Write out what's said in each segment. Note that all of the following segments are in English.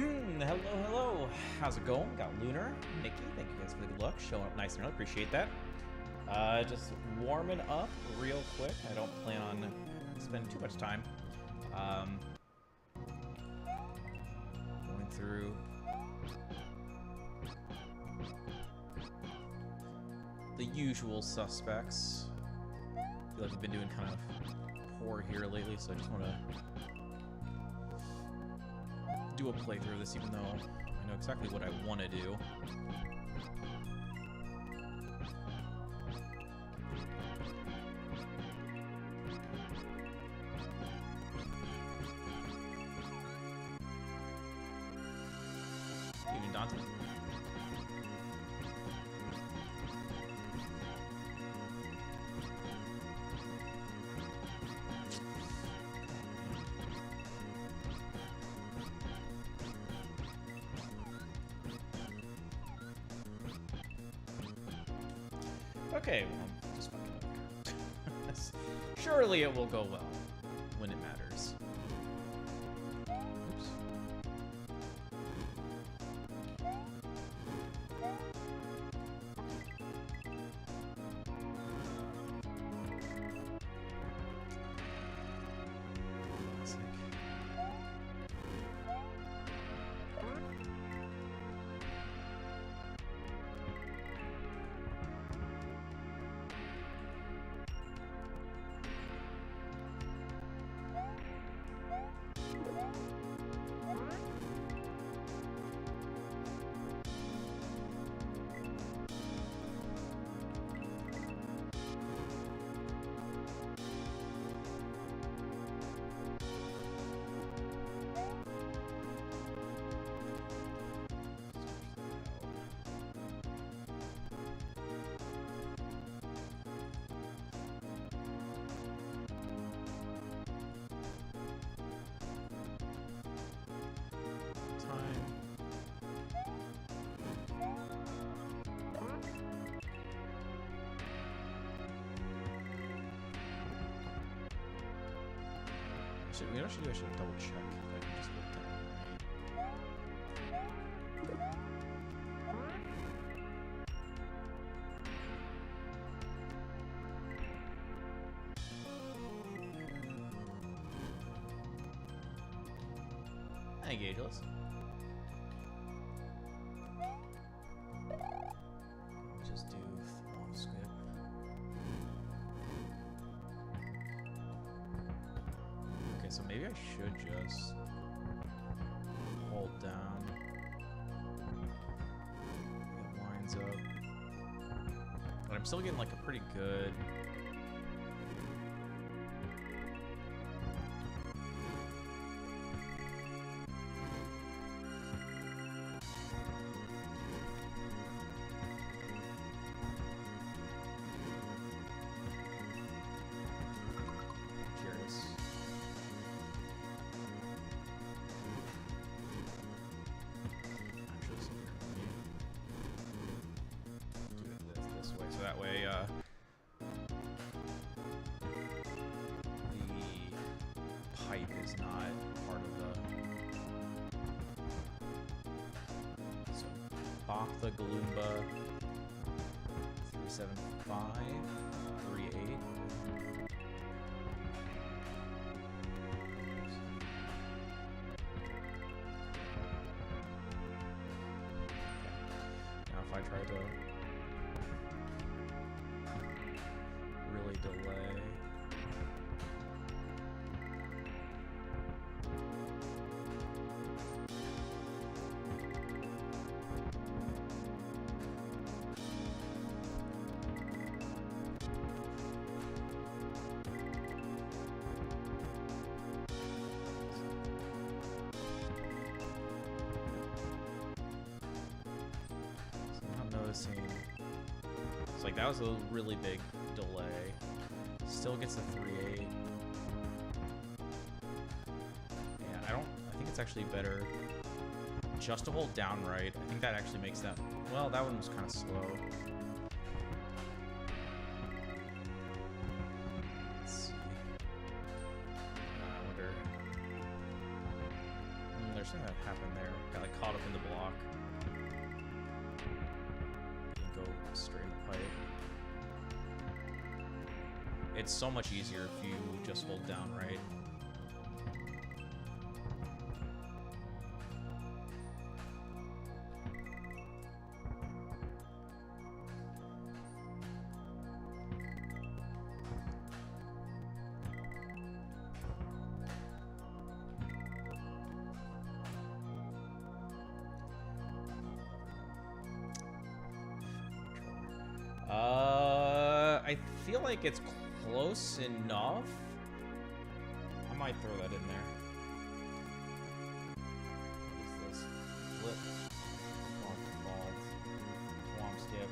Hello, hello. How's it going? Got Lunar, Nikki. Thank you guys for the good luck. Showing up nice and early. Appreciate that. Just warming up real quick. I don't plan on spending too much time. Going through the usual suspects. I feel like I've been doing kind of poor here lately, so I just want to do a playthrough of this, even though I know exactly what I want to do. Even Dante. Okay, well, I'm just fucking over. Surely it will go well when it matters. Oops. We actually do. I should double check if I can just look down right. Hey, Gageless. Just do one skip. So maybe I should just hold down. It lines up. But I'm still getting like a pretty good... That way, the pipe is not part of the... So, Botha Galumba 375 38. Now if I try to delay. So I'm not noticing. It's like that was a really big delay. Still gets the 3.8. Yeah, I think it's actually better just to hold down right. I think that actually makes that... Well, that one was kind of slow. Let's see. I wonder... There's interesting that happened there. Got like caught up in the block. Didn't go straight in the pipe. It's so much easier if you just hold down right. I feel like it's close enough. I might throw that in there. What is this? Flip. Mark default. Swamp skip.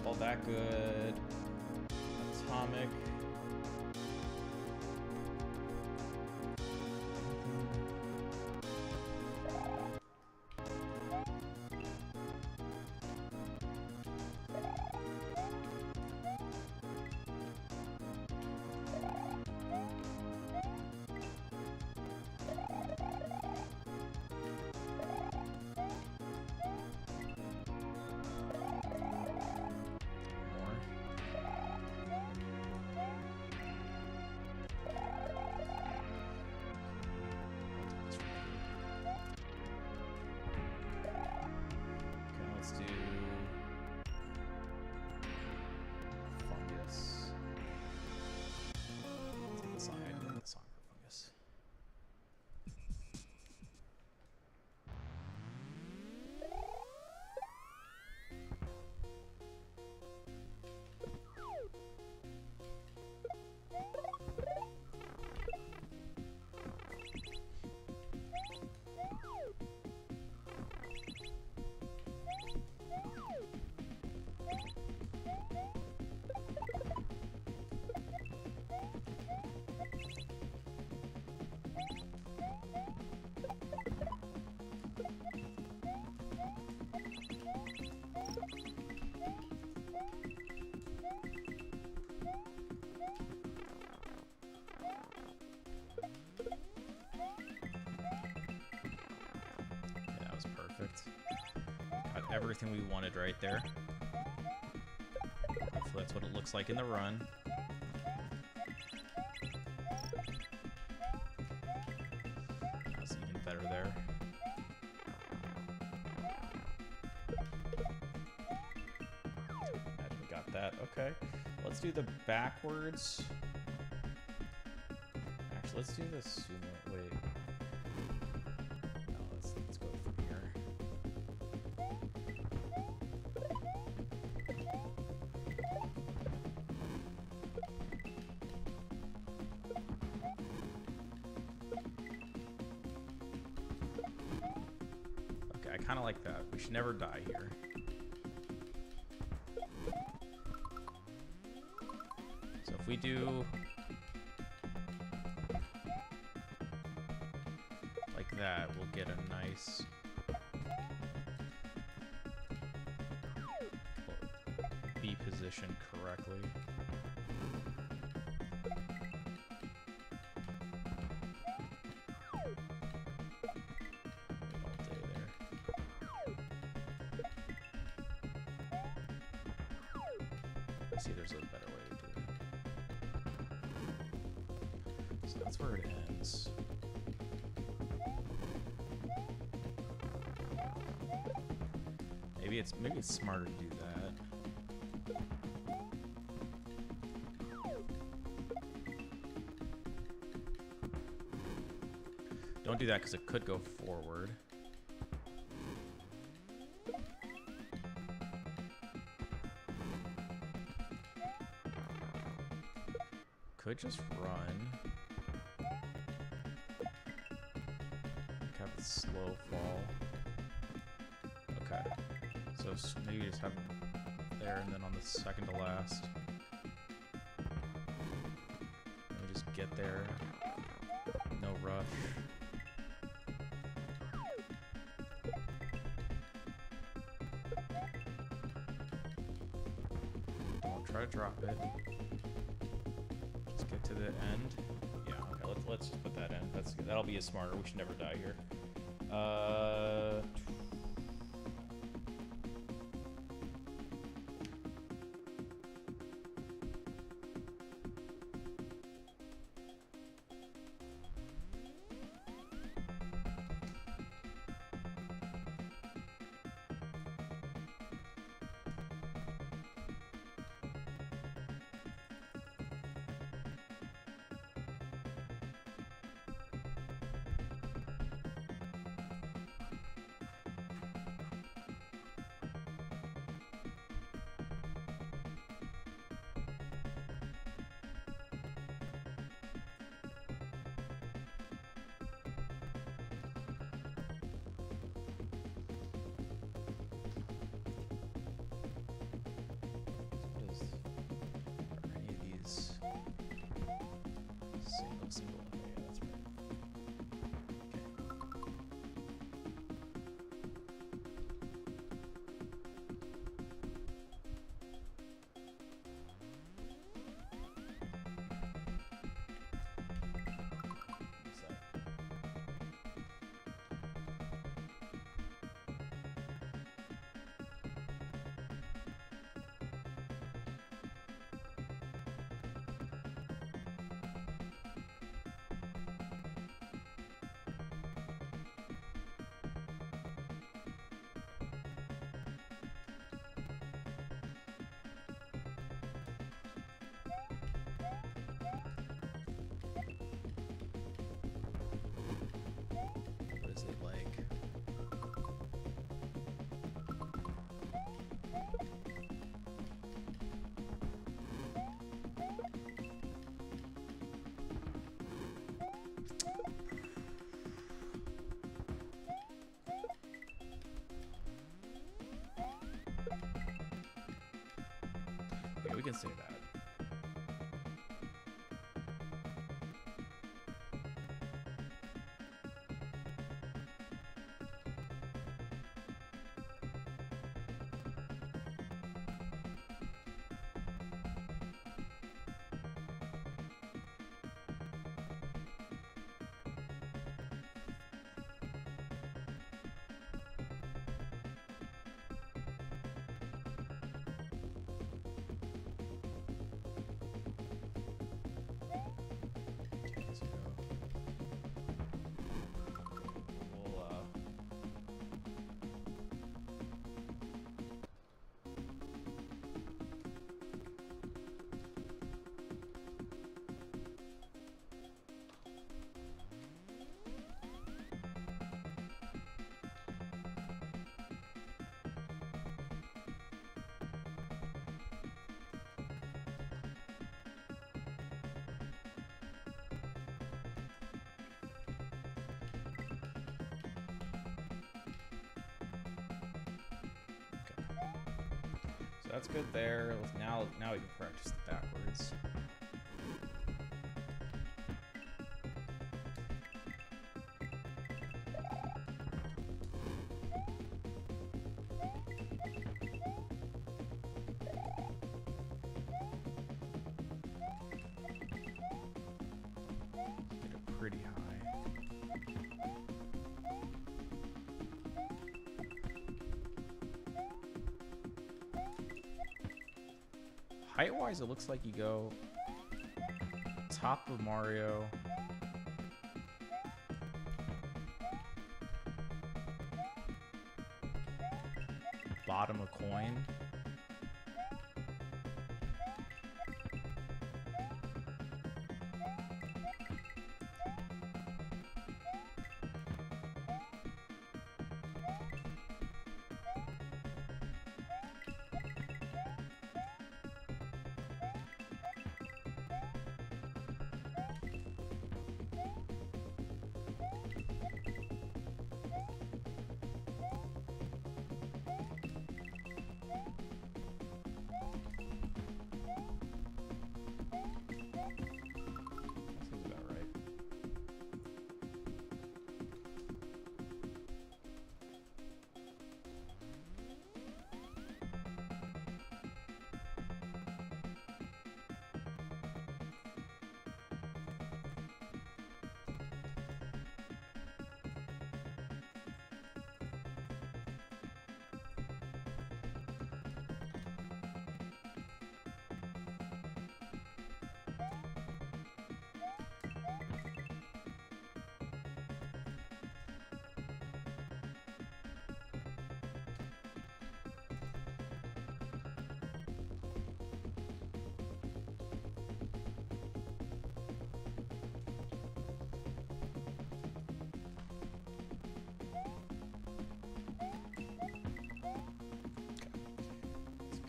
All that good. Atomic. Got everything we wanted right there. Hopefully that's what it looks like in the run. That's even better there. Imagine we got that. Okay. Let's do the backwards. Actually, let's do the sumo. Wait. Let's go from here. Okay, I kind of like that. We should never die here. So if we do like that, we'll get a nice be positioned correctly. All day there. See, there's a better way to do it. So that's where it ends. Maybe it's smarter to do that. Don't do that because it could go forward. Could just run. Have a slow fall. Okay. So maybe just have it there and then on the second to last. And just get there. No rush. Don't try to drop it. Just get to the end. Yeah, okay, let's just put that in. That'll be a smarter. We should never die here. Single. Yeah, that's right. What is it like? Okay, we can say that. That's good there. Now we can practice the backwards. Get it pretty high. Height-wise, it looks like you go top of Mario, bottom a coin.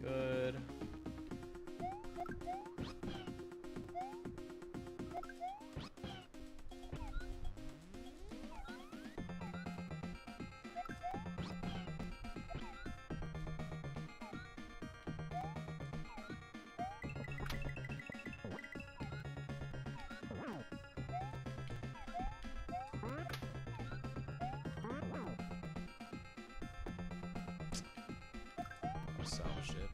Good. Salvaged it.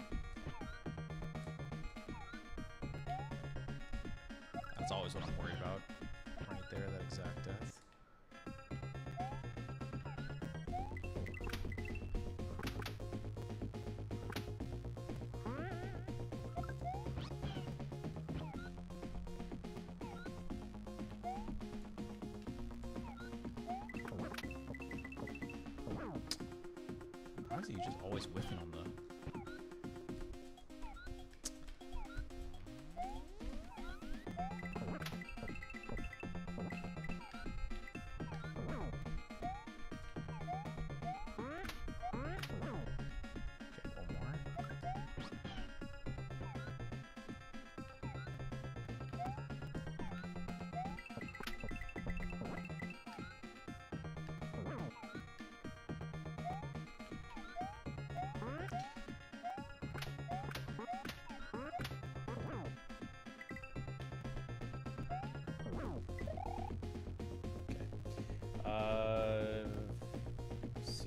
That's always what I'm worried about. Right there, that exact death. Why is he just always whiffing on the...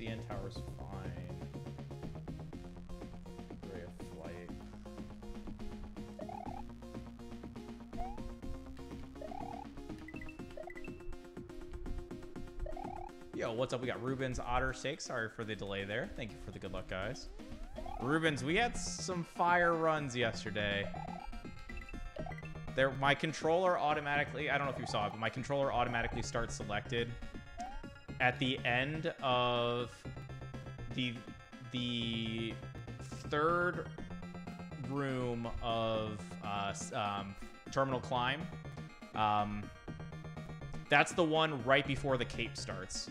CN Tower's fine. Ray of Flight. Yo, what's up? We got Ruben's Otter Steak. Sorry for the delay there. Thank you for the good luck, guys. Rubens, we had some fire runs yesterday. My controller automatically, I don't know if you saw it, but my controller automatically starts selected at the end of the third room of Terminal Climb. That's the one right before the cape starts.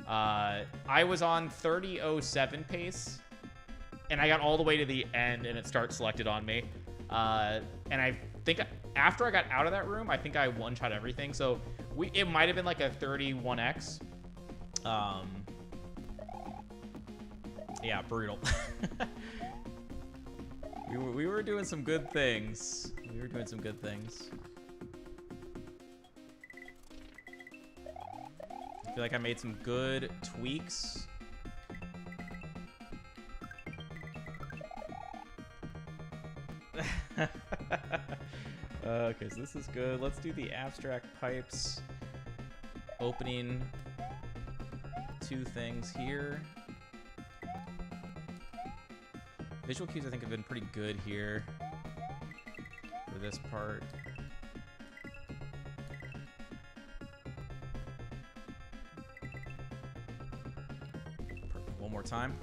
I was on 30:07 pace, and I got all the way to the end, and it starts selected on me. And I think after I got out of that room, I think I one-shot everything. So it might have been like a 31x. Yeah, brutal. we were doing some good things. We were doing some good things. I feel like I made some good tweaks. Okay, so this is good. Let's do the abstract pipes. Opening two things here. Visual cues, I think, have been pretty good here for this part. One more time.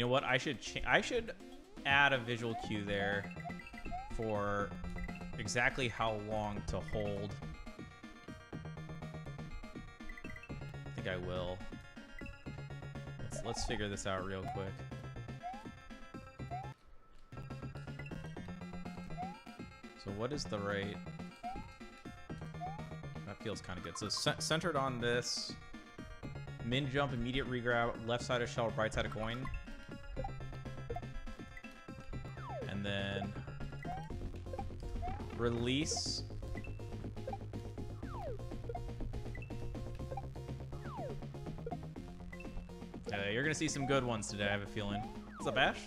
You know what? I should add a visual cue there for exactly how long to hold. I think I will. Let's figure this out real quick. So what is the right? That feels kind of good. So centered on this. Min jump, immediate regrab, left side of shell, right side of coin. And then release. You're gonna see some good ones today, I have a feeling. What's up, Ash?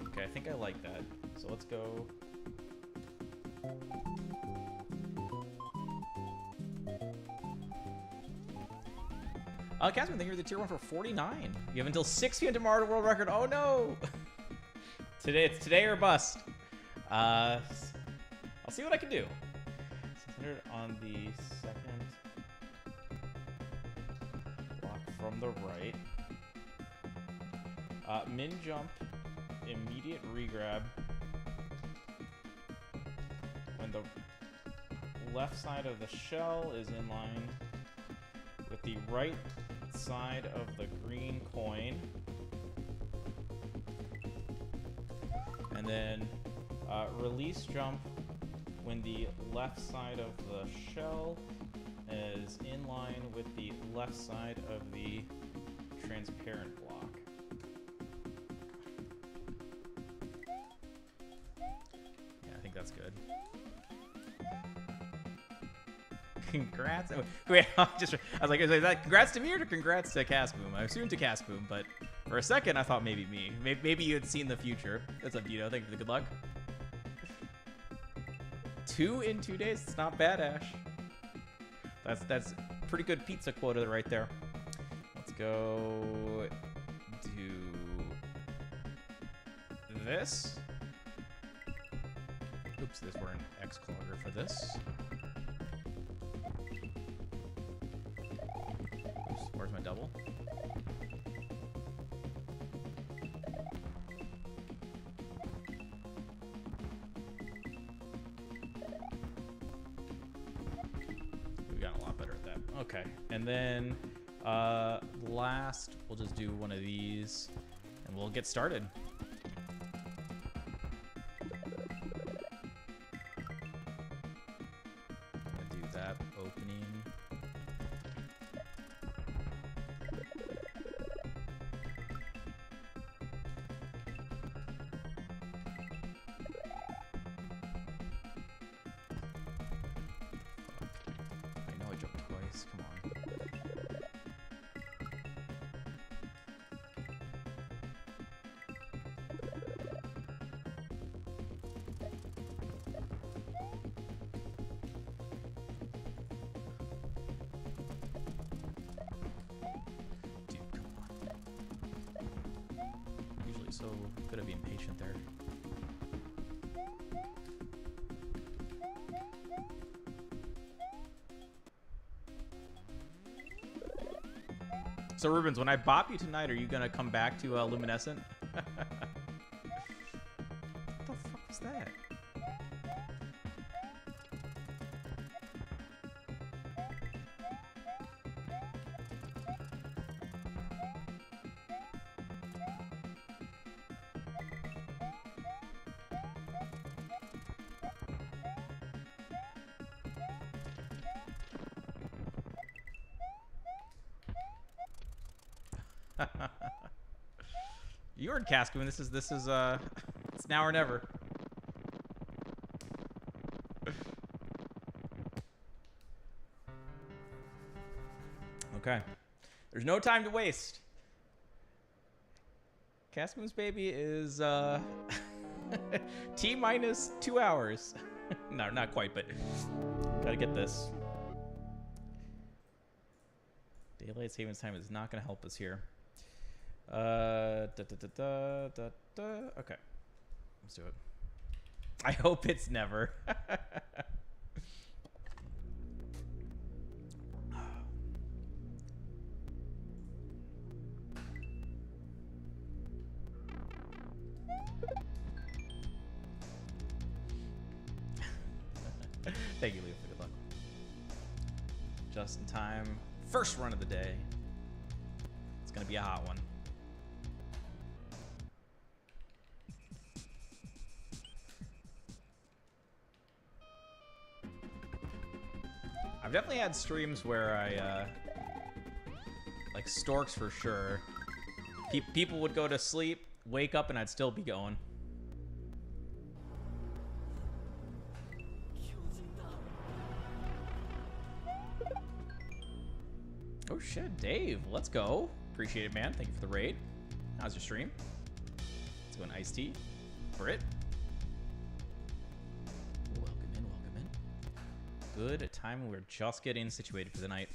Okay, I think I like that. So let's go. Casper, thank you for the tier 1 for 49. You have until 6 p.m. tomorrow to world record. Oh no! It's today or bust. I'll see what I can do. Centered on the second block from the right. Min jump, immediate regrab. When the left side of the shell is in line with the right side of the green coin. And then release jump when the left side of the shell is in line with the left side of the transparent block. Yeah, I think that's good. Congrats. Wait, I was like, is that congrats to me or congrats to Casboom? I assumed to Casboom, but for a second I thought maybe me. Maybe you had seen the future. That's up, Dino. Thank you for the good luck. 2 in 2 days. It's not bad, Ash. That's pretty good pizza quota right there. Let's go do this. Oops, we're an X clogger for this. Oops, where's my double? We've gotten a lot better at that. Okay, and then last, we'll just do one of these, and we'll get started. So good at being patient there. So Rubens, when I bop you tonight, are you gonna come back to Luminescent? What the fuck was that? You heard Cascoon. This is it's now or never. Okay. There's no time to waste. Cascoon's baby is T minus 2 hours. No, not quite, but gotta get this. Daylight savings time is not gonna help us here. Okay, let's do it. I hope it's never. Thank you, Leo, for good luck. Just in time. First run of the day. It's going to be a hot one. I've definitely had streams where I, like Storks for sure. People would go to sleep, wake up, and I'd still be going. Oh shit, Dave, let's go. Appreciate it, man. Thank you for the raid. How's your stream? Let's go an iced tea. Brit. Welcome in, welcome in. Good time. We're just getting situated for the night.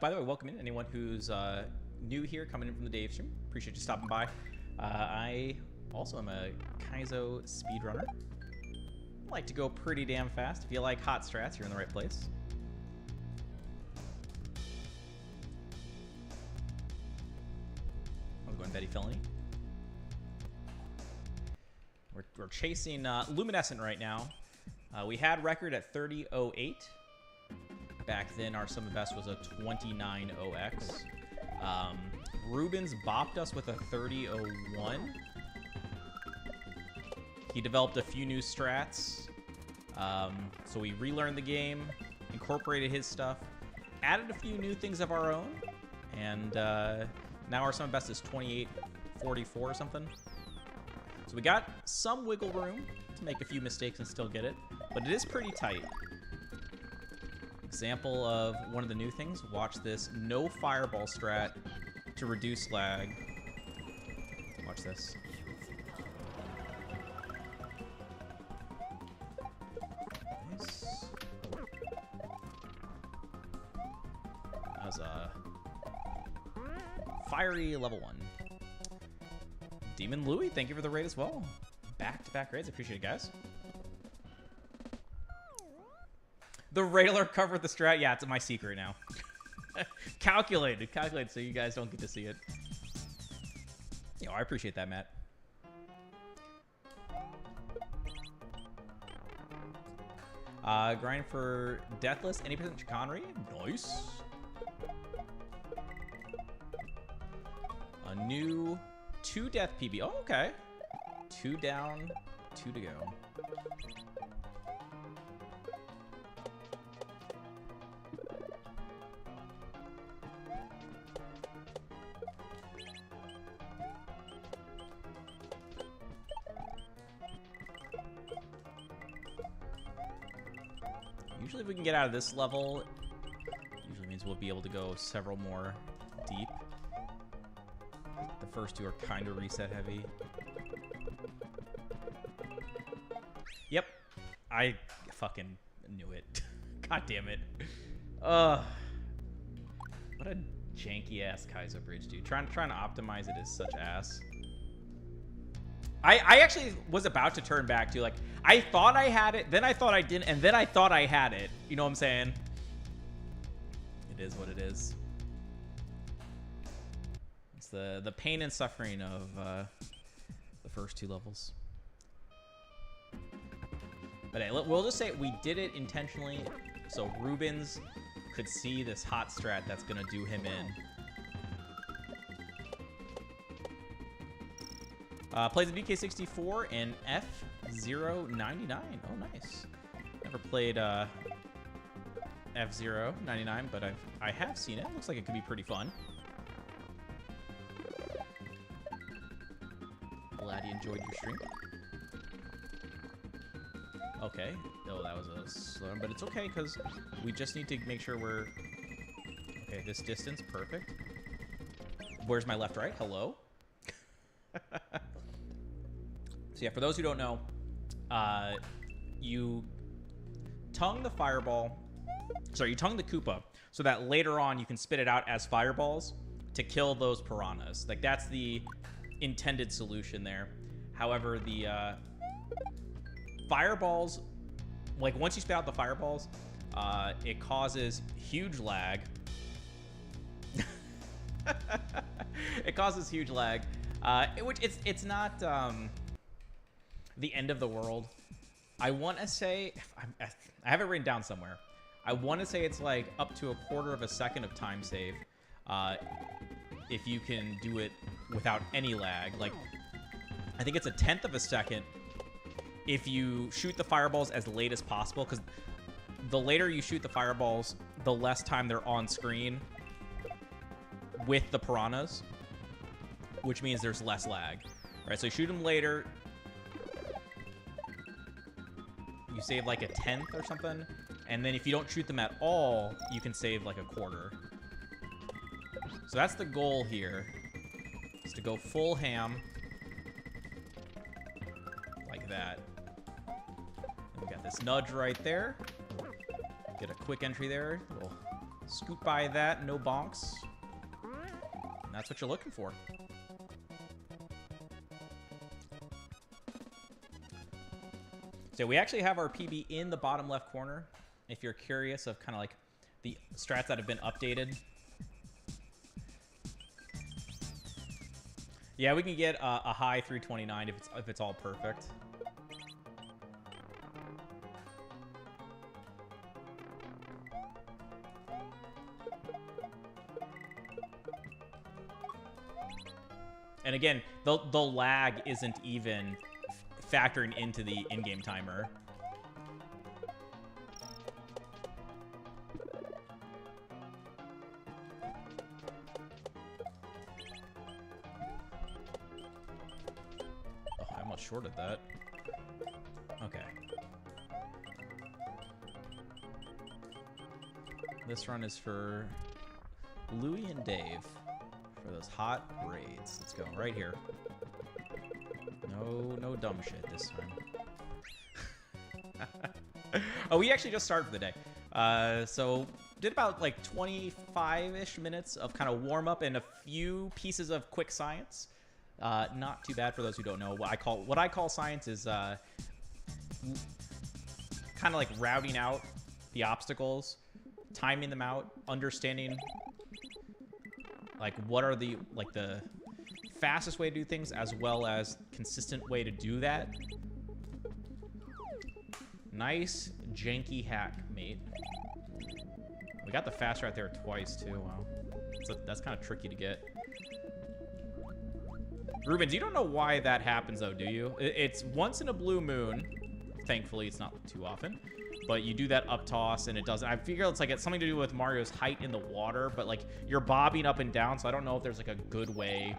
By the way, welcome in anyone who's new here, coming in from the Dave stream. Appreciate you stopping by. I also am a Kaizo speedrunner. I like to go pretty damn fast. If you like hot strats, you're in the right place. I'm going Betty Felony. We're chasing Luminescent right now. We had record at 30.08. Back then, our sum of best was a 29.0x. Rubens bopped us with a 30.01. He developed a few new strats. So we relearned the game, incorporated his stuff, added a few new things of our own, and now our sum of best is 28.44 or something. So we got some wiggle room to make a few mistakes and still get it, but it is pretty tight. Example of one of the new things, watch this no fireball strat to reduce lag. Watch this. Nice. That was a fiery level 1. Demon Louie, thank you for the raid as well. Back-to-back raids, appreciate it, guys. The Railer covered the strat. Yeah, it's my secret now. Calculated so you guys don't get to see it. Yo, I appreciate that, Matt. Grind for Deathless. Any percent chicanery? Nice. A new 2 death PB. Oh, okay. 2 down, 2 to go. Usually if we can get out of this level, usually means we'll be able to go several more deep. The first 2 are kind of reset heavy. Yep. I fucking knew it. God damn it. What a janky ass Kaizo bridge, dude. Trying to optimize it is such ass. I actually was about to turn back to, like, I thought I had it, then I thought I didn't, and then I thought I had it. You know what I'm saying? It is what it is. It's the pain and suffering of the first 2 levels. But hey, we'll just say we did it intentionally so Rubens could see this hot strat that's going to do him in. Plays the VK64 and F099. Oh, nice. Never played F099, but I have seen it. Looks like it could be pretty fun. Glad you enjoyed your stream. Okay. Oh, that was a slow one, but it's okay because we just need to make sure we're... Okay, this distance, perfect. Where's my left, right? Hello? So yeah, for those who don't know, you tongue the fireball, sorry, you tongue the Koopa so that later on you can spit it out as fireballs to kill those piranhas. Like, that's the intended solution there. However, the fireballs like once you spit out the fireballs, it causes huge lag. It causes huge lag, which it's not the end of the world. I want to say, I have it written down somewhere. I want to say it's like up to 1/4 of a second of time save, if you can do it without any lag. Like, I think it's 1/10 of a second if you shoot the fireballs as late as possible, because the later you shoot the fireballs, the less time they're on screen with the piranhas, which means there's less lag. All right, so you shoot them later, you save like 1/10 or something, and then if you don't shoot them at all, you can save like 1/4. So that's the goal here, is to go full ham, like that. And we got this nudge right there. Get a quick entry there. We'll scoot by that, no bonks. And that's what you're looking for. So we actually have our PB in the bottom left corner, if you're curious of kind of like the strats that have been updated. Yeah, we can get a high 329 if it's all perfect. And again, the lag isn't even factoring into the in-game timer. Oh, I almost shorted that. Okay. This run is for Louie and Dave for those hot raids. Let's go right here. No dumb shit this time. Oh, we actually just started for the day. So did about like 25-ish minutes of kind of warm up and a few pieces of quick science. Not too bad for those who don't know. What I call science is kind of like routing out the obstacles, timing them out, understanding like what are the fastest way to do things, as well as consistent way to do that. Nice janky hack, mate. We got the fast route there twice too. Wow, so that's kind of tricky to get. Rubens, you don't know why that happens though, do you? It's once in a blue moon. Thankfully, it's not too often. But you do that up toss and it doesn't. I figure it's something to do with Mario's height in the water, but like you're bobbing up and down, so I don't know if there's like a good way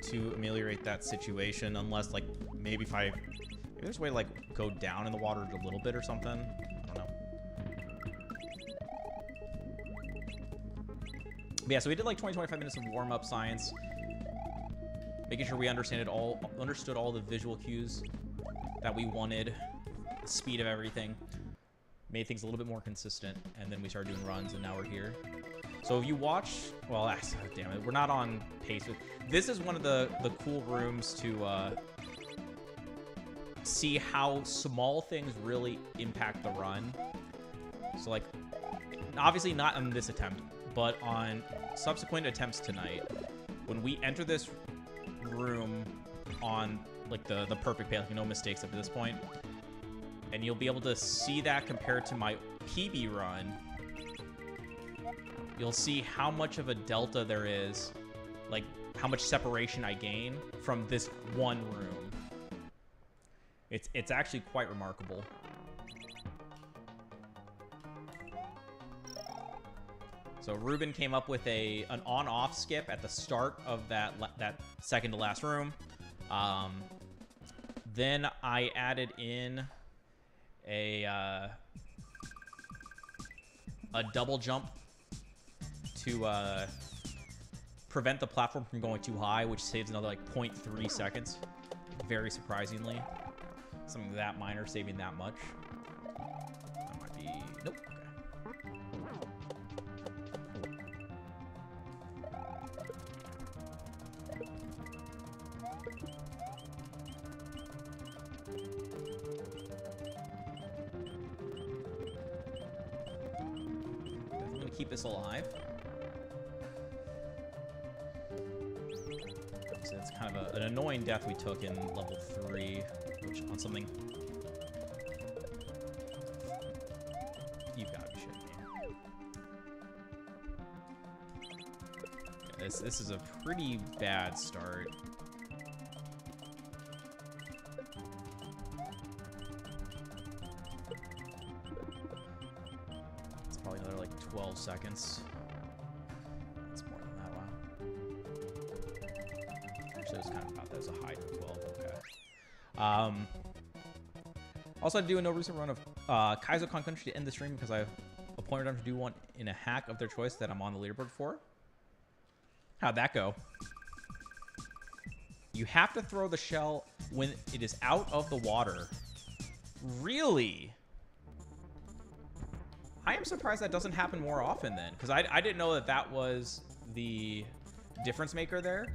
to ameliorate that situation, unless like maybe there's a way to like go down in the water a little bit or something. I don't know. But yeah, so we did like 25 minutes of warm-up science, making sure we understood all the visual cues that we wanted, the speed of everything, made things a little bit more consistent, and then we started doing runs, and now we're here. So if you watch, well, damn it, we're not on pace. This is one of the cool rooms to see how small things really impact the run. So like, obviously not on this attempt, but on subsequent attempts tonight, when we enter this room on like the perfect pace, like no mistakes up to this point, and you'll be able to see that compared to my PB run. You'll see how much of a delta there is, like how much separation I gain from this one room. It's actually quite remarkable. So Ruben came up with an on-off skip at the start of that second to last room. Then I added in a double jump to prevent the platform from going too high, which saves another like 0.3 seconds. Very surprisingly. Something that minor saving that much. That might be... Nope. Okay. keep this alive. So it's kind of an annoying death we took in level 3, which on something... You've got to be shitting me. Yeah, this is a pretty bad start. It's probably another like 12 seconds. That's more than that, wow. Actually, it was kind of about that as a high for 12, okay. Also, I do a no recent run of Kaizokan Country to end the stream because I've appointed them to do one in a hack of their choice that I'm on the leaderboard for. How'd that go? You have to throw the shell when it is out of the water. Really? I am surprised that doesn't happen more often then, because I didn't know that that was the difference maker there.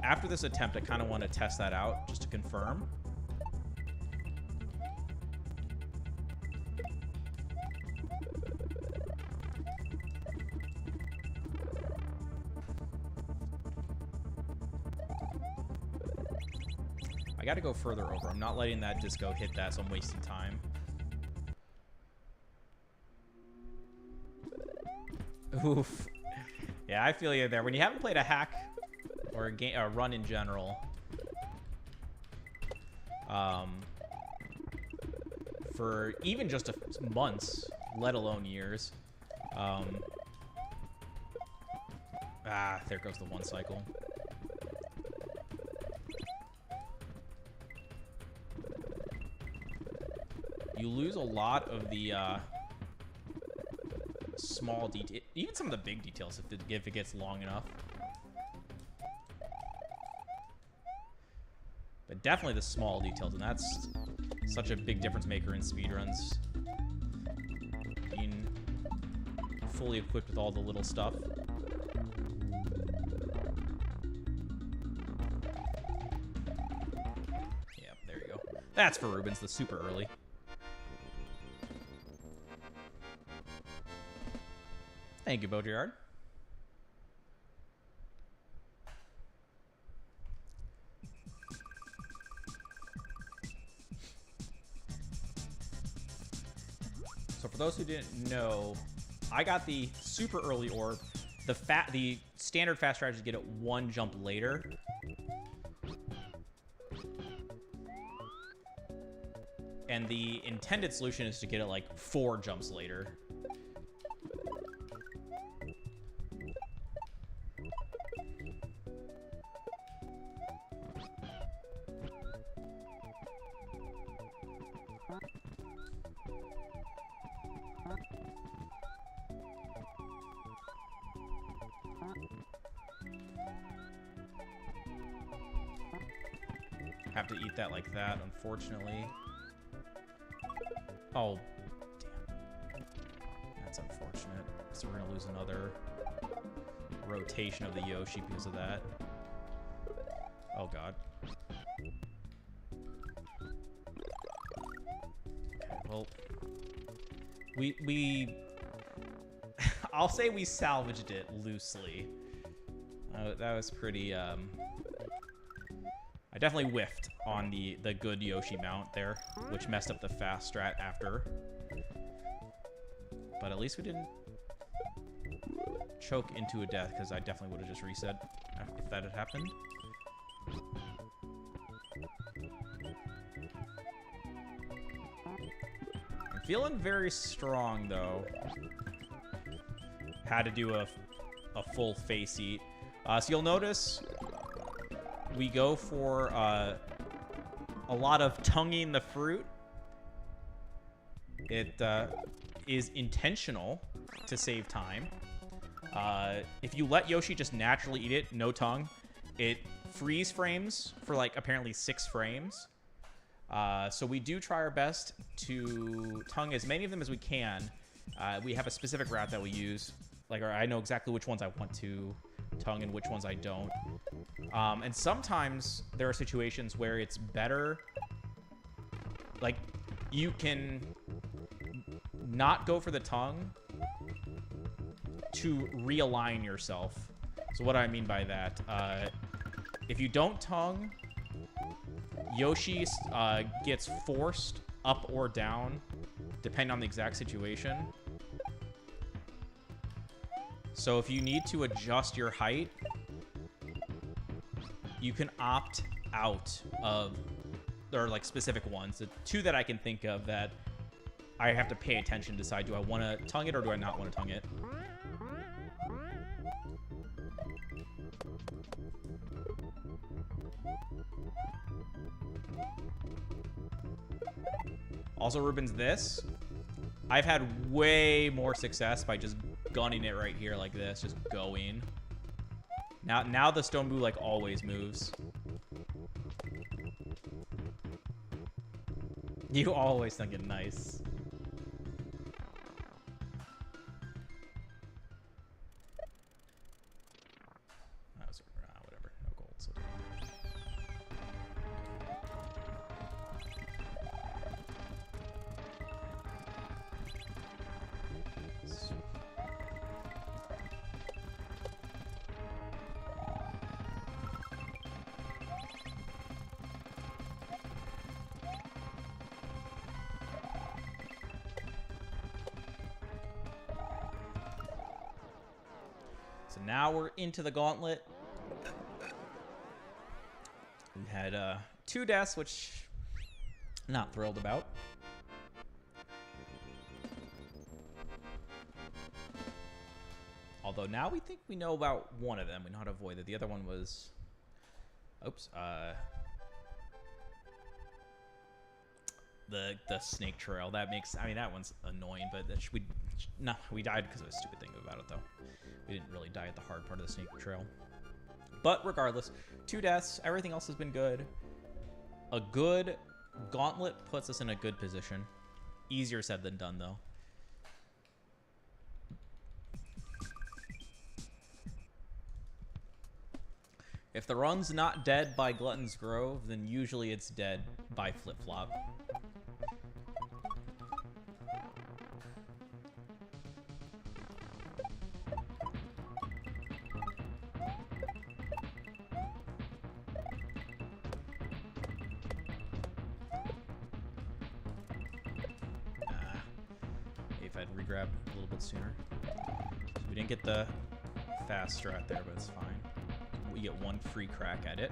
After this attempt, I kind of want to test that out just to confirm. I got to go further over. I'm not letting that disco hit that, so I'm wasting time. Oof. Yeah, I feel you there. When you haven't played a hack or a game, a run in general, for even just months, let alone years. There goes the one cycle. You lose a lot of the small detail, even some of the big details if it gets long enough. But definitely the small details, and that's such a big difference maker in speedruns. Being fully equipped with all the little stuff. Yeah, there you go. That's for Rubens, the super early. Thank you, Baudrillard. So for those who didn't know, I got the super early orb. The standard fast strategy is to get it one jump later. And the intended solution is to get it like 4 jumps later. Have to eat that like that, unfortunately. Oh, damn. That's unfortunate. So we're gonna lose another rotation of the Yoshi because of that. Oh god. Okay, well, we I'll say we salvaged it loosely. That was pretty I definitely whiffed on the good Yoshi mount there, which messed up the fast strat after. But at least we didn't choke into a death, because I definitely would have just reset if that had happened. I'm feeling very strong, though. Had to do a full face eat. So you'll notice we go for a lot of tonguing the fruit. It is intentional to save time. If you let Yoshi just naturally eat it, no tongue, it freeze frames for like apparently 6 frames. So we do try our best to tongue as many of them as we can. We have a specific route that we use. Like, I know exactly which ones I want to tongue and which ones I don't. And sometimes there are situations where it's better, like, you can not go for the tongue to realign yourself. So what do I mean by that? If you don't tongue, Yoshi gets forced up or down, depending on the exact situation. So if you need to adjust your height, you can opt out of, there are like specific ones. The two that I can think of that I have to pay attention to decide, do I want to tongue it or do I not want to tongue it? Also, Ruben's this. I've had way more success by just gunning it right here like this, just going. Now the Stone Boo like always moves. You always think it nice. That was, whatever, no gold. So. So now we're into the gauntlet. We had 2 deaths, which not thrilled about. Although now we think we know about one of them. We know how to avoid it. The other one was, oops, the snake trail. That makes, I mean, that one's annoying, but that we died because of a stupid thing about it though. We didn't really die at the hard part of the snake trail. But regardless, 2 deaths. Everything else has been good. A good gauntlet puts us in a good position. Easier said than done, though. If the run's not dead by Glutton's Grove, then usually it's dead by Flip-Flop. I'd re-grab a little bit sooner. So we didn't get the fast strat there, but it's fine. We get 1 free crack at it.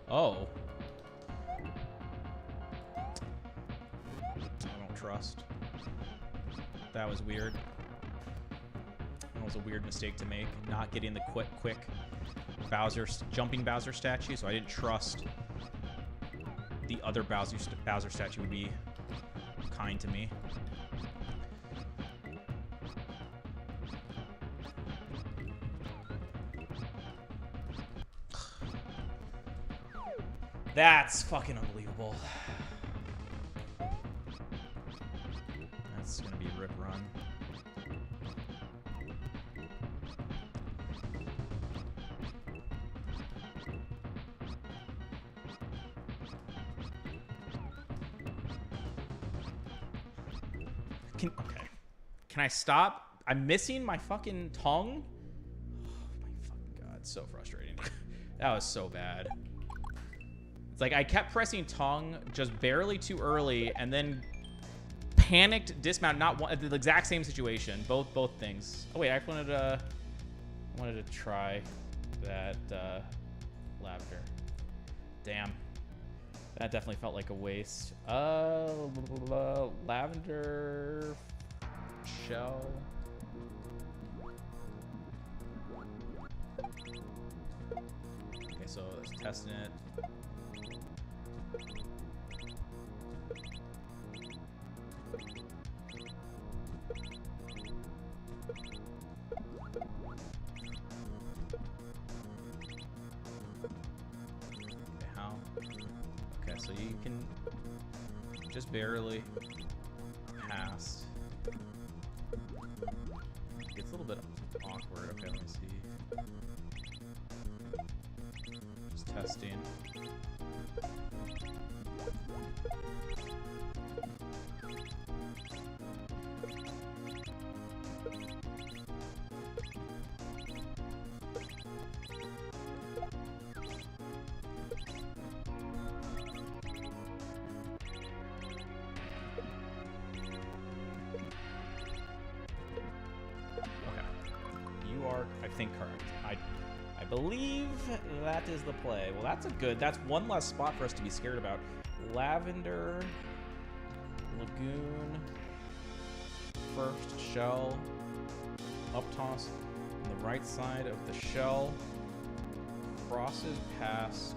Oh. I don't trust. That was weird. That was a weird mistake to make. Not getting the quick Bowser, jumping Bowser statue, so I didn't trust the other Bowser statue would be kind to me. That's fucking unbelievable. That's gonna be a rip run. Okay. Can I stop? I'm missing my fucking tongue. Oh my fucking god, so frustrating. That was so bad. It's like I kept pressing tongue just barely too early and then panicked dismount, not one, the exact same situation, both things. Oh wait, I wanted to try that lavender. Damn. That definitely felt like a waste. Lavender shell. Okay, so let's testing it. Okay, how? Okay, so you can just barely past. It's a little bit awkward. Okay, let me see. Just testing. I think correct. I believe that is the play. Well, that's one less spot for us to be scared about. Lavender, Lagoon, first shell, up toss on the right side of the shell, crosses past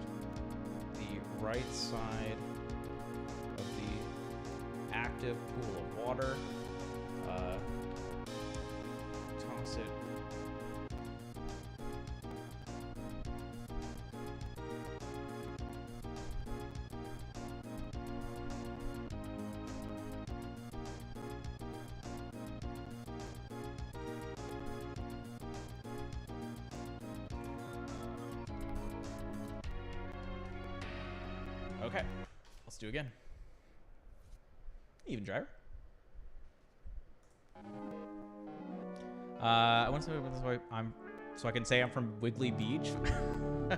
the right side of the active pool of water, toss it. Okay, let's do it again. Even driver. I want to say this way. So I can say I'm from Wiggly Beach.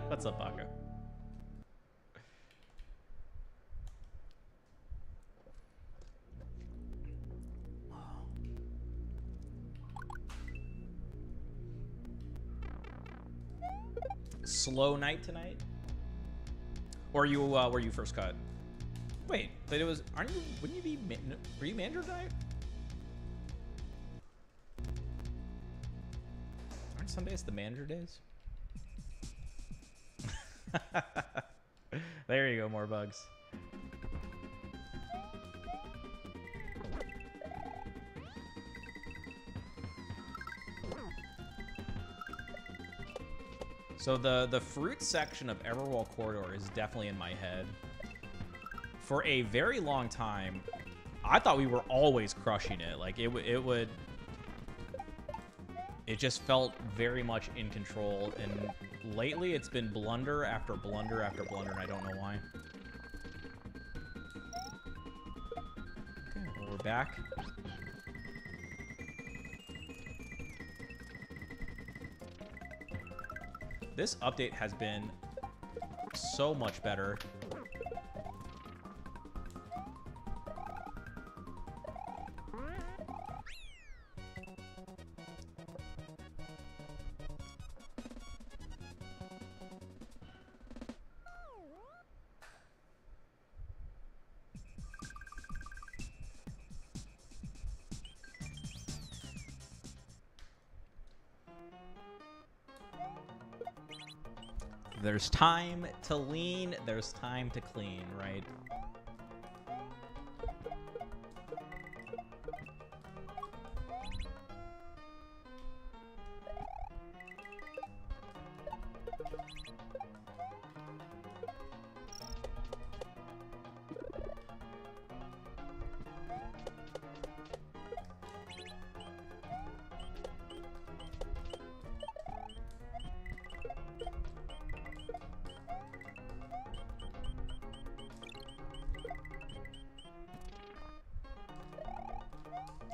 What's up, Baco? Slow night tonight. Or you where you first cut? Wait, but it was. Aren't you? Wouldn't you be? Were you manager tonight? Aren't Sundays the manager days? There you go, more bugs. So the fruit section of Everwall Corridor is definitely in my head. For a very long time, I thought we were always crushing it. Like it just felt very much in control. And lately, it's been blunder after blunder after blunder, and I don't know why. Okay, well, we're back. This update has been so much better. There's time to lean, there's time to clean, right?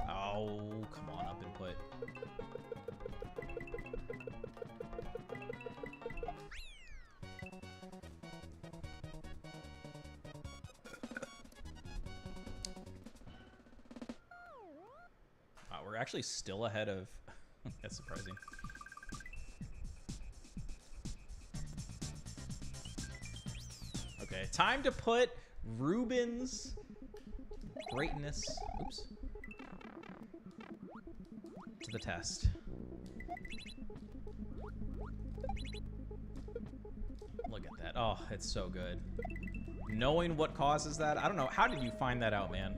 Oh, come on, up input. Wow, we're actually still ahead of... That's surprising. Okay, time to put Ruben's greatness... Oops. To the test. Look at that. Oh, it's so good. Knowing what causes that, I don't know. How did you find that out, man?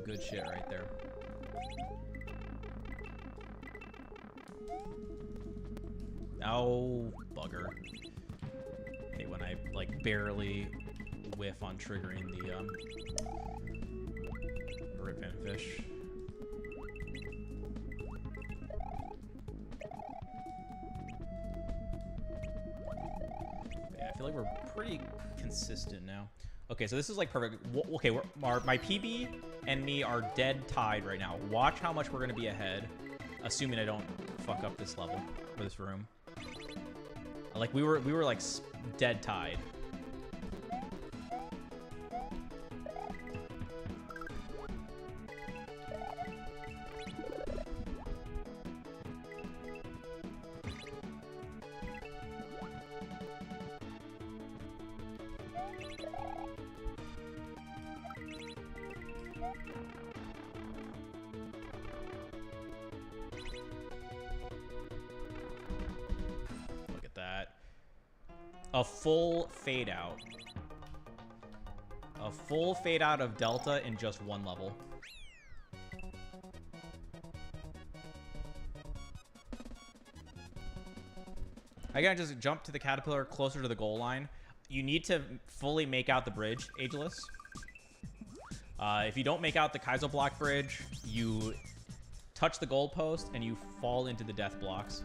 good shit right there. Oh, bugger. Hey, when I, like, barely whiff on triggering the, rip and fish. Yeah, I feel like we're pretty consistent now. Okay, so this is, like, perfect. Okay, my PB and me are dead tied right now. Watch how much we're going to be ahead, assuming I don't fuck up this level, or this room. Like, we were like, dead tied. A full fade out. A full fade out of Delta in just one level. I gotta just jump to the caterpillar closer to the goal line. You need to fully make out the bridge, Ageless. If you don't make out the Kaizo block bridge, you touch the goalpost and you fall into the death blocks.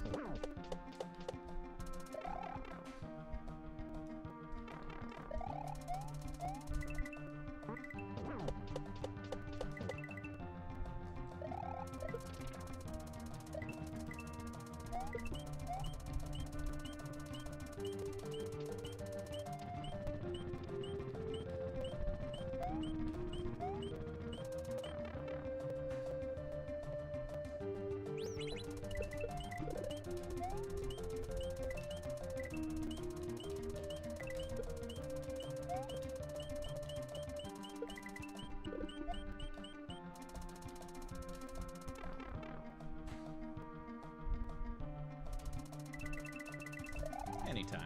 Anytime.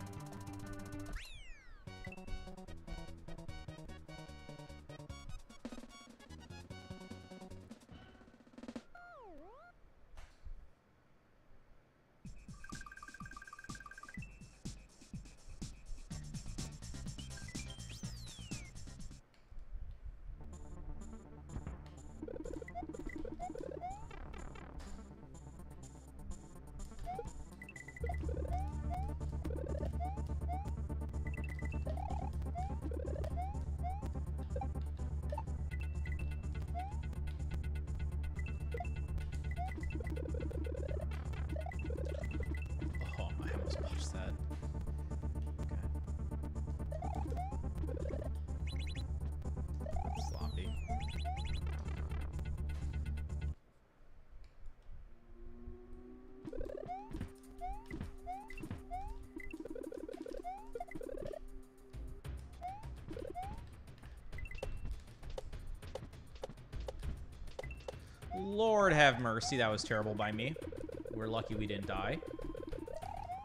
Lord have mercy, that was terrible by me. We're lucky we didn't die.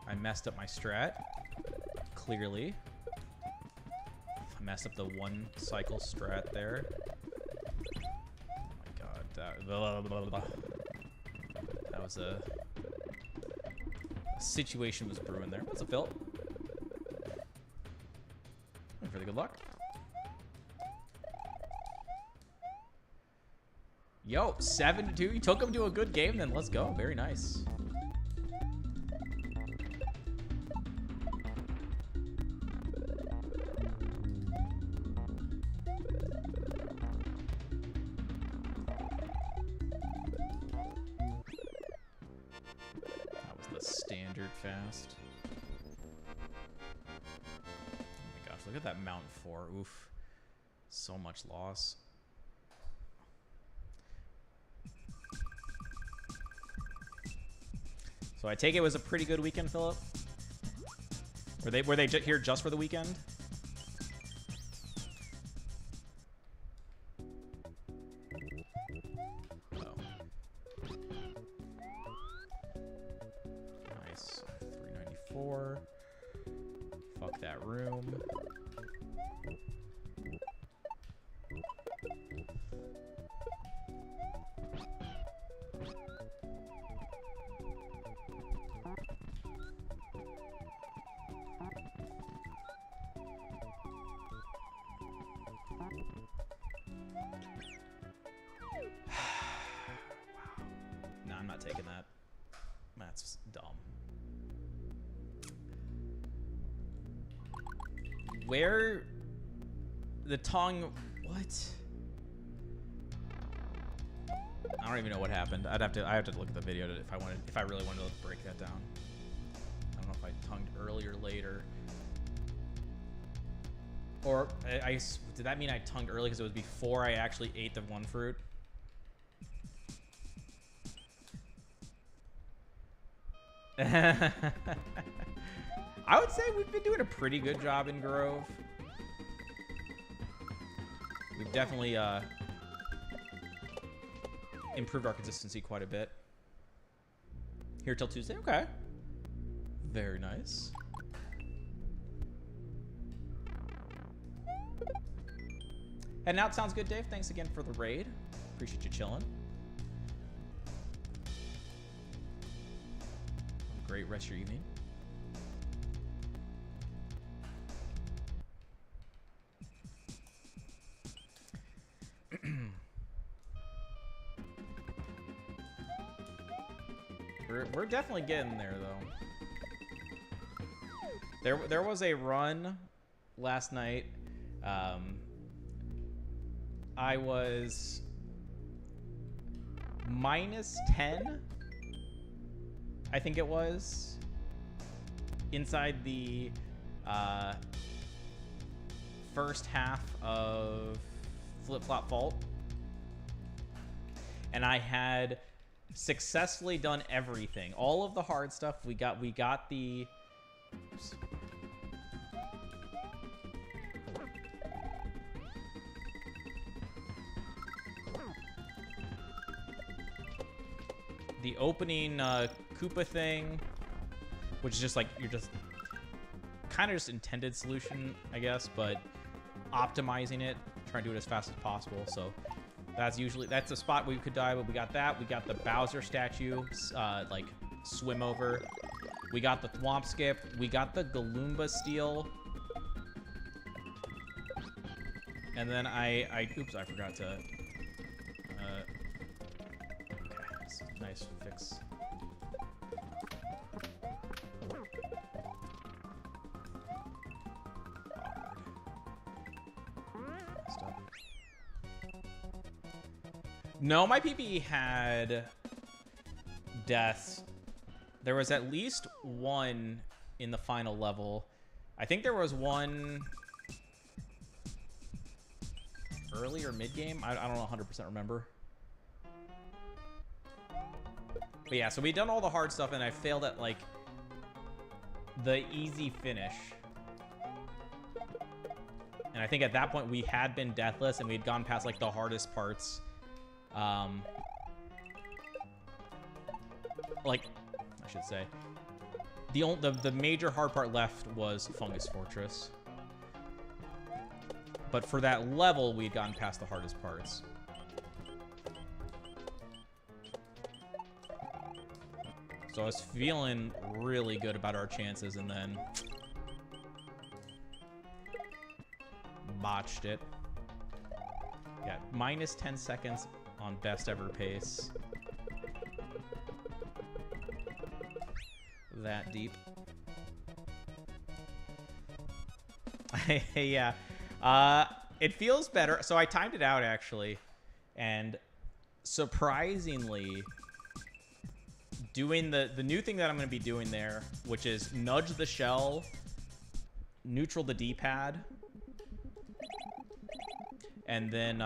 I messed up my strat. Clearly. I messed up the one cycle strat there. Oh my god, that was a situation was brewing there. What's up, Phil? Really good luck. Yo, 7-2. You took him to a good game, then let's go. Very nice. That was the standard fast. Oh my gosh, look at that Mount 4. Oof. So much loss. So I take it was a pretty good weekend, Philip? Were they here just for the weekend? Oh. Nice. 394. Fuck that room. taking that. That's dumb. Where the tongue? What? I don't even know what happened. I have to look at the video if I really wanted to break that down. I don't know if I tongued earlier, later, or did that mean I tongued early because it was before I actually ate the one fruit? I would say we've been doing a pretty good job in Grove. We've definitely improved our consistency quite a bit. Here till Tuesday? Okay. Very nice. Heading out sounds good, Dave. Thanks again for the raid. Appreciate you chilling. Have a great rest of your evening. We're definitely getting there, though. There was a run last night. I was -10, I think it was, inside the first half of Flip Flop Vault, and I had successfully done everything, all of the hard stuff. We got the oops. The opening Koopa thing, which is just like, you're just kind of just intended solution, I guess, but optimizing it, trying to do it as fast as possible. So that's the spot where you could die, but we got that. We got the Bowser statue, like swim over. We got the Thwomp skip. We got the Galumba steal. And then oops, I forgot to, okay, nice fix. No, my PvE had deaths. There was at least one in the final level. I think there was one early or mid-game. I don't 100% remember. But yeah, so we'd done all the hard stuff, and I failed at, like, the easy finish. And I think at that point we had been deathless, and we had gone past, like, the hardest parts. Like, I should say, the major hard part left was Fungus Fortress. But for that level, we had gotten past the hardest parts. So I was feeling really good about our chances, and then botched it. Yeah, minus 10 seconds on best ever pace. That deep. Yeah. It feels better. So I timed it out, actually. And surprisingly, doing the new thing that I'm going to be doing there, which is nudge the shell, neutral the D-pad, and then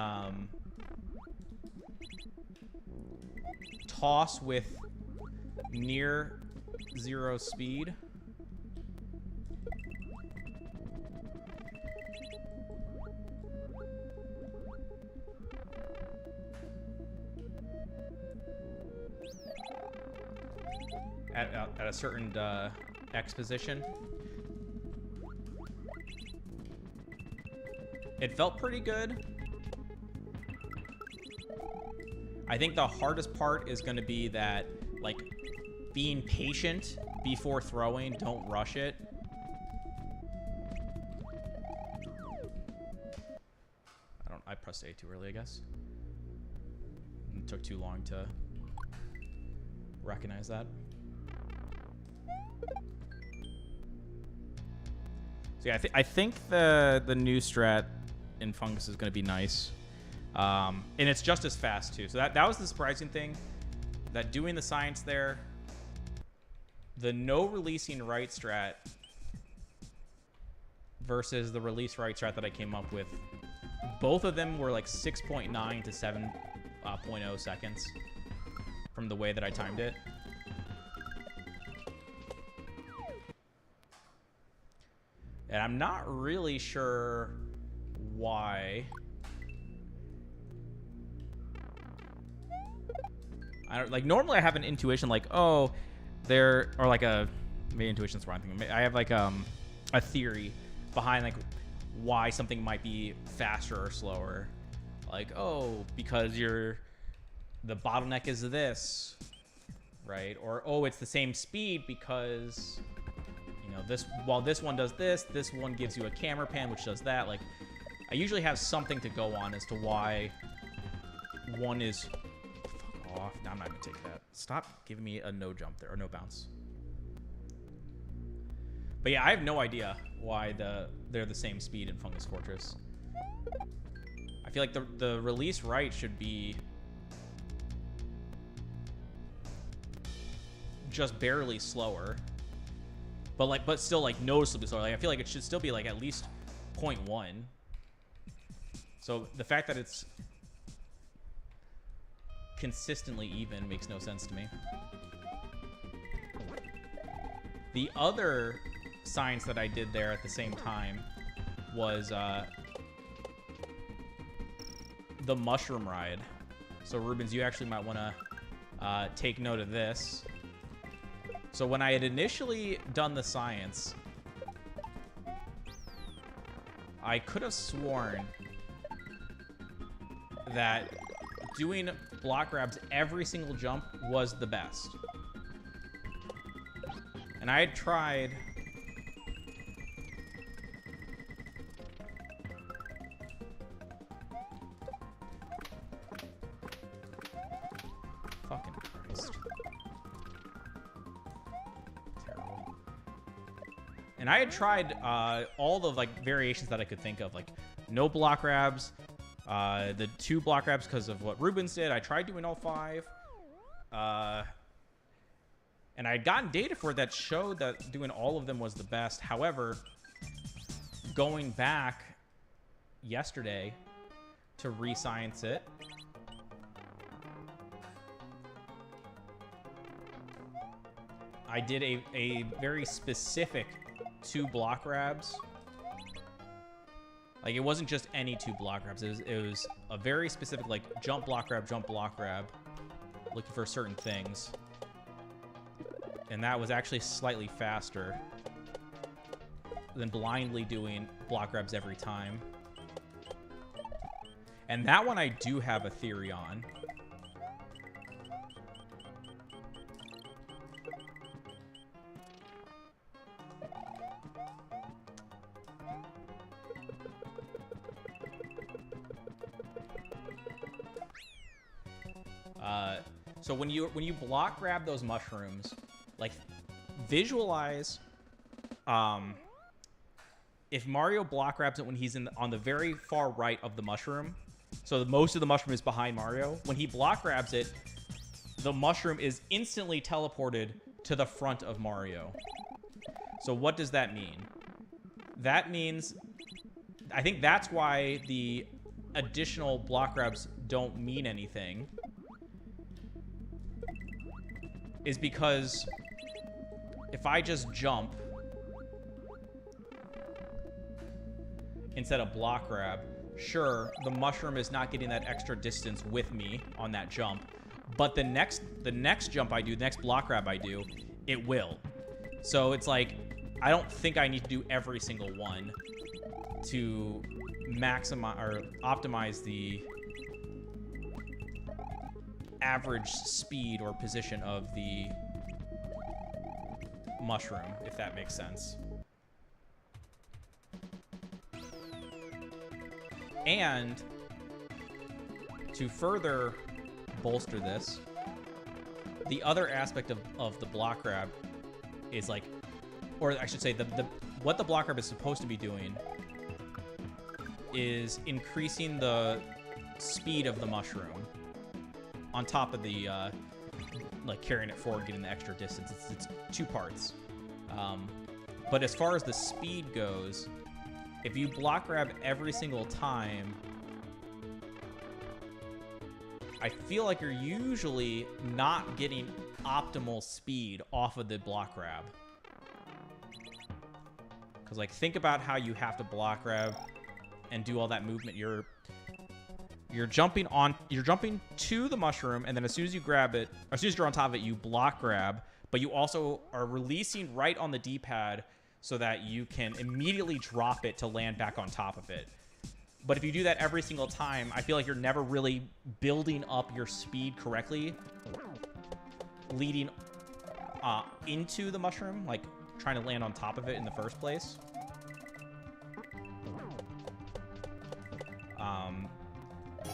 toss with near zero speed. At a certain X position. It felt pretty good. I think the hardest part is going to be that, like, being patient before throwing. Don't rush it. I pressed A too early, I guess. It took too long to recognize that. So yeah, I think the new strat in Fungus is going to be nice. And it's just as fast too. So that was the surprising thing, that doing the science there, the no releasing right strat versus the release right strat that I came up with, both of them were like 6.9 to 7.0 seconds from the way that I timed it. And I'm not really sure why. I don't, like, normally I have an intuition like, oh, there, or like a, maybe intuition's the wrong thing. I have like a theory behind like why something might be faster or slower. Like, oh, because the bottleneck is this, right? Or, oh, it's the same speed because, you know, while this one does this one gives you a camera pan which does that. Like, I usually have something to go on as to why one is. Fuck off. No, I'm not gonna take that. Stop giving me a no jump there, or no bounce. But yeah, I have no idea why they're the same speed in Fungus Fortress. I feel like the release right should be just barely slower, but still like noticeably slower. Like, I feel like it should still be like at least 0.1. So the fact that it's consistently even makes no sense to me. The other science that I did there at the same time was the mushroom ride. So Rubens, you actually might want to take note of this. So when I had initially done the science, I could have sworn that doing block grabs every single jump was the best. And I had tried fucking Christ. Terrible. And I had tried all the like variations that I could think of, like no block grabs, the 2 block grabs because of what Rubens did. I tried doing all 5. And I had gotten data for it that showed that doing all of them was the best. However, going back yesterday to re-science it, I did a very specific 2 block grabs. Like, it wasn't just any 2 block grabs. It was a very specific, like, jump, block grab, looking for certain things. And that was actually slightly faster than blindly doing block grabs every time. And that one I do have a theory on. So when you block grab those mushrooms, like, visualize if Mario block grabs it when he's on the very far right of the mushroom. So most of the mushroom is behind Mario. When he block grabs it, the mushroom is instantly teleported to the front of Mario. So what does that mean? That means, I think that's why the additional block grabs don't mean anything, is because if I just jump instead of block grab, sure, the mushroom is not getting that extra distance with me on that jump, but the next jump I do, the next block grab I do, it will. So it's like, I don't think I need to do every single one to maximize or optimize the average speed or position of the mushroom, if that makes sense. And to further bolster this, the other aspect of the block grab is like, or I should say, what the block grab is supposed to be doing is increasing the speed of the mushroom on top of the like carrying it forward, getting the extra distance. It's two parts. But as far as the speed goes, if you block grab every single time, I feel like you're usually not getting optimal speed off of the block grab. Because, like, think about how you have to block grab and do all that movement. You're jumping to the mushroom, and then as soon as you grab it, or as soon as you're on top of it, you block grab, but you also are releasing right on the D-pad so that you can immediately drop it to land back on top of it. But if you do that every single time, I feel like you're never really building up your speed correctly, leading into the mushroom, like trying to land on top of it in the first place.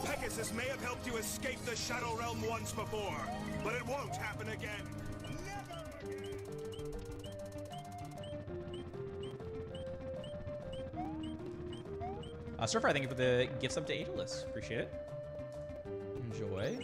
Pegasus may have helped you escape the Shadow Realm once before, but it won't happen again. Never again. Surfer, thank you for the gifts up to Ageless. Appreciate it. Enjoy.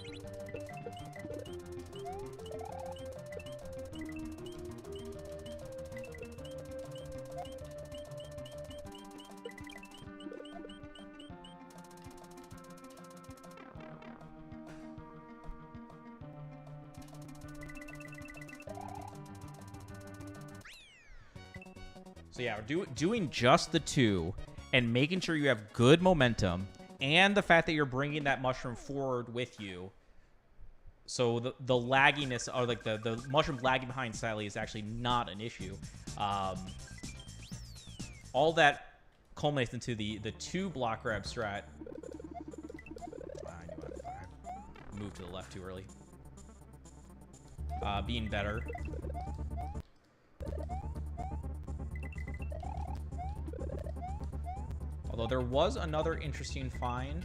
So yeah, we're doing just the two and making sure you have good momentum and the fact that you're bringing that mushroom forward with you. So the lagginess, or like the mushroom lagging behind slightly, is actually not an issue. All that culminates into the two block grab strat. I knew I moved to the left too early. Being better. Although there was another interesting find.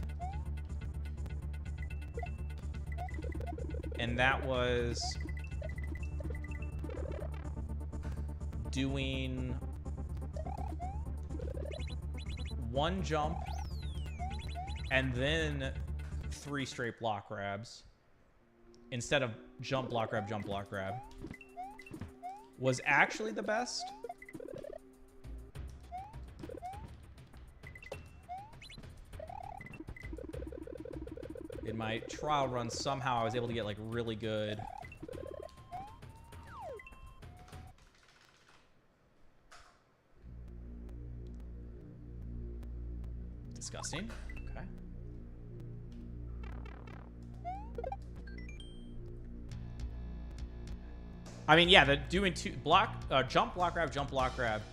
And that was doing one jump and then 3 straight block grabs instead of jump, block grab, was actually the best. In my trial run, somehow I was able to get like really good. Disgusting. Okay. I mean, yeah, the doing two jump, block grab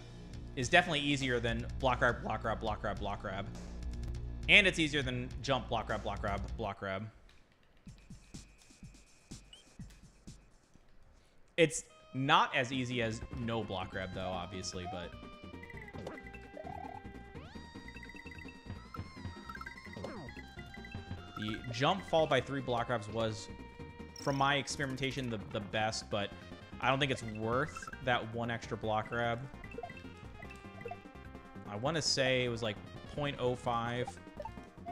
is definitely easier than block grab. And it's easier than jump, block grab. It's not as easy as no block grab, though, obviously, but... The jump followed by 3 block grabs was, from my experimentation, the best, but I don't think it's worth that 1 extra block grab. I want to say it was like 0.05...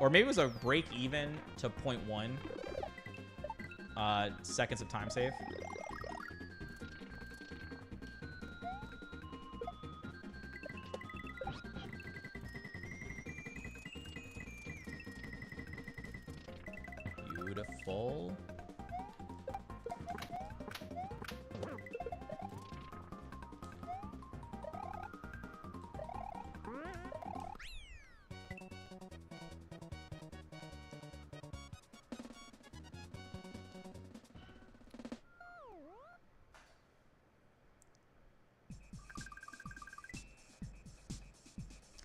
Or maybe it was a break even to 0.1 seconds of time save. Beautiful.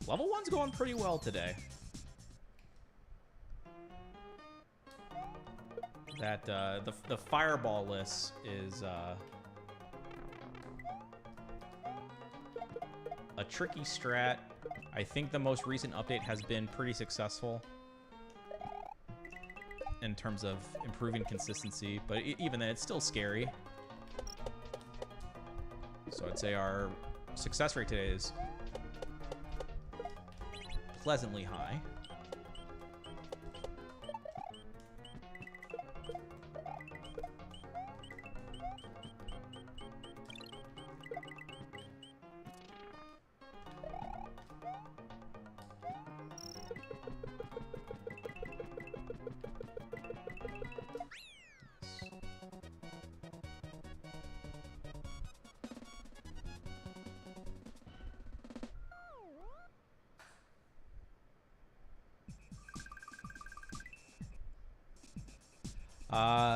Level 1's going pretty well today. That the fireball list is a tricky strat. I think the most recent update has been pretty successful. in terms of improving consistency, but even then, it's still scary. So I'd say our success rate today is pleasantly high.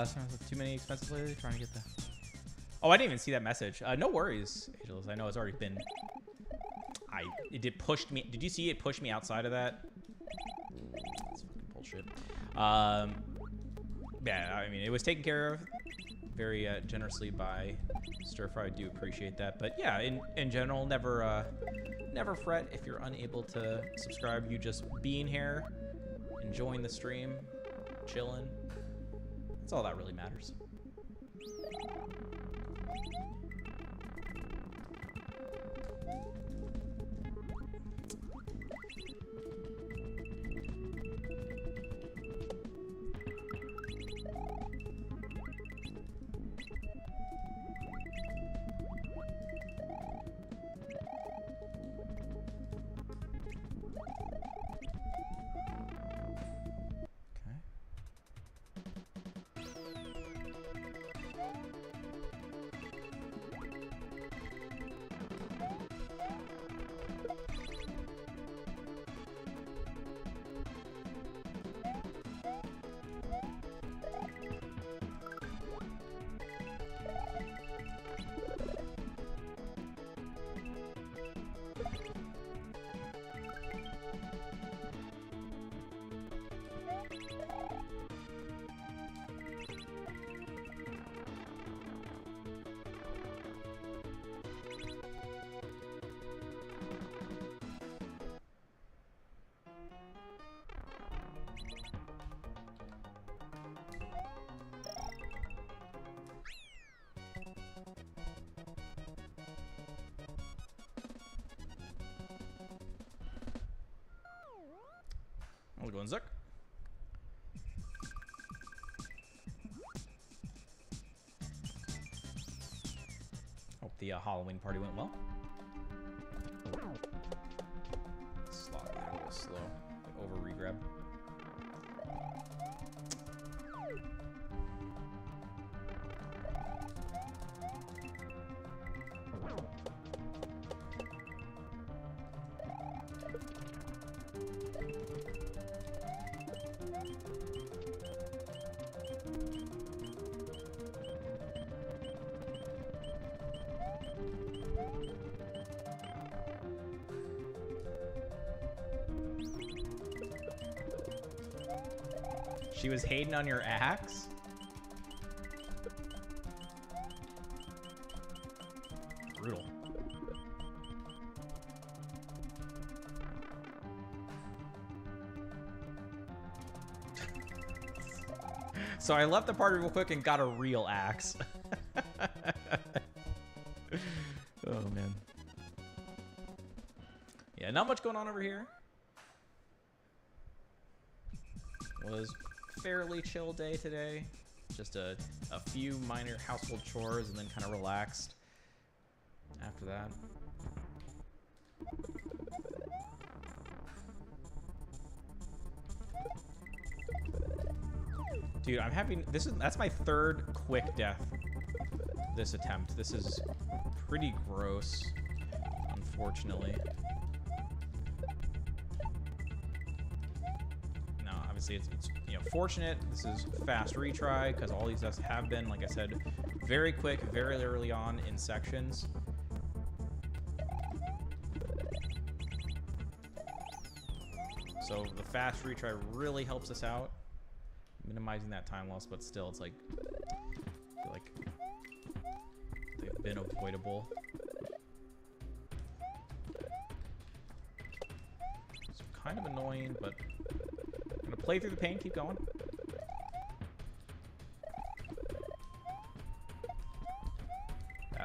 Sounds like too many expenses lately. Trying to get the. Oh, I didn't even see that message. No worries, Angelus. I know it's already been. It did push me. Did you see it push me outside of that? That's fucking bullshit. Yeah, I mean, it was taken care of very generously by Stir Fry. I do appreciate that. But yeah, in general, never fret if you're unable to subscribe. You just being here, enjoying the stream, chilling. That's all that really matters. I'll go in Zuck. Hope the Halloween party went well. Slot there a little slow. Over regrab. She was hating on your axe? Brutal. So I left the party real quick and got a real axe. Oh, man. Yeah, not much going on over here. Was fairly chill day today. Just a few minor household chores and then kind of relaxed after that. Dude, I'm having that's my third quick death this attempt. This is pretty gross, unfortunately. Obviously, it's you know, fortunate. This is fast retry because all these deaths have been, like I said, very quick, very early on in sections. So the fast retry really helps us out, minimizing that time loss. But still, it's like I feel like they've been avoidable. So kind of annoying, but. Play through the pain, keep going.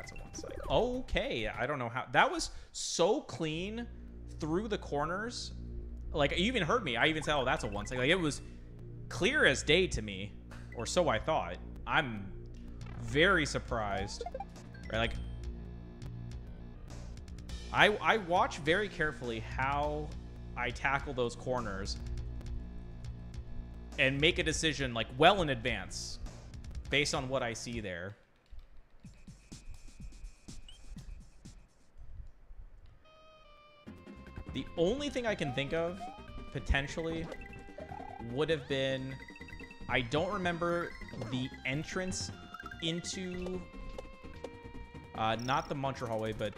that's a one side. Okay, I don't know how. That was so clean through the corners. Like, you even heard me. I even said, oh, that's a one side. Like, it was clear as day to me, or so I thought. I'm very surprised. Right, like, I watch very carefully how I tackle those corners and make a decision, like, well in advance based on what I see there. The only thing I can think of, potentially, would have been... I don't remember the entrance into... not the Muncher hallway, but...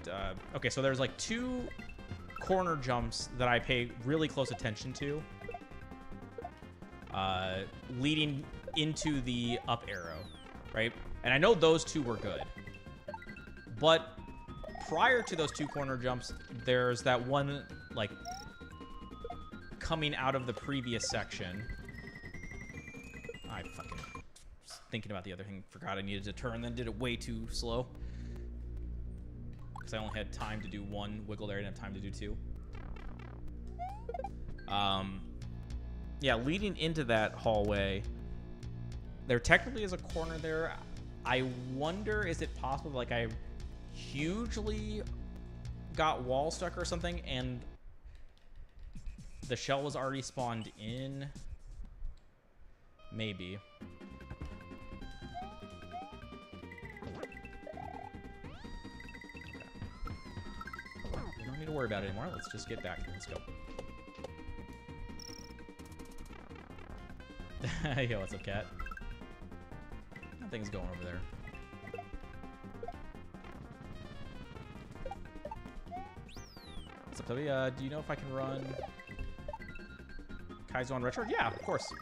okay, so there's, like, 2 corner jumps that I pay really close attention to. Leading into the up arrow, right? And I know those 2 were good. But prior to those 2 corner jumps, there's that one, like, coming out of the previous section. I fucking was thinking about the other thing. Forgot I needed to turn, then did it way too slow. Because I only had time to do 1 wiggle there. I didn't have time to do 2. Yeah, leading into that hallway, there technically is a corner there. I wonder, is it possible, like, I hugely got wall stuck or something, and the shell was already spawned in? Maybe. Okay. We don't need to worry about it anymore. Let's just get back here. Let's go. Yo, what's up, cat? Nothing's going over there. What's up, Toby? Do you know if I can run Kaizo on Retro? Yeah, of course.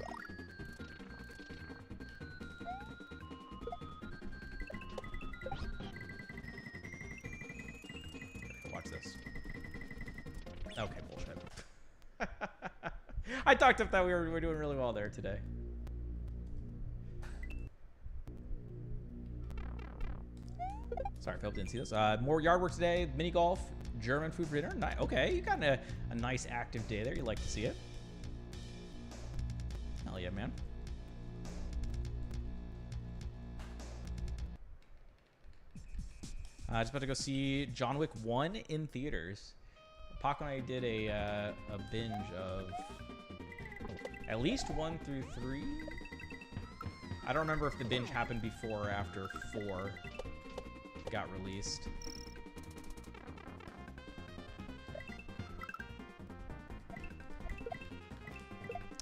Watch this. Okay, bullshit. I talked up that we were doing really well there today. Sorry, I hope didn't see this. More yard work today. Mini golf, German food for dinner. Okay, you got a nice active day there. You like to see it. Hell yeah, man. Just about to go see John Wick 1 in theaters. Paco and I did a binge of at least 1 through 3. I don't remember if the binge happened before or after 4 got released.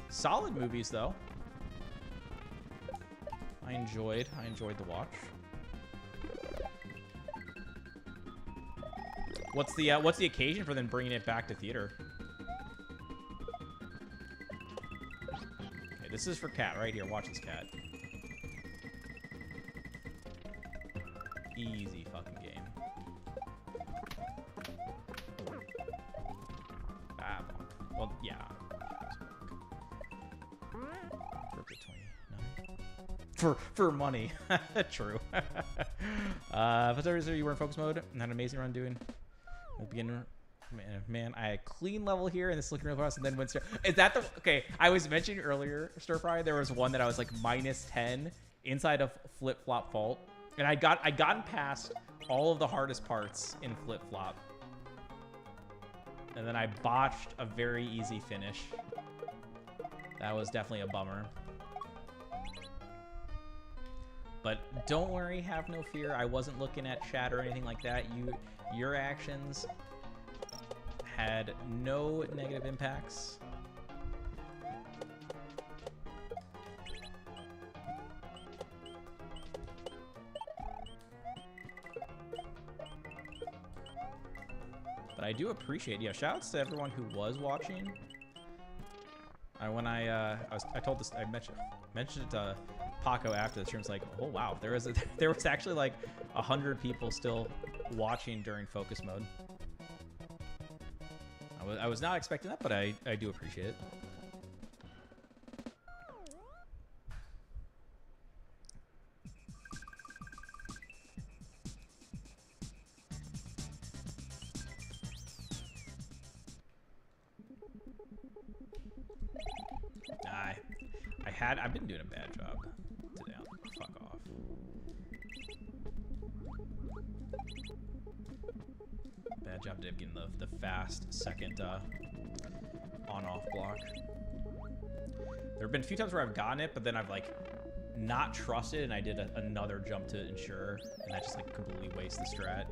Solid movies, though. I enjoyed the watch. What's the occasion for them bringing it back to theater? Okay, this is for Cat right here. Watch this, Cat. Easy fucking game. Ah, well, yeah. For money. True. For some reason you were in focus mode and had an amazing run doing beginner. Man, I had clean level here and this is looking real fast and then went stir. Is that the okay? I was mentioning earlier, Stir Fry, there was one that I was like -10 inside of Flip Flop Fault. And I'd gotten past all of the hardest parts in Flip Flop. And then I botched a very easy finish. That was definitely a bummer. But don't worry, have no fear. I wasn't looking at chat or anything like that. Your actions had no negative impacts. But I do appreciate, yeah, shout outs to everyone who was watching. I mentioned it to Paco after the stream. It's like, oh wow, there was actually like 100 people still watching during focus mode. I was not expecting that, but I do appreciate it. I've been doing a bad job today. Fuck off. Bad job today of getting the fast second on-off block. There have been a few times where I've gotten it, but then I've like not trusted, and I did another jump to ensure, and that just like completely wastes the strat.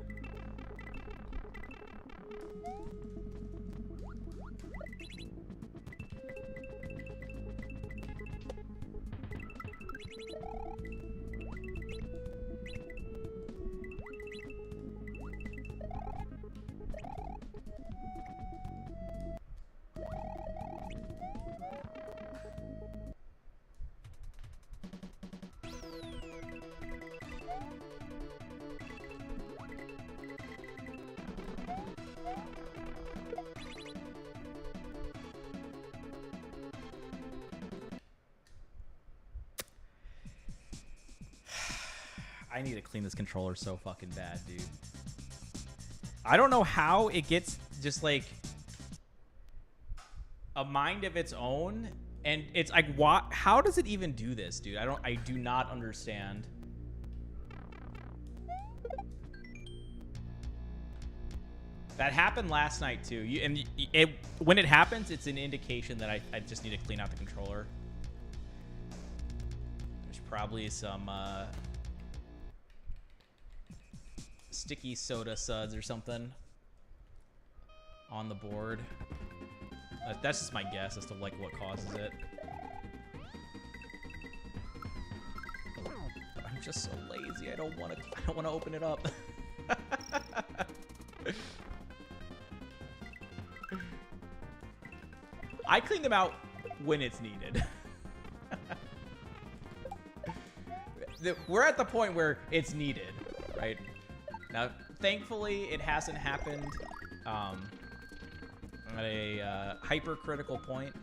I need to clean this controller so fucking bad, dude. I don't know how it gets just like a mind of its own, and it's like, what? How does it even do this, dude? I do not understand. That happened last night too. When it happens, it's an indication that I just need to clean out the controller. There's probably some sticky soda suds or something on the board. That's just my guess as to like what causes it. I'm just so lazy. I don't want to open it up. I clean them out when it's needed. We're at the point where it's needed, right? Now, thankfully, it hasn't happened at a hypercritical point.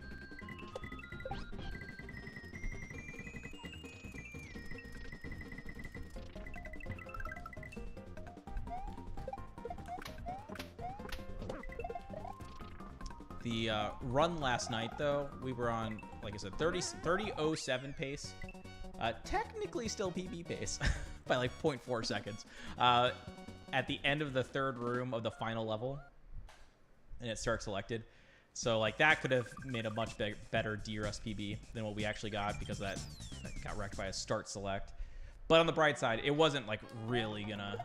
The run last night, though, we were on, like I said, 30:07 pace. Technically still PB pace by like 0.4 seconds. At the end of the third room of the final level, and it starts selected. So like that could have made a much better DRS PB than what we actually got, because that got wrecked by a start select. But on the bright side, it wasn't like really gonna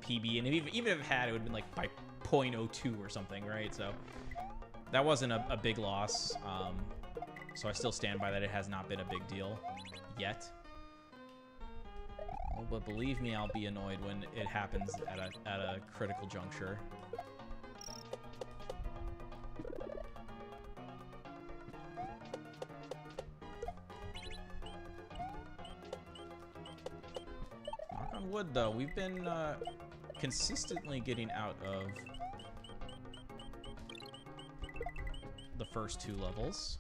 PB, and even if it had, it would have been like by 0.02 or something, right? So that wasn't a big loss. So I still stand by that. It has not been a big deal yet. Oh, but believe me, I'll be annoyed when it happens at a critical juncture. Knock on wood, though, we've been consistently getting out of the first two levels.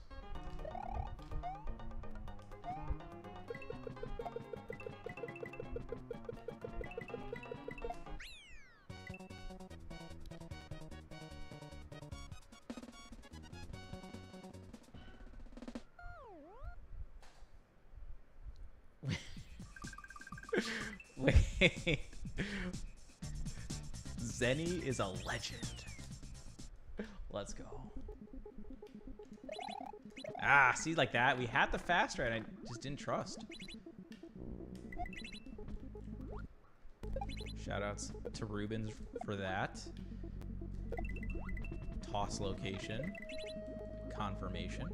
Wait. Zenny is a legend. Let's go. Ah, see, like that. We had the fast ride. I just didn't trust. Shoutouts to Rubens for that. Toss location. Confirmation.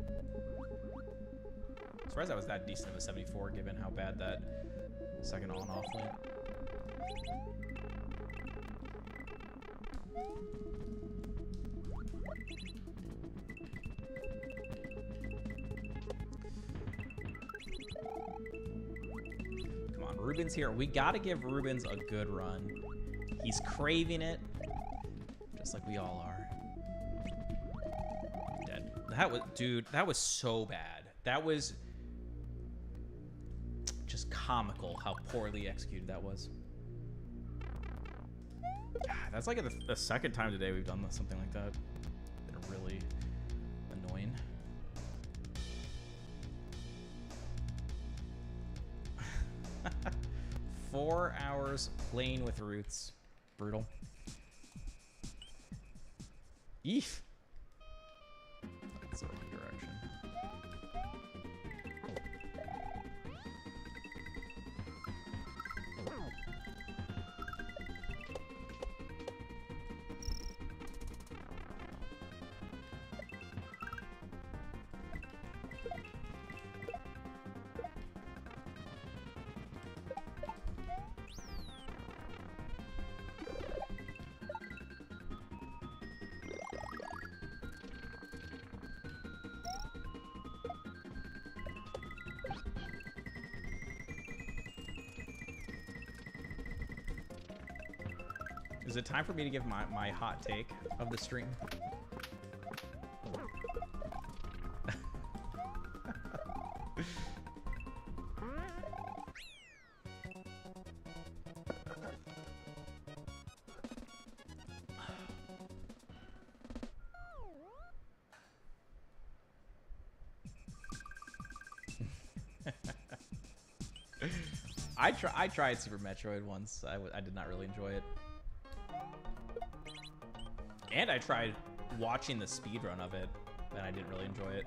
Surprised that was that decent of a 74, given how bad that second on-off went. Come on, Rubens here. We gotta give Rubens a good run. He's craving it, just like we all are. Dead. That was, dude, that was so bad. That was just comical how poorly executed that was. God, that's like the second time today we've done something like that. Been really annoying. Four hours playing with roots. Brutal. Eef. That's the wrong direction. Is it time for me to give my hot take of the stream? I tried Super Metroid once. I did not really enjoy it. And I tried watching the speedrun of it, and I didn't really enjoy it.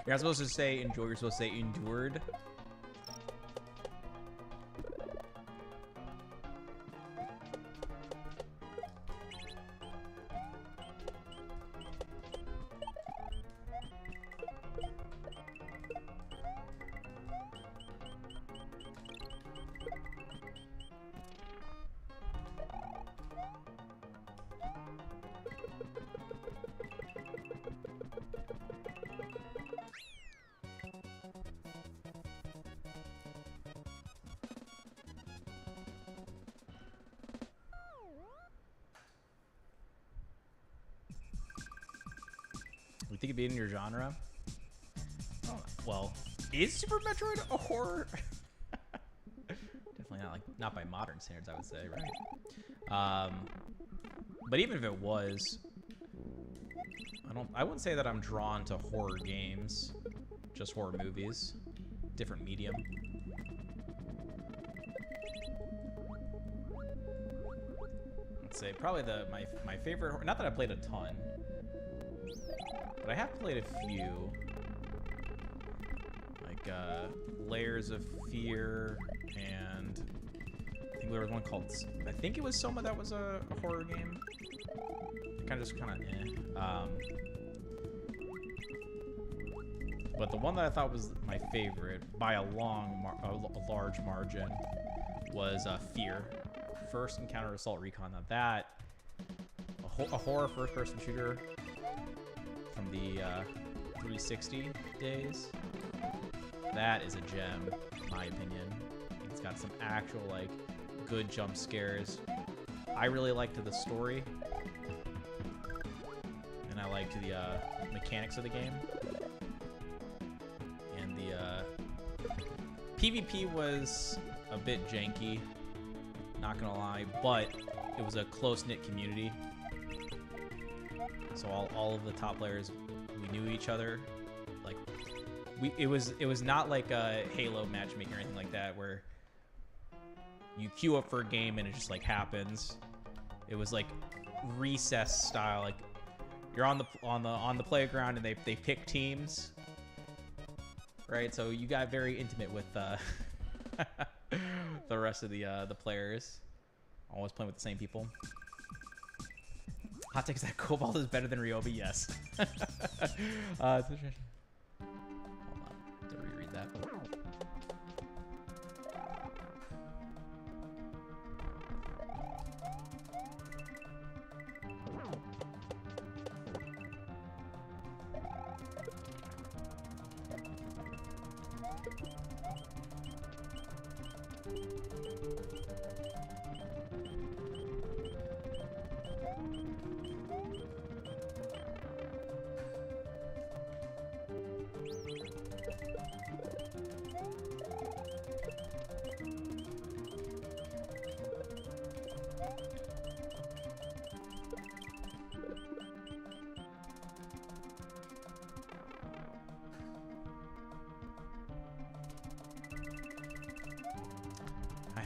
You're not supposed to say enjoy, you're supposed to say endured. You think it'd be in your genre? Oh, well, is Super Metroid a horror? Definitely not by modern standards, I would say, right? But even if it was, I wouldn't say that I'm drawn to horror games, just horror movies, different medium. Let's say probably my favorite, not that I played a ton, but I have played a few, like Layers of Fear, and I think there was one called, I think it was Soma that was a horror game. Kind of but the one that I thought was my favorite by a large margin was Fear. First Encounter Assault Recon. Now that a horror first-person shooter from the 360 days. That is a gem, in my opinion. It's got some actual like good jump scares. I really liked the story, and I liked the mechanics of the game. And the PvP was a bit janky, not gonna lie, but it was a close-knit community. So all of the top players, we knew each other. Like, it was not like a Halo matchmaking or anything like that where you queue up for a game and it just like happens. It was like recess style. Like you're on the playground and they pick teams, right? So you got very intimate with the rest of the players. Always playing with the same people. Hot take is that Cobalt is better than Ryobi? Yes. Hold on, to reread that.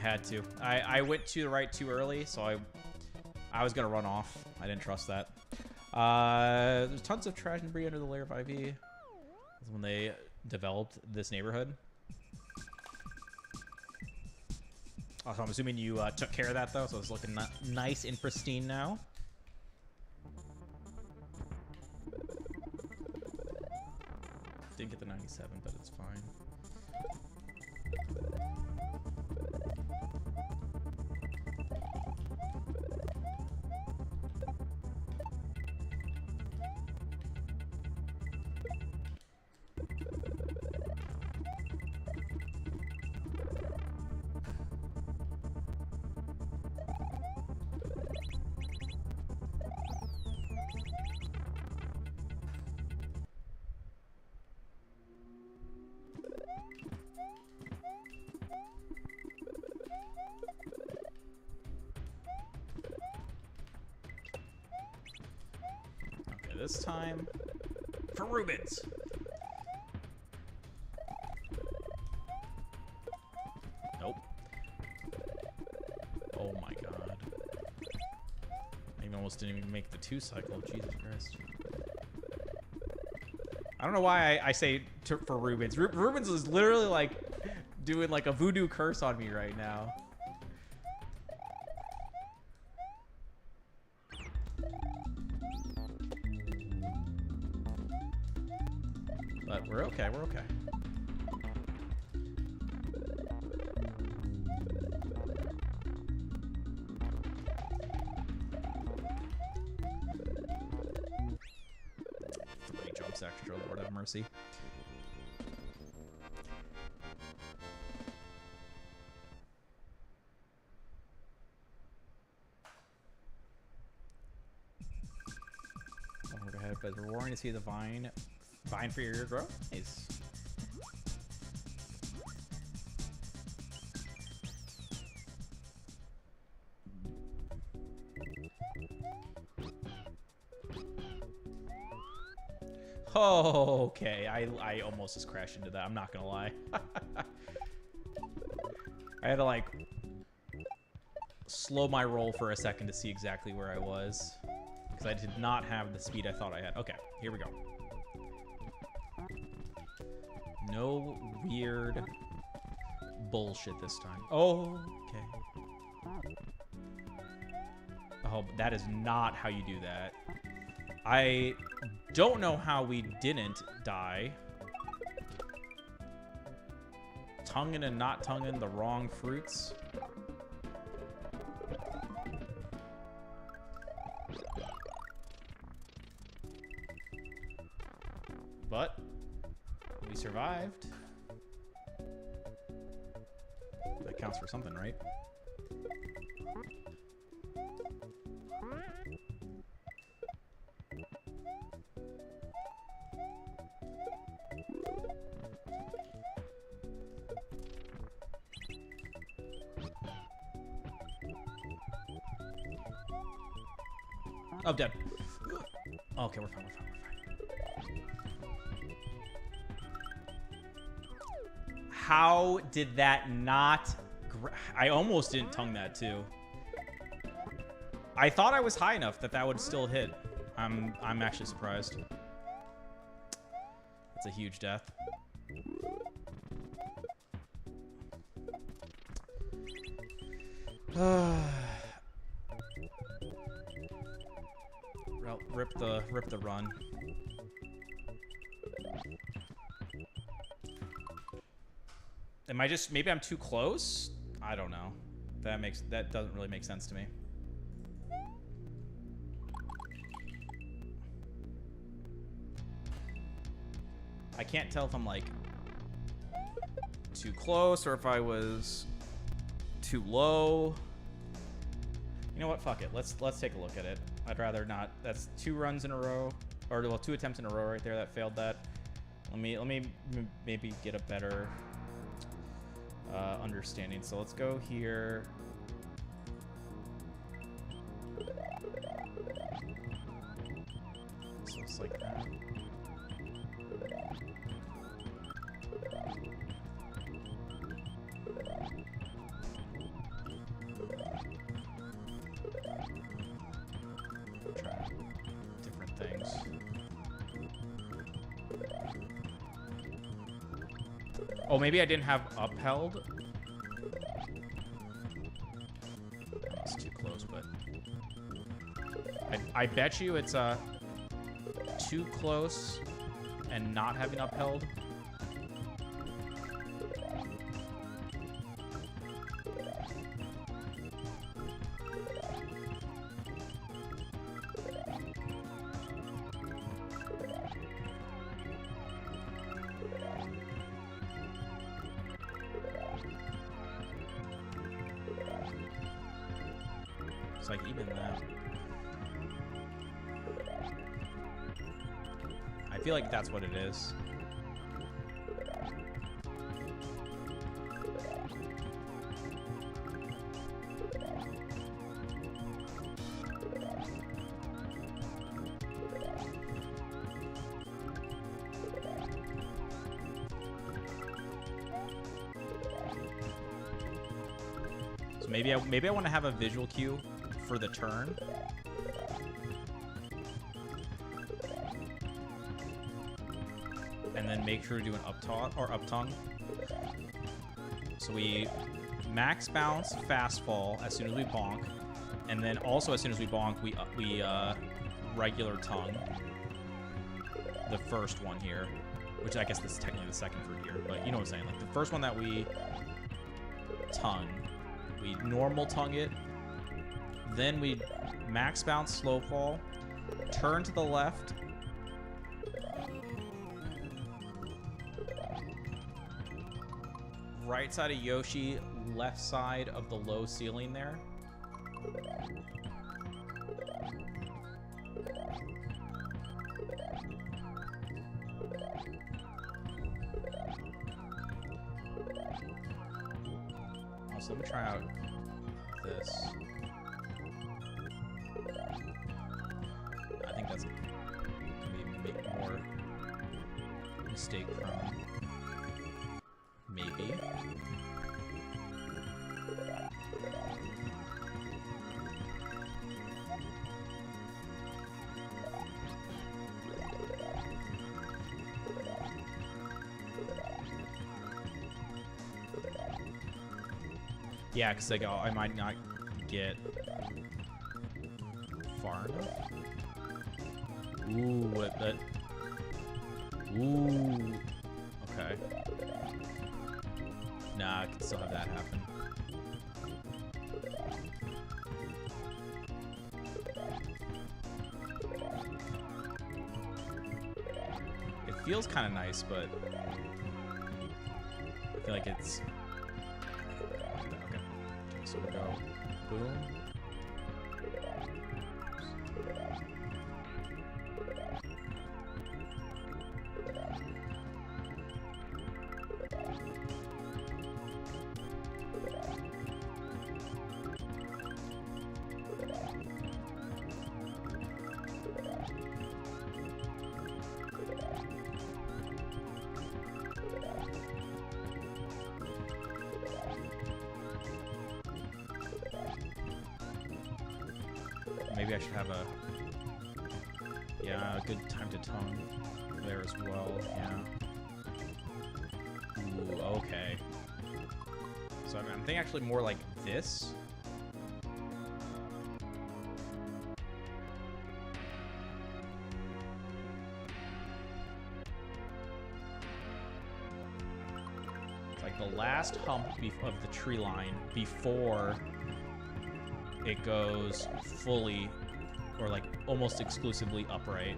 had to. I went to the right too early, so I was gonna run off. I didn't trust that. There's tons of trash and debris under the layer of ivy. That's when they developed this neighborhood. Also, I'm assuming you took care of that, though, so it's looking nice and pristine now. Didn't get the 97, but it's fine. This time for Rubens. Nope. Oh my god. I almost didn't even make the 2 cycle. Jesus Christ. I don't know why I say for Rubens. Rubens is literally like doing like a voodoo curse on me right now. But we're okay, we're okay. Three jumps extra, Lord have mercy. Onward ahead, but rewarding to see the vine for your ear grow. Nice. Oh, okay. I almost just crashed into that. I'm not gonna lie. I had to like slow my roll for a second to see exactly where I was, because I did not have the speed I thought I had. Okay, here we go. No weird bullshit this time. Oh, okay. Oh, that is not how you do that. I don't know how we didn't die. Tonguing and not tonguing the wrong fruits. But we survived. That counts for something, right? Oh, dead. Okay, we're fine, we're fine, we're fine. How did that not... I almost didn't tongue that, too. I thought I was high enough that that would still hit. I'm actually surprised. That's a huge death. Rip the run. Am I just, maybe I'm too close? I don't know. That doesn't really make sense to me. I can't tell if I'm like too close or if I was too low. You know what? Fuck it. Let's take a look at it. I'd rather not. That's 2 runs in a row, or well, 2 attempts in a row right there that failed that. Let me maybe get a better understanding. So let's go here. So it's like that. Oh, maybe I didn't have upheld. That's too close, but I bet you it's too close and not having upheld. It's like even that. I feel like that's what it is. So maybe I want to have a visual cue for the turn. And then make sure to do an up tongue. So we max bounce, fast fall as soon as we bonk, and then also as soon as we bonk, we regular tongue. The first one here, which I guess this is technically the second fruit here, but you know what I'm saying. Like the first one that we tongue, we normal tongue it, then we max bounce, slow fall, turn to the left. Right side of Yoshi, left side of the low ceiling there. Also, let me try out this. I think that's gonna be more mistake prone. Maybe. Yeah, because like I might not get far enough. Ooh, what that? Ooh. Okay. Nah, I can still have that happen. It feels kind of nice, but I feel like it's... Okay, so we'll go boom. Maybe I should have a good time to tongue there as well. Yeah. Ooh, okay. So I'm thinking actually more like this. It's like the last hump of the tree line before it goes fully or like almost exclusively upright.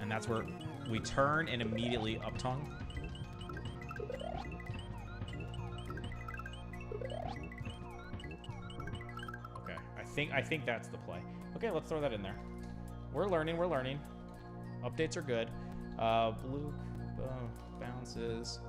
And that's where we turn and immediately up tongue. Okay, I think that's the play. Okay, let's throw that in there. We're learning, we're learning. Updates are good. Blue bounces.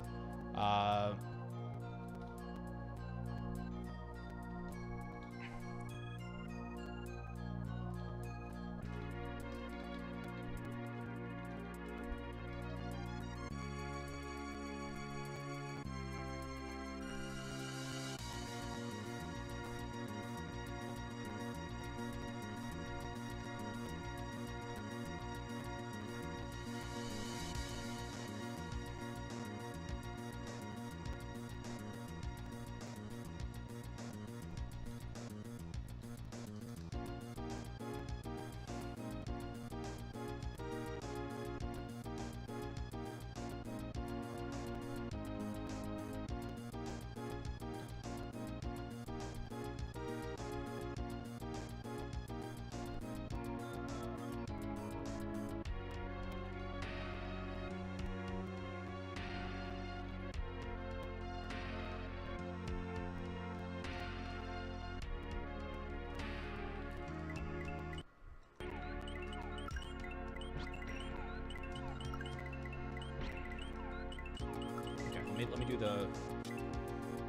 let me do the.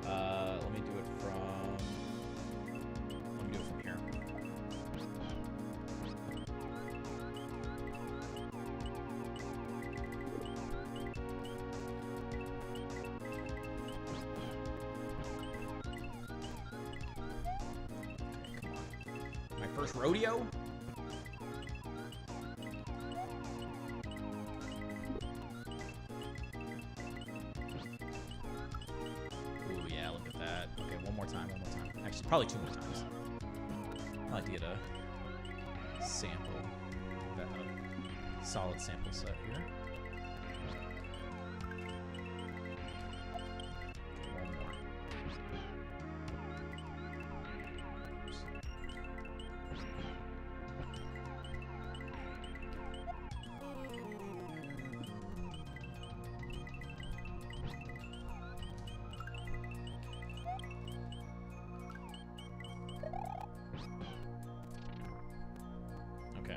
Let me do it from. Let me do it from here. Come on. My first rodeo. Actually, probably 2 more times. I like to get a sample, a solid sample set here. One more.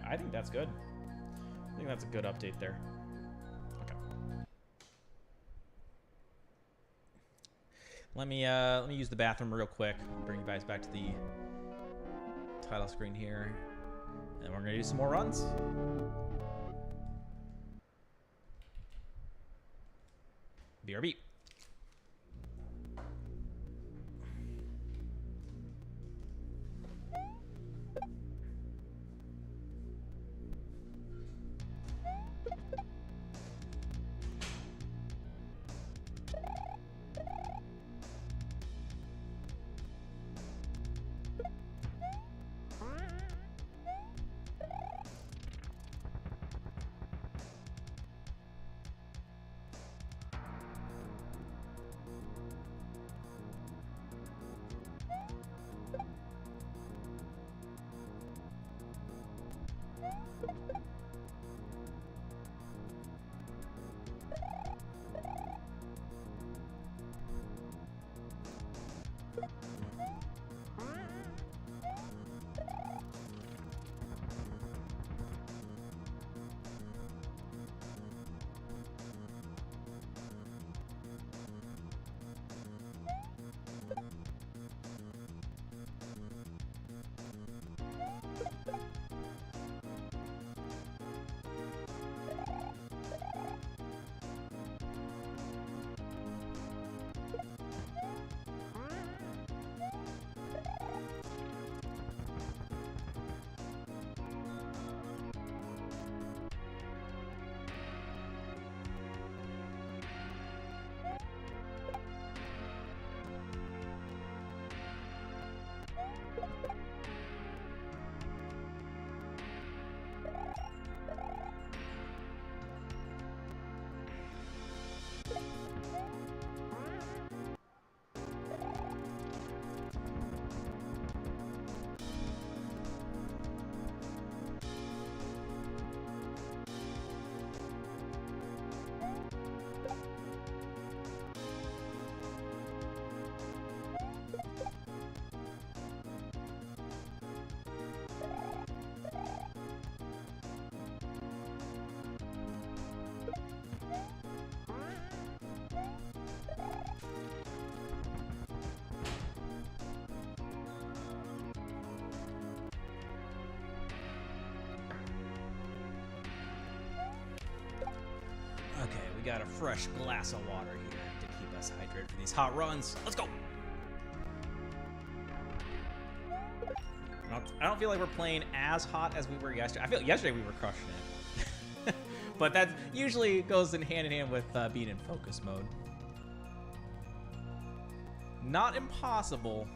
I think that's good. I think that's a good update there. Okay. Let me use the bathroom real quick. Bring you guys back to the title screen here, and we're gonna do some more runs. BRB. We got a fresh glass of water here to keep us hydrated for these hot runs. Let's go! I don't feel like we're playing as hot as we were yesterday. I feel like yesterday we were crushing it. But that usually goes in hand with being in focus mode. Not impossible,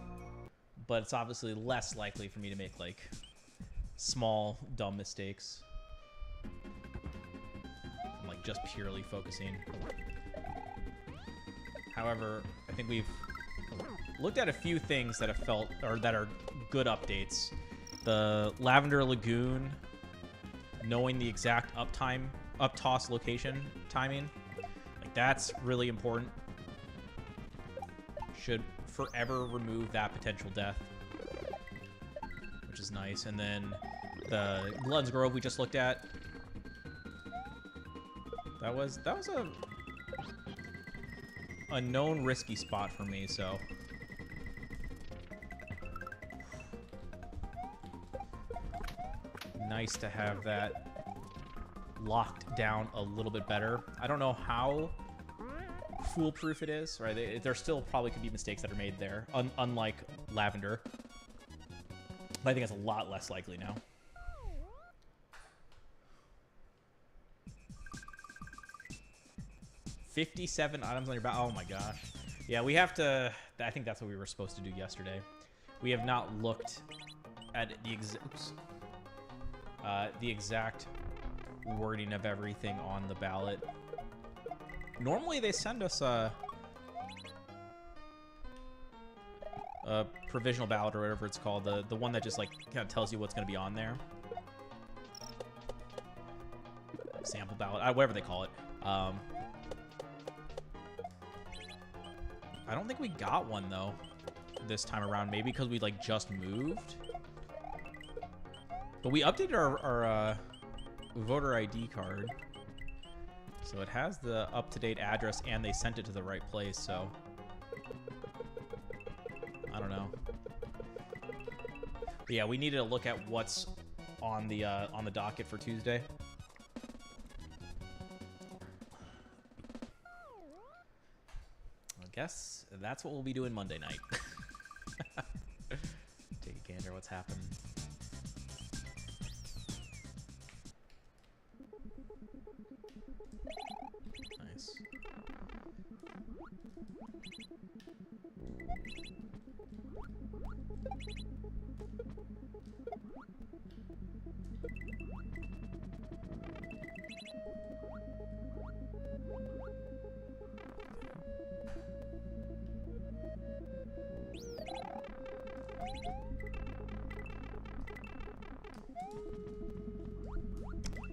but it's obviously less likely for me to make like small, dumb mistakes. Just purely focusing. However, I think we've looked at a few things that have felt, or that are good updates. The Lavender Lagoon, knowing the exact up toss location timing, like that's really important. Should forever remove that potential death, which is nice. And then the Glutton's Grove we just looked at. That was a known risky spot for me, so... Nice to have that locked down a little bit better. I don't know how foolproof it is, right? There still probably could be mistakes that are made there, unlike Lavender. But I think it's a lot less likely now. $57 items on your back. Oh my gosh. Yeah, we have to... I think that's what we were supposed to do yesterday. We have not looked at the exact wording of everything on the ballot. Normally they send us a provisional ballot or whatever it's called, the one that just like kind of tells you what's going to be on there. Sample ballot, whatever they call it. I don't think we got one though this time around, maybe because we like just moved. But we updated our voter ID card. So it has the up-to-date address and they sent it to the right place, so I don't know. But yeah, we needed to look at what's on the docket for Tuesday. I guess that's what we'll be doing Monday night. Take a gander what's happening. Nice.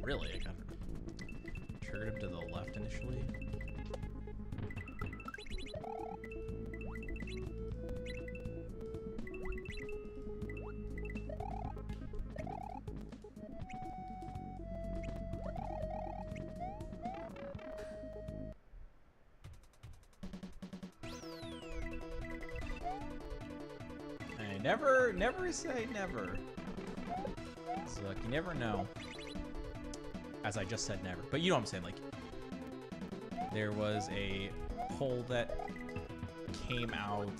Really? I got triggered him to the left initially. Hey, never say never. So, like, you never know. As I just said never. But you know what I'm saying, like, there was a poll that came out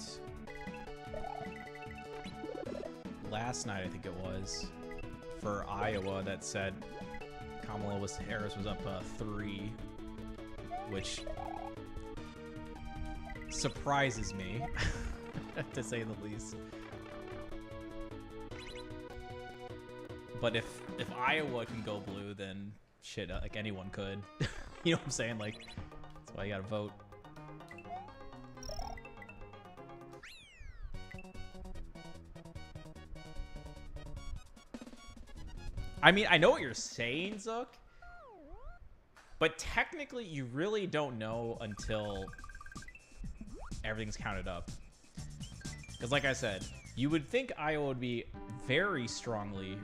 last night, I think it was, for Iowa that said Kamala Harris was up 3, which surprises me, to say the least. But if Iowa can go blue, then shit, like anyone could. You know what I'm saying? Like, that's why you gotta vote. I mean, I know what you're saying, Zook, but technically you really don't know until everything's counted up. Because like I said, you would think Iowa would be very strongly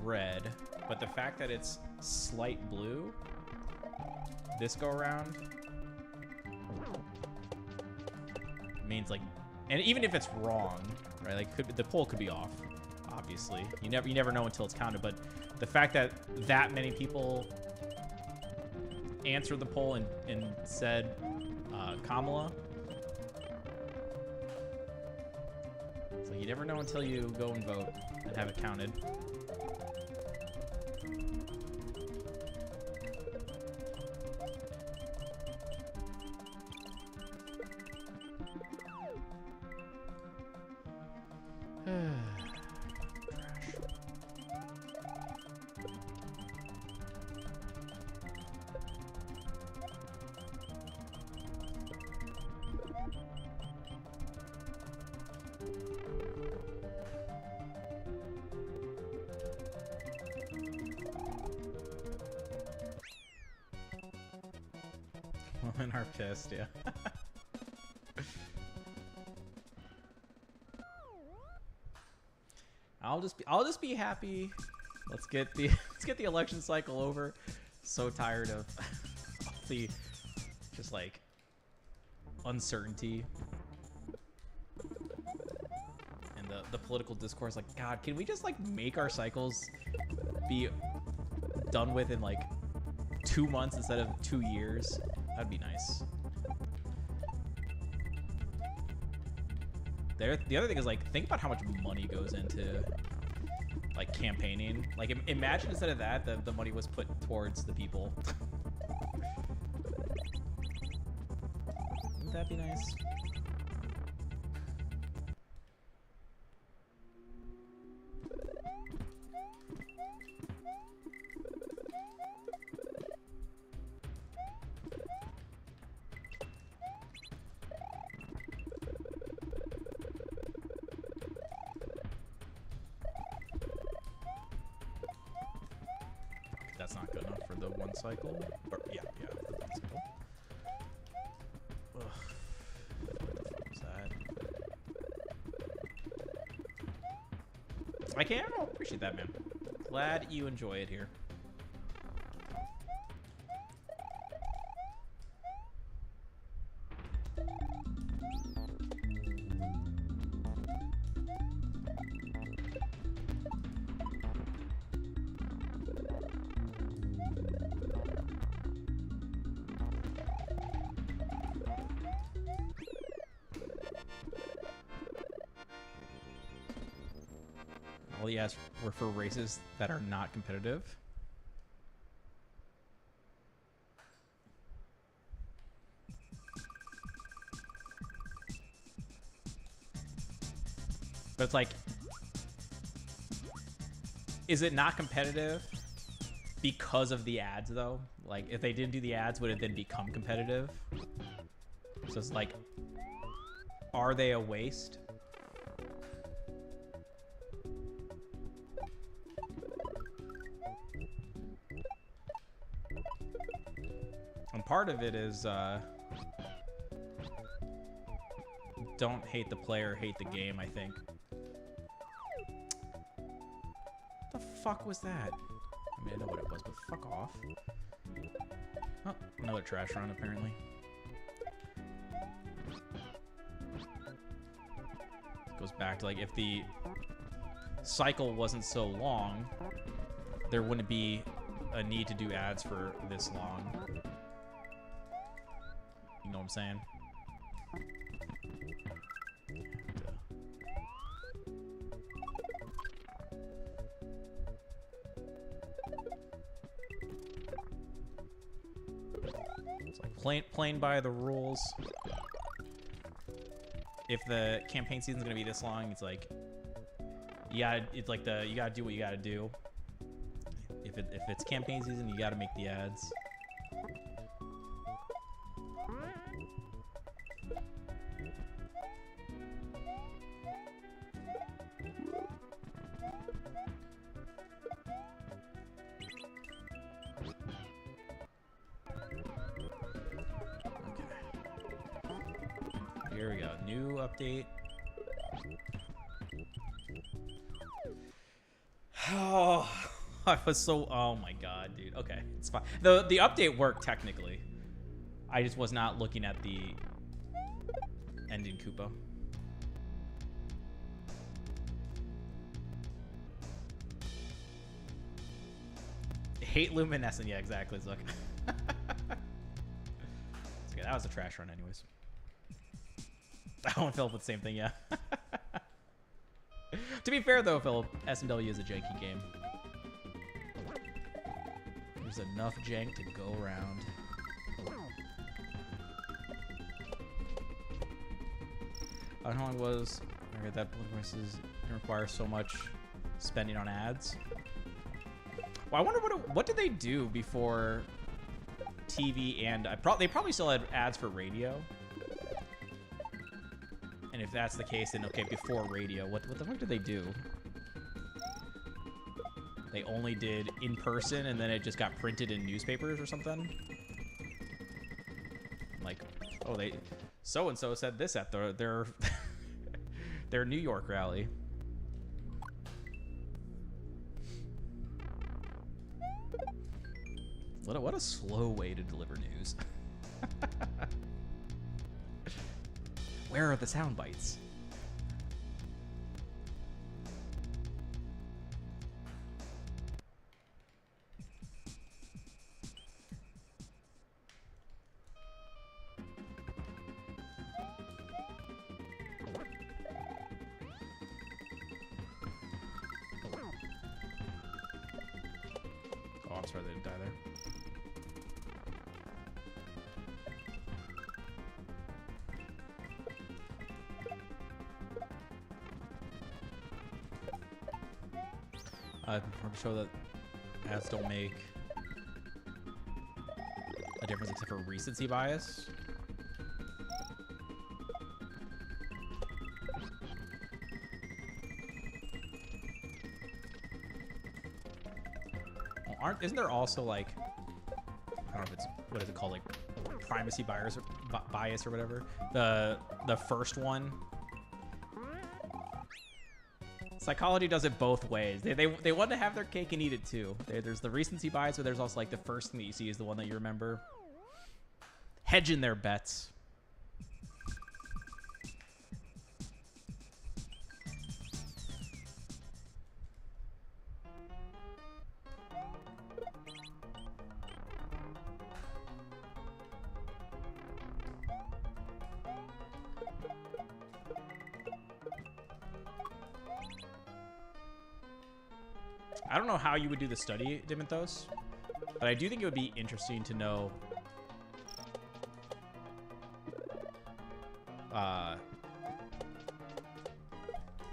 red, but the fact that it's slight blue this go around means, like, and even if it's wrong, right, like, the poll could be off, obviously. You never know until it's counted, but the fact that that many people answered the poll and said Kamala, so you never know until you go and vote and have it counted. Women are pissed, yeah. I'll just be happy. Let's get the election cycle over. So tired of the just like uncertainty and the political discourse. Like, God, can we just like make our cycles be done with in like 2 months instead of 2 years? That'd be nice. The other thing is, like, think about how much money goes into like campaigning. Like, imagine instead of that, the money was put towards the people. Wouldn't that be nice? That's not good enough for the one cycle. Or, yeah, for the one cycle. Ugh. What was that? I can. Oh, appreciate that, man. Glad you enjoy it here. All he asked were for races that are not competitive. But it's like, is it not competitive because of the ads, though? Like, if they didn't do the ads, would it then become competitive? So it's like, are they a waste? And part of it is, don't hate the player, hate the game, I think. What the fuck was that? I mean, I know what it was, but fuck off. Oh, another trash run, apparently. Goes back to, like, if the cycle wasn't so long, there wouldn't be a need to do ads for this long. You know what I'm saying? It's like playing by the rules. If the campaign season's gonna be this long, it's like you gotta do what you gotta do. If it's campaign season, you gotta make the ads. Here we go. New update. Oh, I was so... Oh my god, dude. Okay, it's fine. The update worked, technically. I just was not looking at the ending Koopa. Hate Luminescent. Yeah, exactly, Zuck. Okay, that was a trash run anyways. That one fell with the same thing, yeah. To be fair, though, Philip, SMW is a janky game. There's enough jank to go around. I don't know how long it was. I heard that races require so much spending on ads. Well, I wonder what did they do before TV and... they probably still had ads for radio. And if that's the case, then okay, before radio, what the fuck did they do? They only did in person, and then it just got printed in newspapers or something? Like, oh, they so-and-so said this at their their New York rally. What a slow way to deliver news. Where are the sound bites? Oh, I'm sorry they didn't die there. I'm to show that ads don't make a difference except for recency bias. Well, isn't there also like, I don't know if it's, what is it called, like primacy bias or whatever? The first one. Psychology does it both ways. They want to have their cake and eat it too. There's the recency bias, but there's also like the first thing that you see is the one that you remember. Hedging their bets. I don't know how you would do the study, Diminthos, but I do think it would be interesting to know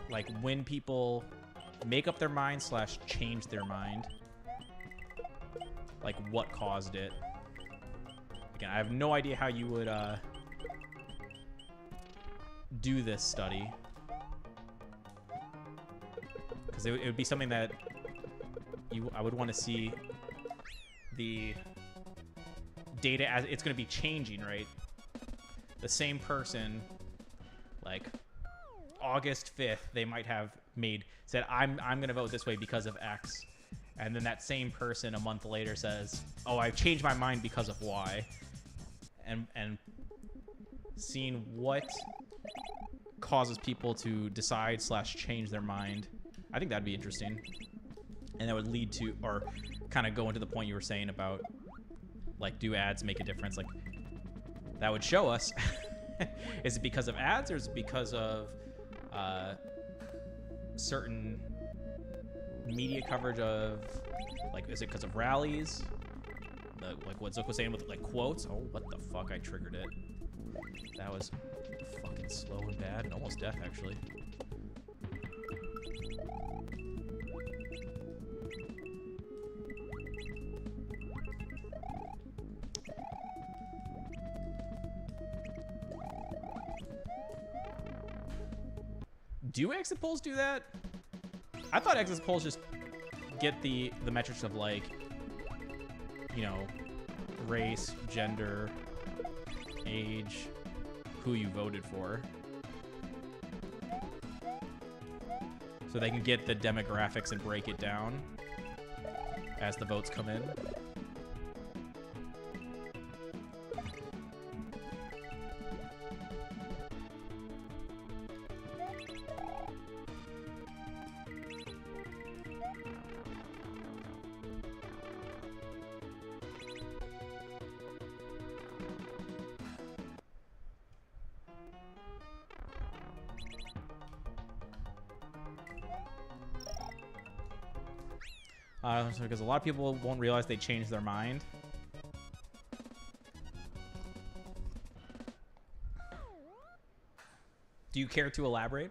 like when people make up their mind / change their mind, like what caused it. Again, I have no idea how you would do this study, because it would be something that I would want to see the data as it's going to be changing, right? The same person, like August 5th, they might have said, I'm going to vote this way because of X. And then that same person a month later says, oh, I've changed my mind because of Y. And seeing what causes people to decide / change their mind. I think that'd be interesting. And that would lead to, or kind of go into the point you were saying about, like, do ads make a difference? Like, that would show us, is it because of ads or is it because of certain media coverage of, like, is it because of rallies? Like what Zook was saying with, like, quotes? Oh, what the fuck? I triggered it. That was fucking slow and bad and almost death, actually. Do exit polls do that? I thought exit polls just get the metrics of, like, you know, race, gender, age, who you voted for. So they can get the demographics and break it down as the votes come in. Because a lot of people won't realize they changed their mind. Do you care to elaborate?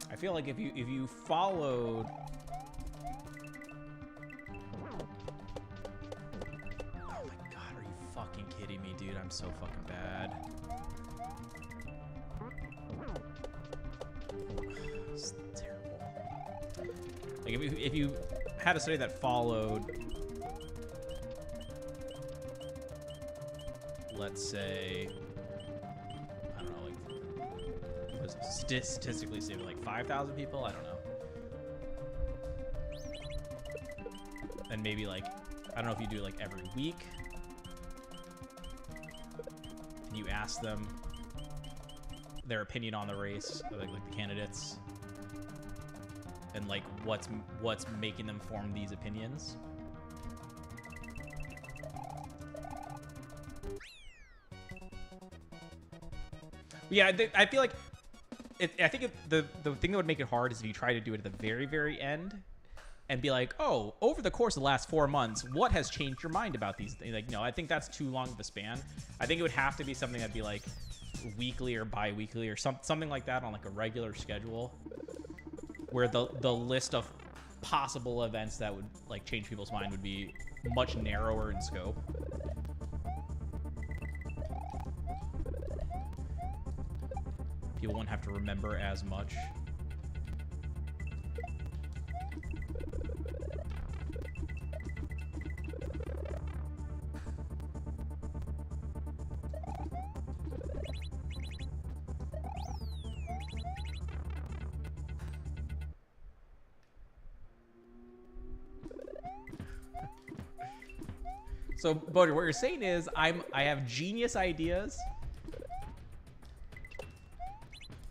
I feel like if you followed I'm so fucking bad. It's terrible. Like if you had a study that followed, let's say, I don't know, like, what is this? statistically say like 5,000 people. I don't know. And maybe like, I don't know if you do it like every week. And you ask them their opinion on the race, or like the candidates, and like what's making them form these opinions. Yeah, I feel like I think the thing that would make it hard is if you try to do it at the very, very end and be like, oh, over the course of the last 4 months, what has changed your mind about these things? Like, no, I think that's too long of a span. I think it would have to be something that'd be like weekly or bi-weekly or something like that on like a regular schedule, where the list of possible events that would like change people's mind would be much narrower in scope. People won't have to remember as much. So, Bodhi, what you're saying is I have genius ideas,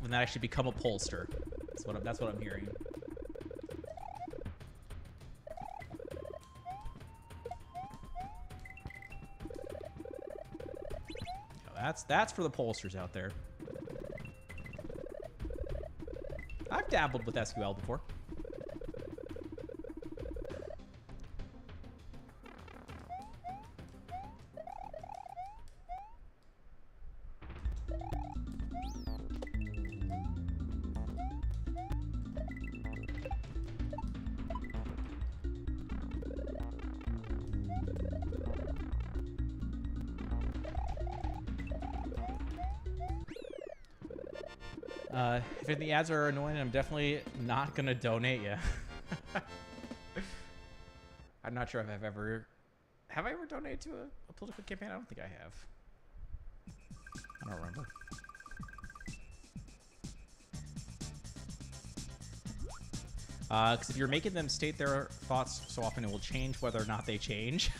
and that I should become a pollster. That's what I'm hearing. That's for the pollsters out there. I've dabbled with SQL before. If the ads are annoying, I'm definitely not gonna donate you. I'm not sure if Have I ever donated to a political campaign? I don't think I have. I don't remember. Because if you're making them state their thoughts so often, it will change whether or not they change.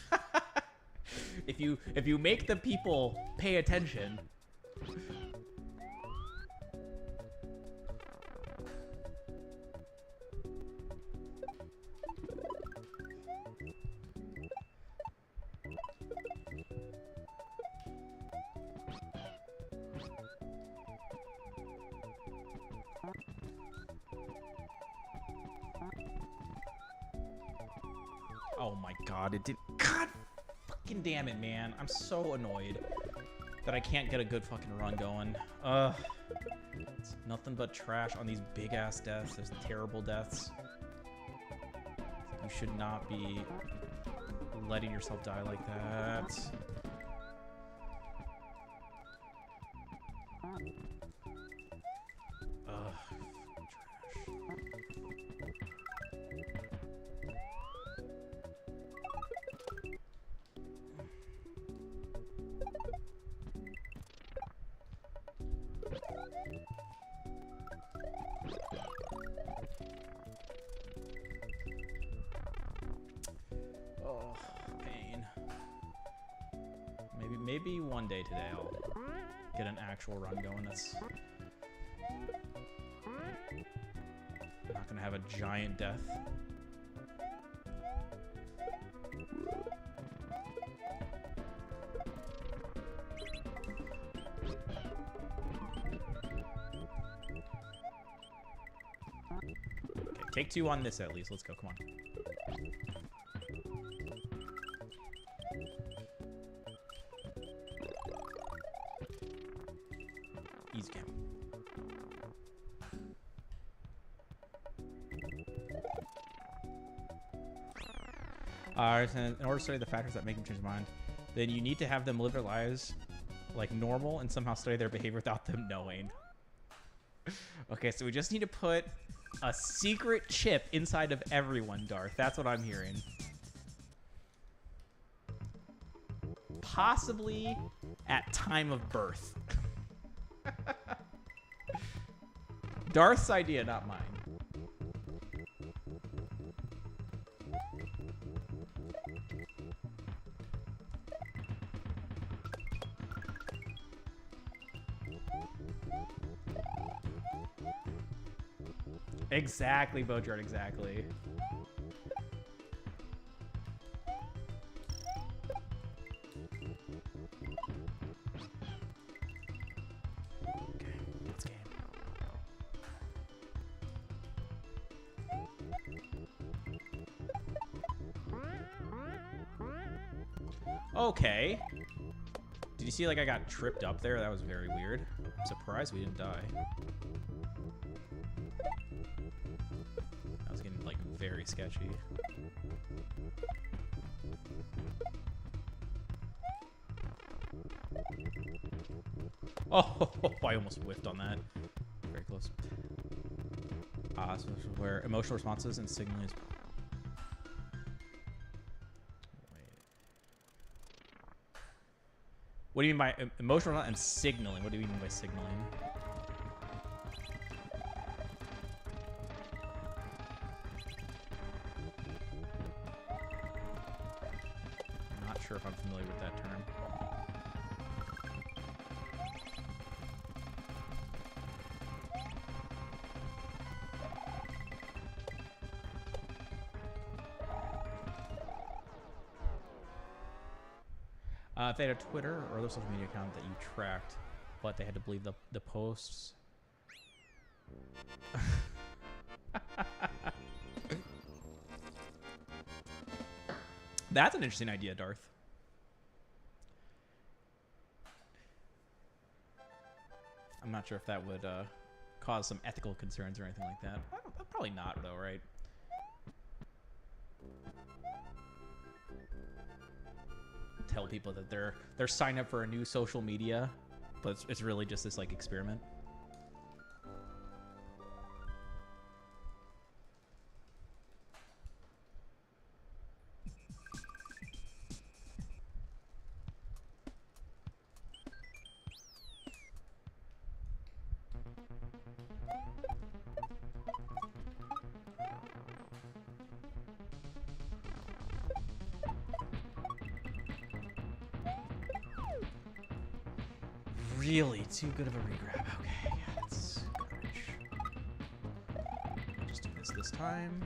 If you make the people pay attention. Oh my god, it did. God fucking damn it, man. I'm so annoyed that I can't get a good fucking run going. It's nothing but trash on these big ass deaths. There's terrible deaths. You should not be letting yourself die like that. Maybe one day today I'll get an actual run going. That's not gonna have a giant death. Okay, take 2 on this at least. Let's go. Come on. Easy game. In order to study the factors that make them change their mind, then you need to have them live their lives like normal and somehow study their behavior without them knowing. Okay, so we just need to put a secret chip inside of everyone, Darth. That's what I'm hearing. Possibly at time of birth. Darth's idea, not mine. Exactly, Bojard, exactly. Okay, let's game. Okay. Did you see, like, I got tripped up there? That was very weird. I'm surprised we didn't die. That was getting, like, very sketchy. Oh, I almost whiffed on that. Very close. So where emotional responses and signaling is... What do you mean by emotional and signaling? What do you mean by signaling? I'm not sure if I'm familiar with that term. If they had a Twitter or other social media account that you tracked, but they had to believe the posts. That's an interesting idea, Darth. I'm not sure if that would cause some ethical concerns or anything like that. Probably not, though, right? Tell people that they're signing up for a new social media, but it's really just this like experiment. Really too good of a regrab. Okay, yeah, that's garbage. Just do this time.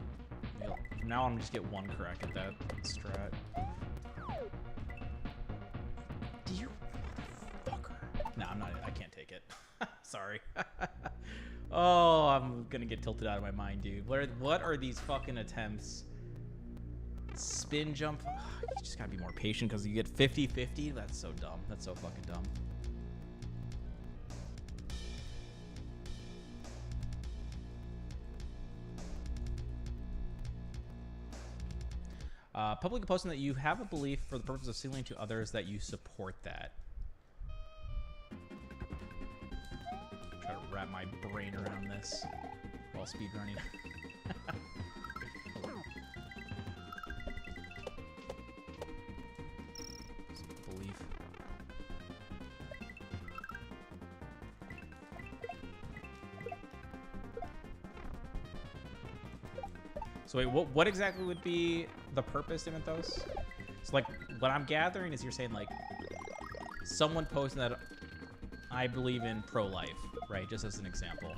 From now on, I'm just get one correct at that strat. Dear motherfucker. No, I'm not. I can't take it. Sorry. Oh, I'm gonna get tilted out of my mind, dude. What are these fucking attempts? Spin jump. You just gotta be more patient because you get 50-50. That's so dumb. That's so fucking dumb. Publicly posting that you have a belief for the purpose of signaling to others that you support that. Try to wrap my brain around this while speedrunning. Belief. So wait, what exactly would be the purpose in those? So like, what I'm gathering is you're saying like, someone posting that I believe in pro-life, right? Just as an example.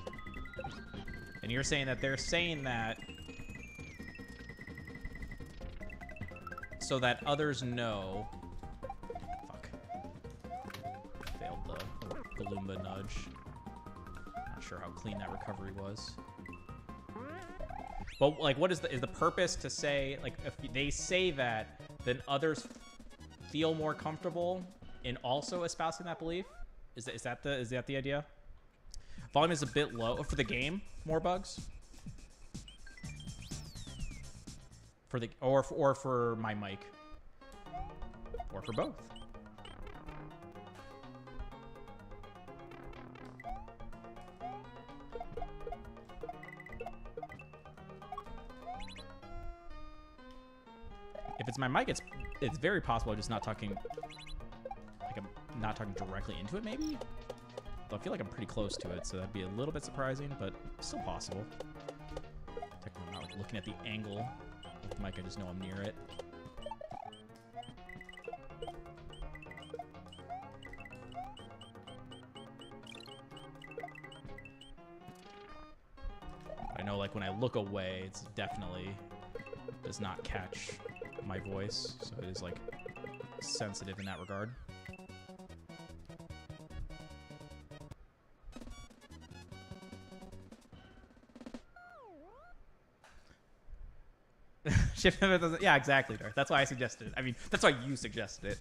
And you're saying that they're saying that so that others know. Fuck. Failed the Goomba nudge. Not sure how clean that recovery was. But like, what is the purpose to say, like, if they say that, then others feel more comfortable in also espousing that belief? Is that the idea? Volume is a bit low for the game. More bugs. For the or for my mic. Or for both. If it's my mic, it's very possible I'm just not talking, like I'm not talking directly into it, maybe? Though I feel like I'm pretty close to it, so that'd be a little bit surprising, but still possible. Technically, I'm not like, looking at the angle of the mic, I just know I'm near it. I know, like, when I look away, it's definitely does not catch my voice, so it is, like, sensitive in that regard. Yeah, exactly, Darth. That's why I suggested it. I mean, that's why you suggested it.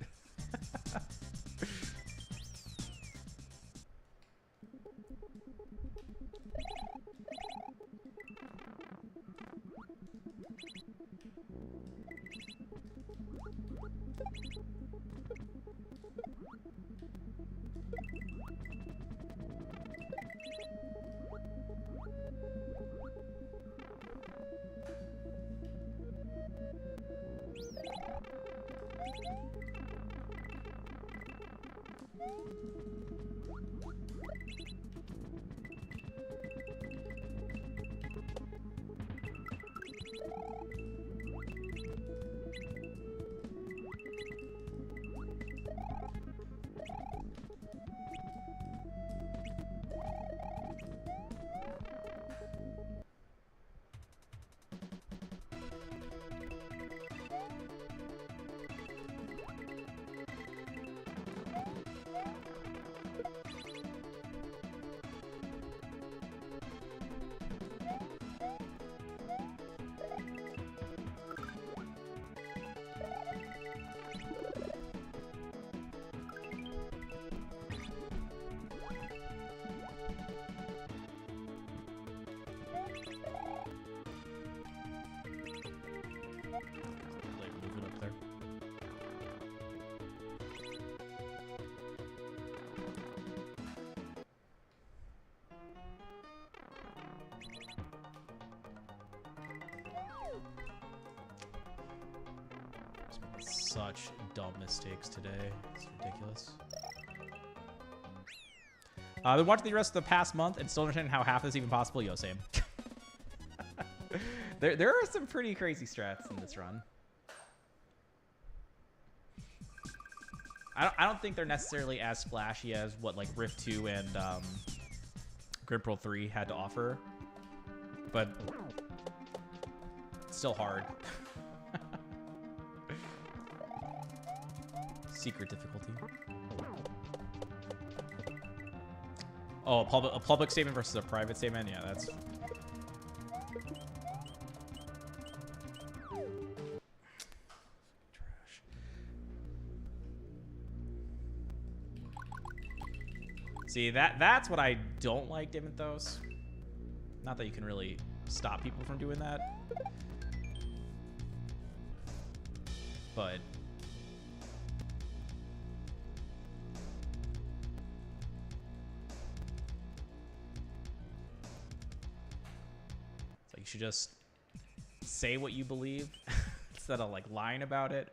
Such dumb mistakes today. It's ridiculous. I've been watching the rest of the past month and still understanding how half this is even possible. Yo, same. there are some pretty crazy strats in this run. I don't think they're necessarily as splashy as what like Rift 2 and Grid Pro 3 had to offer, but it's still hard. Secret difficulty. Oh, a public statement versus a private statement? Yeah, that's... trash. See, that's what I don't like, Diminthos. Not that you can really stop people from doing that. But... you should just say what you believe instead of like lying about it.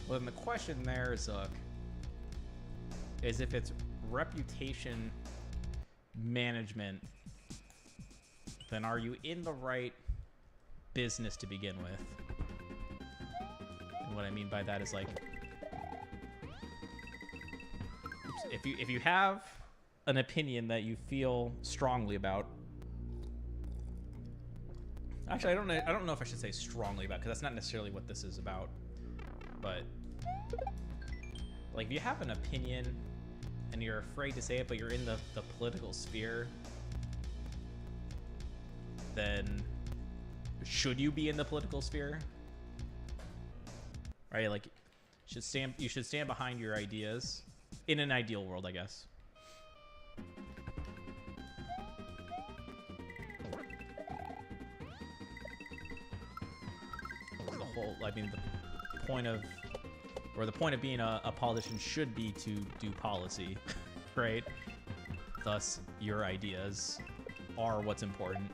Well, then the question there, Zook, is if it's reputation management, then are you in the right business to begin with? And what I mean by that is like, if you have an opinion that you feel strongly about. Actually, I don't know if I should say strongly about, because that's not necessarily what this is about. But like, if you have an opinion and you're afraid to say it, but you're in the political sphere, then should you be in the political sphere? Right? Like, you should stand behind your ideas in an ideal world, I guess. The whole, I mean, the point of being a politician should be to do policy, right? Thus, your ideas are what's important.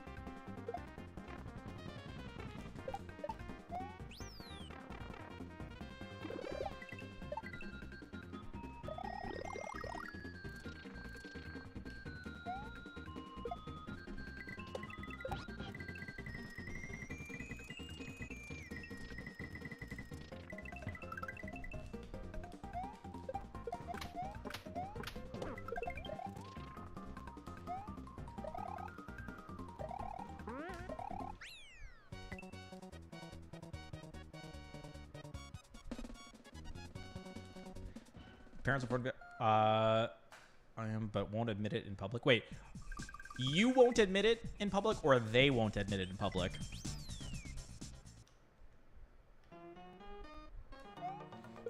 Parents afford. I am, but won't admit it in public. Wait, you won't admit it in public, or they won't admit it in public?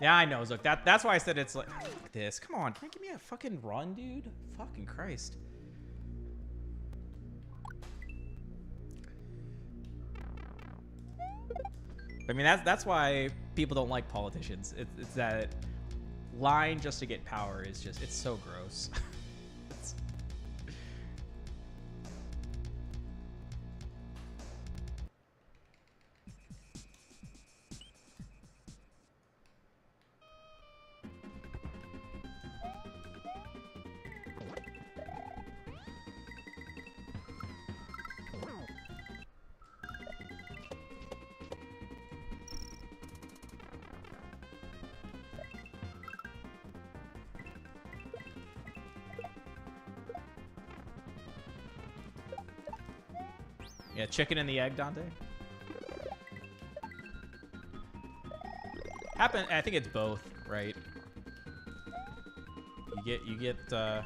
Yeah, I know. Look, that's why I said it's like, fuck this. Come on, can you give me a fucking run, dude? Fucking Christ. I mean, that's why people don't like politicians. It's that line just to get power is just, it's so gross. Yeah, chicken and the egg, Dante. I think it's both, right? You get. I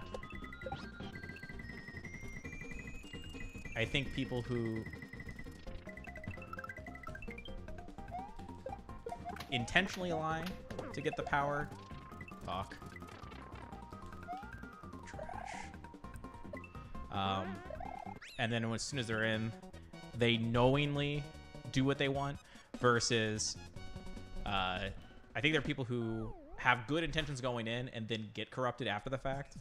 think people who intentionally lie to get the power. Fuck. Trash. And then as soon as they're in, they knowingly do what they want, versus I think there are people who have good intentions going in and then get corrupted after the fact.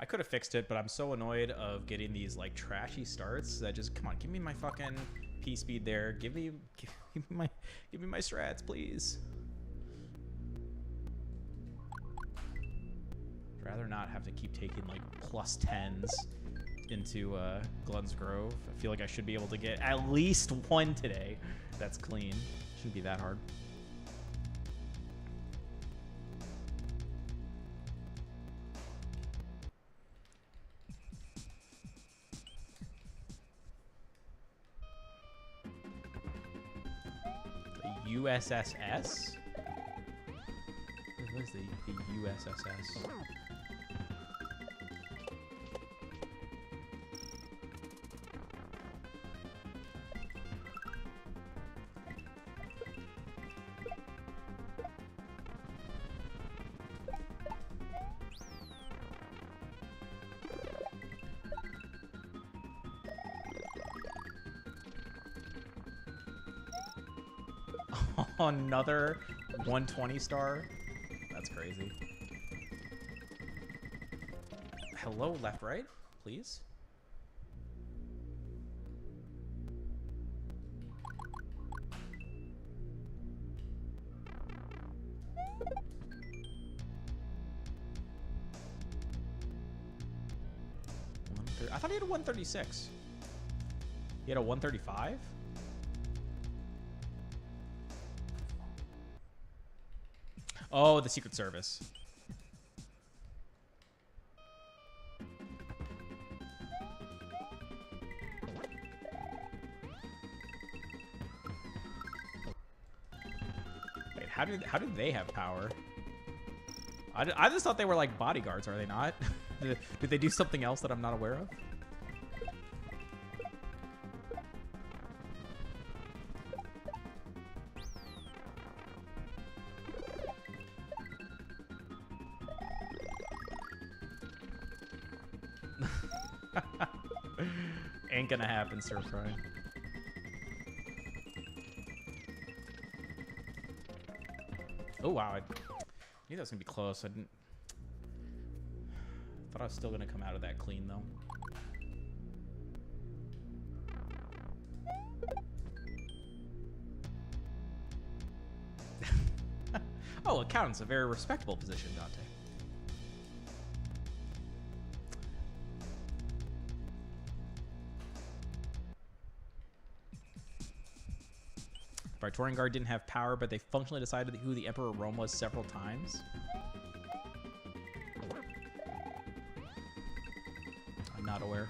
I could have fixed it, but I'm so annoyed of getting these like trashy starts that just, come on, give me my fucking P speed there. Give me my strats, please. I'd rather not have to keep taking like +10s into Glenn's Grove. I feel like I should be able to get at least one today. That's clean. Shouldn't be that hard. USSS? What is the USSS? Another 120 star? That's crazy. Hello, left, right, please. I thought he had a 136. He had a 135? Oh, the Secret Service. Wait, how did they have power? I just thought they were like bodyguards, are they not? Did they do something else that I'm not aware of? Ain't gonna happen, Sir Fry. Oh wow, I knew that was gonna be close. I didn't. Thought I was still gonna come out of that clean though. Oh, accountant's a very respectable position, Dante. Praetorian Guard didn't have power, but they functionally decided who the Emperor of Rome was several times. I'm not aware.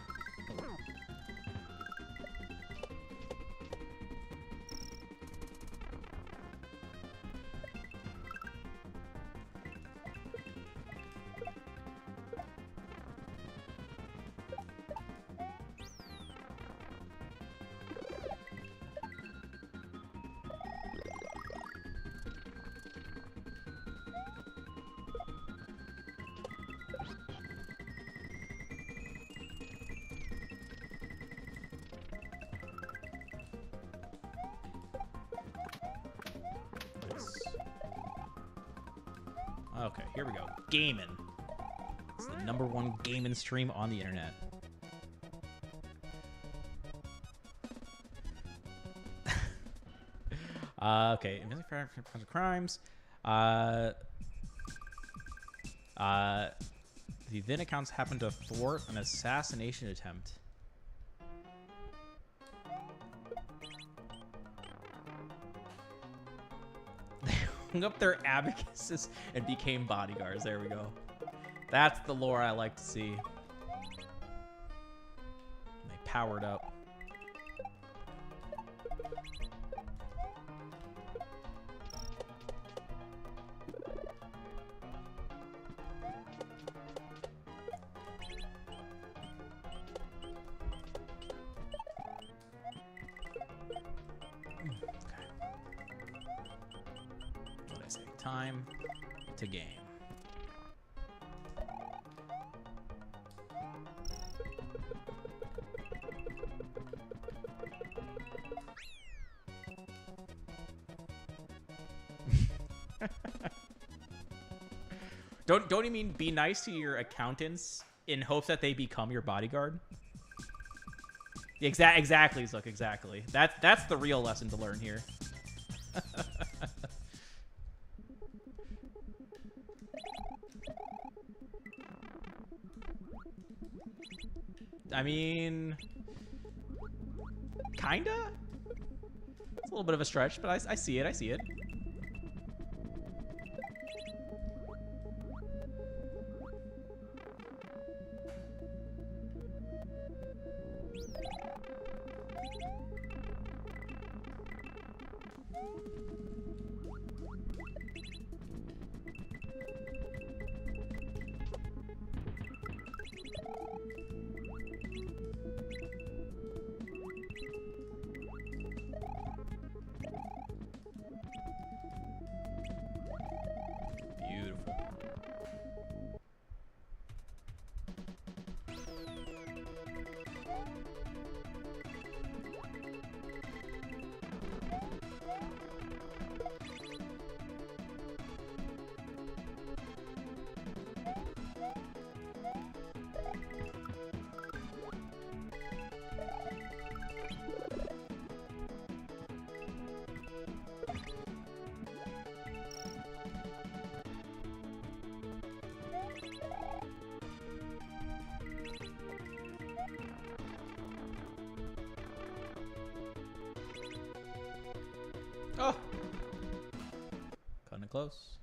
Okay, here we go. Gaming. It's the #1 gaming stream on the internet. Okay, investigating for crimes. The then accounts happened to thwart an assassination attempt. Up their abacuses and became bodyguards. There we go. That's the lore I like to see. They powered up. Time to game. Don't you mean be nice to your accountants in hopes that they become your bodyguard? Exactly, Zook, exactly. That's the real lesson to learn here. I mean, kinda? It's a little bit of a stretch, but I see it, I see it. Oh! Cutting it close.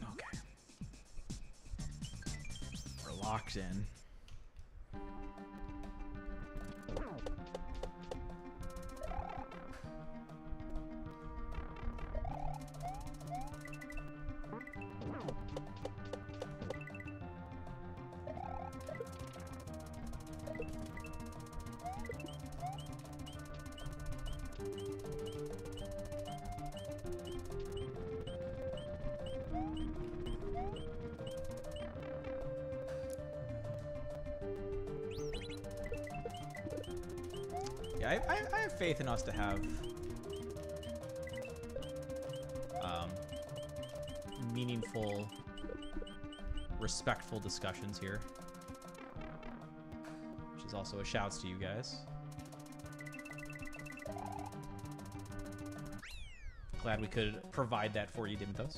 Okay. We're locked in. Yeah, I have faith in us to have meaningful, respectful discussions here. Which is also a shouts to you guys. Glad we could provide that for you, Dimithos.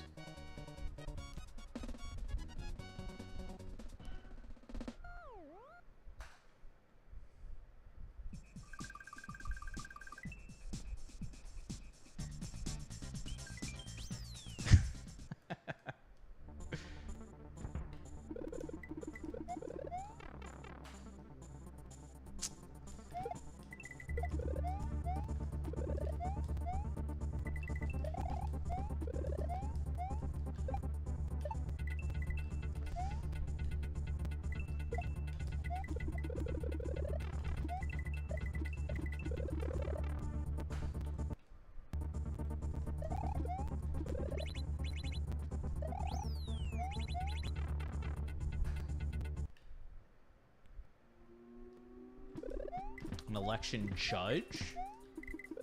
An election judge?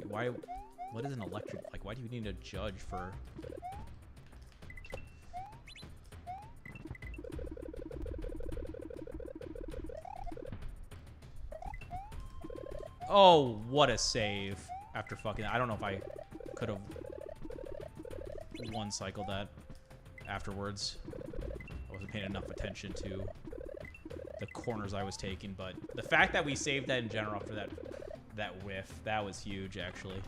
Why? What is an election? Like, why do you need a judge for? Oh, what a save! After fucking, I don't know if I could have one cycled that afterwards. I wasn't paying enough attention to the corners I was taking, but the fact that we saved that in general after that whiff, that was huge, actually.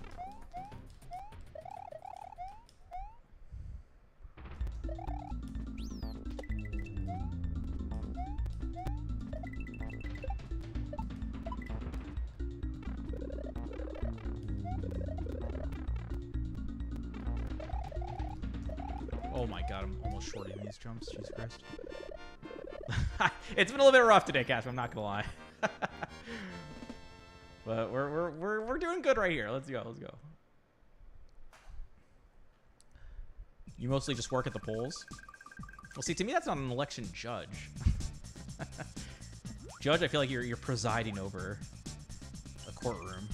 Oh my god, I'm almost shorting these jumps. Jesus Christ. It's been a little bit rough today, Cash. I'm not gonna lie. But we're doing good right here. Let's go. Let's go. You mostly just work at the polls. Well, see, to me, that's not an election judge. Judge, I feel like you're presiding over a courtroom.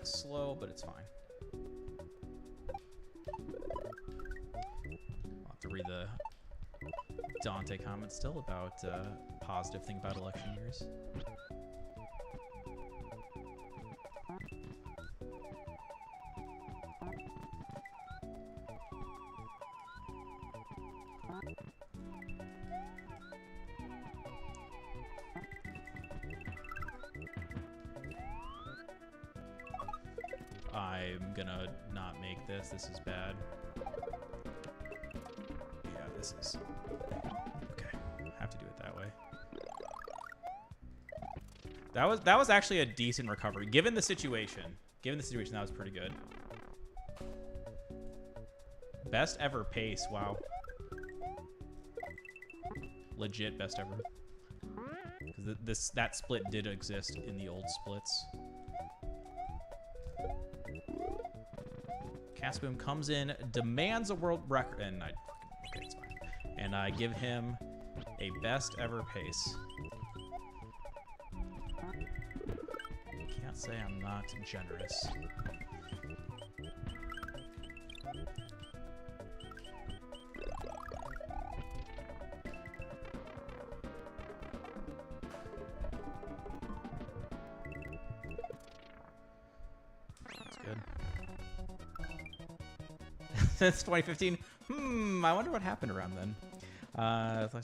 Slow, but it's fine. I'll have to read the Dante comment still about positive thing about election years. I'm gonna not make this. This is bad. Yeah, this is... Okay, have to do it that way. That was actually a decent recovery. Given the situation, that was pretty good. Best ever pace, wow. Legit best ever. Because that split did exist in the old splits. Casboom comes in, demands a world record, and okay, it's fine. And I give him a best ever pace. Can't say I'm not generous. since 2015. I wonder what happened around then.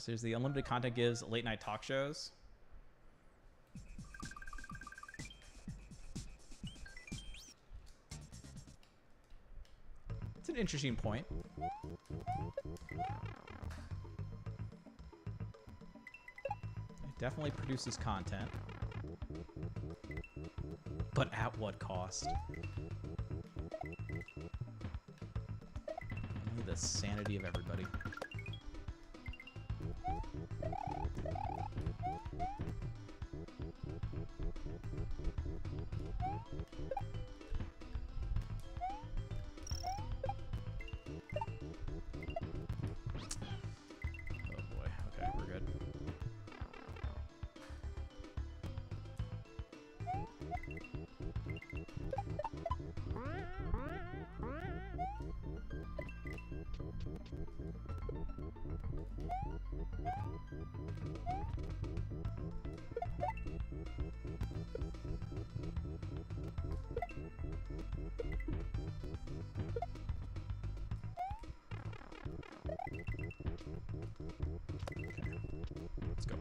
There's the unlimited content gives late night talk shows. It's an interesting point. It definitely produces content. But at what cost? Only the sanity of everybody. Oh boy. Okay, we're good. Let's go.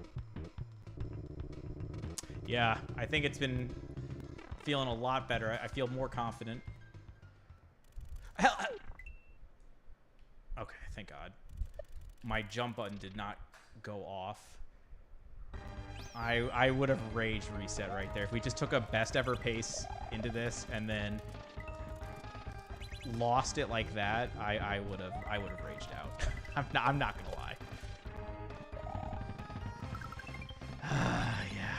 Yeah, I think it's been feeling a lot better. I feel more confident. Hell. Okay, thank God. My jump button did not go off. I would have rage reset right there. If we just took a best ever pace into this and then lost it like that, I would have raged out. I'm not gonna lie. Yeah.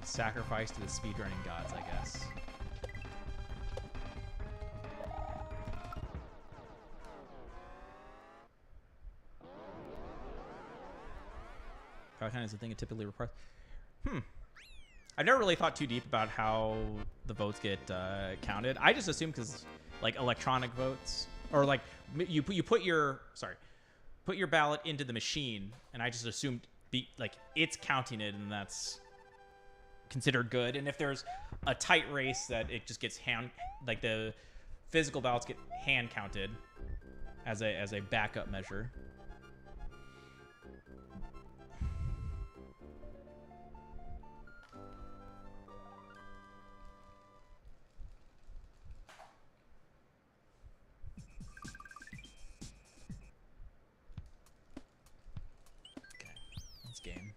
Sacrifice to the speedrunning gods, I guess. Power time is the thing it typically requires. I've never really thought too deep about how the votes get counted. I just assume because like electronic votes or like you put your ballot into the machine, and I just assumed like it's counting it, and that's considered good. And if there's a tight race, that it just gets like the physical ballots get hand counted as a backup measure. Game.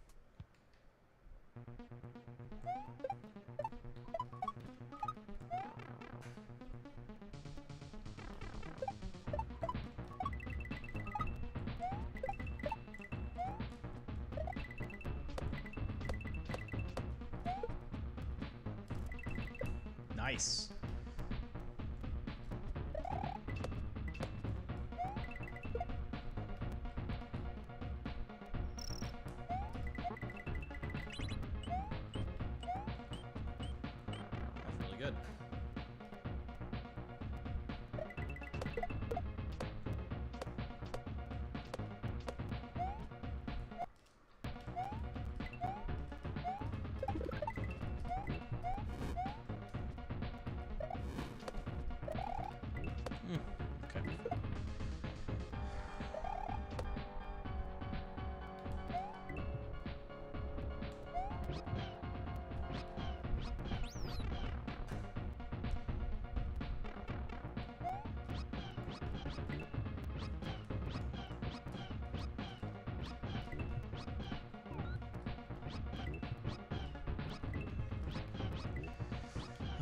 Nice. Good. Okay.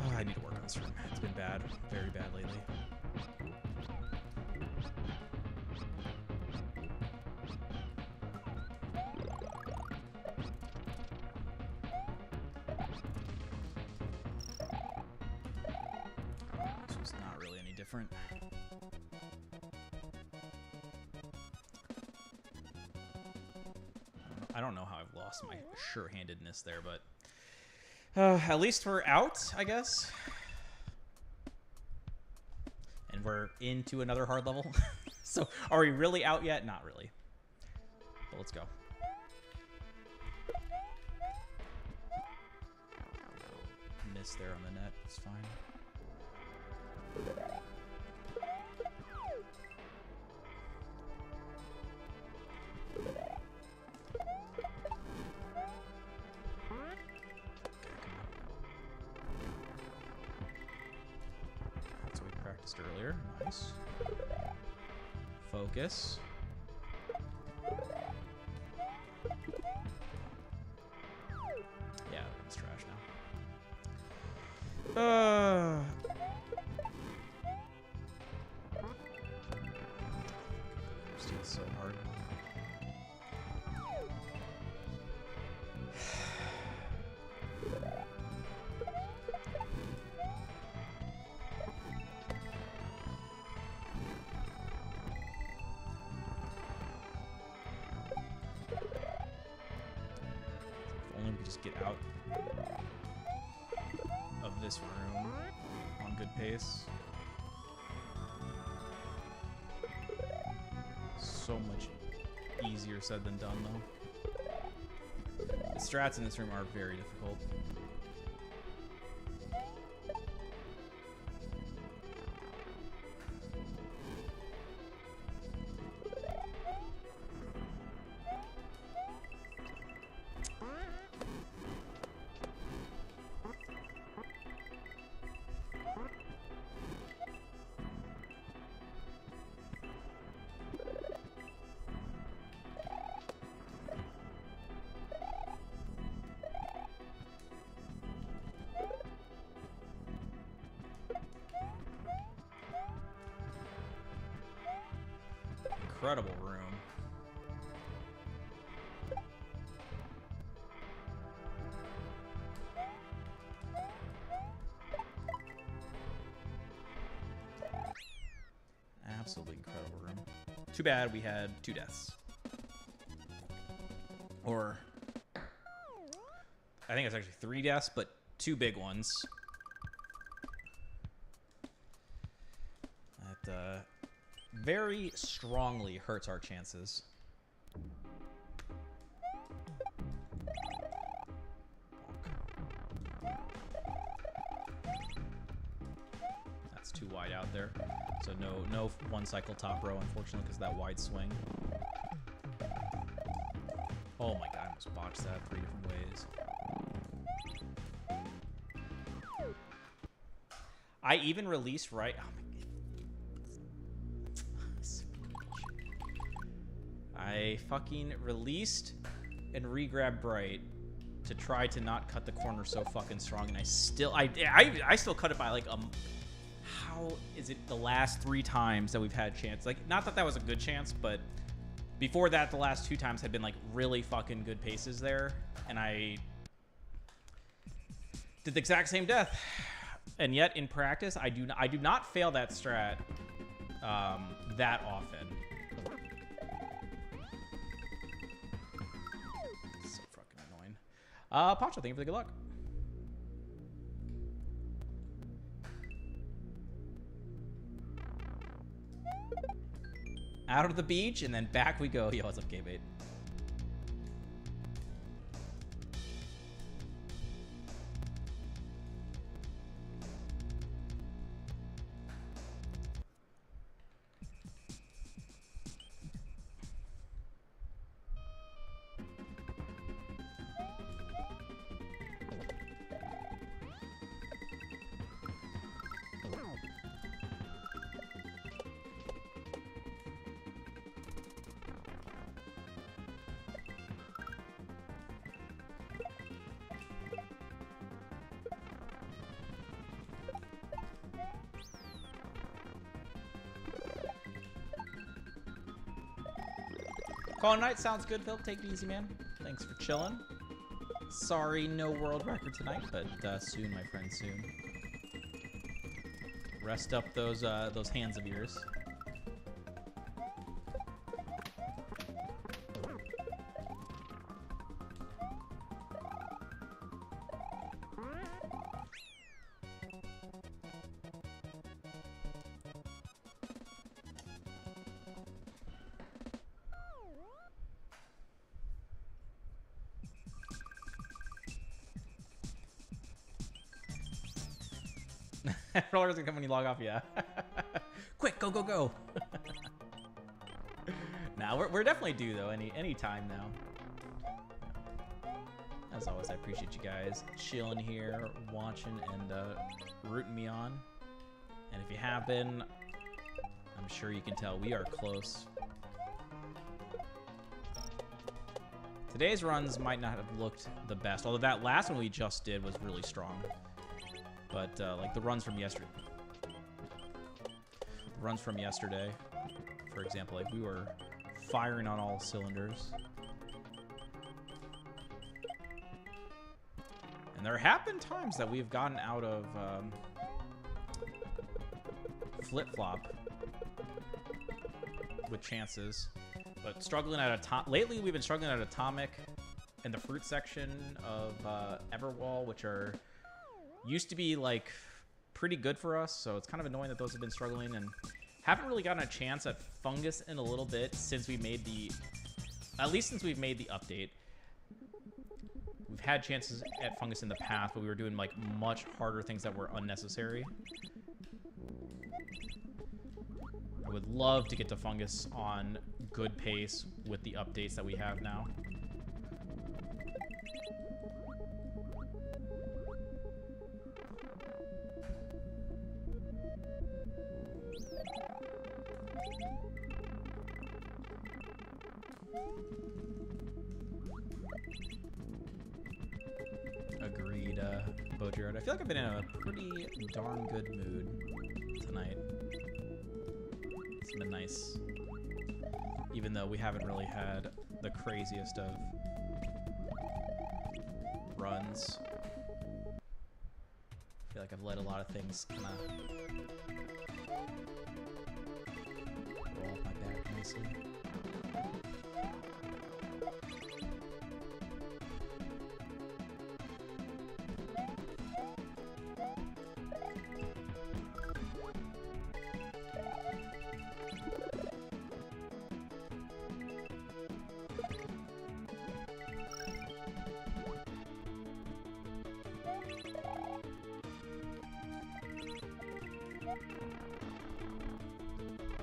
Oh, I need to work on this room. It's been bad. Very bad lately. This was not really any different. I don't know how I've lost my sure-handedness there, but at least we're out, I guess. And we're into another hard level. So, are we really out yet? Not really. But let's go. Miss there on the net. It's fine. Focus. Focus. Yeah, it's trash now. Still so hard. Only we could just get out of this room on good pace. So much easier said than done, though. The strats in this room are very difficult. Incredible room. Absolutely incredible room. Too bad we had 2 deaths. Or I think it's actually 3 deaths, but 2 big ones. That very strongly hurts our chances. That's too wide out there. So no one cycle top row, unfortunately, because of that wide swing. Oh my god, I almost botched that 3 different ways. I even released right. Oh my, I fucking released and re-grabbed Bright to try to not cut the corner so fucking strong, and I still cut it by like how is it the last 3 times that we've had chance? Like, not that that was a good chance, but before that, the last 2 times had been like really fucking good paces there, and I did the exact same death. And yet in practice, I do not fail that strat that often. So fucking annoying. Poncho, thank you for the good luck. Out of the beach, and then back we go. Yo, what's up, K-Bait? Call night sounds good, Phil. Take it easy, man. Thanks for chilling. Sorry, no world record tonight, but soon, my friend, soon. Rest up those hands of yours. Roller's gonna come when you log off, yeah. Quick, go, go, go. Nah, we're definitely due though. Any time now. As always, I appreciate you guys chilling here, watching, and rooting me on. And if you have been, sure you can tell we are close. Today's runs might not have looked the best, although that last one we just did was really strong. But like the runs from yesterday, for example, like we were firing on all cylinders. And there have been times that we've gotten out of flip-flop with chances, but struggling at lately we've been struggling at Atomic and the fruit section of Everwall, which are used to be like pretty good for us, so it's kind of annoying that those have been struggling, and haven't really gotten a chance at Fungus in a little bit since we made the, at least since we've made the update. We've had chances at Fungus in the past, but we were doing like much harder things that were unnecessary. I would love to get to Fungus on good pace with the updates that we have now. Agreed, Bojard. I feel like I've been in a pretty darn good mood tonight. It's been nice. Even though we haven't really had the craziest of runs. I feel like I've let a lot of things kind of roll off my back nicely.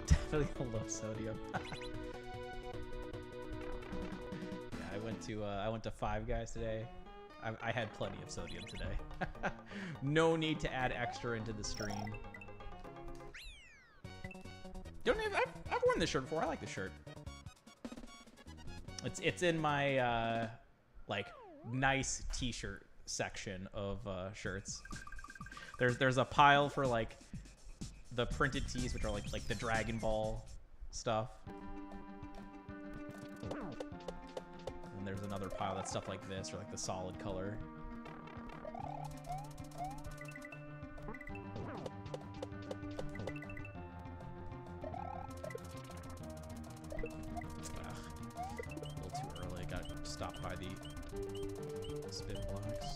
Definitely low sodium. Yeah, I went to Five Guys today. I had plenty of sodium today. No need to add extra into the stream. I've worn this shirt before. I like the shirt. It's in my like nice t-shirt section of shirts. There's a pile for like the printed tees, which are like the Dragon Ball stuff. And there's another pile that's stuff like this, or like the solid color. A little too early. Got stopped by the spin blocks.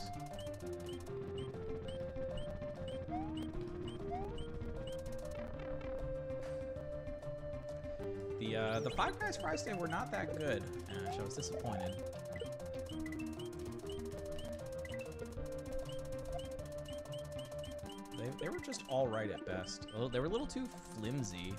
The Five Guys fries today were not that good. I was disappointed. They were just all right at best. They were a little too flimsy.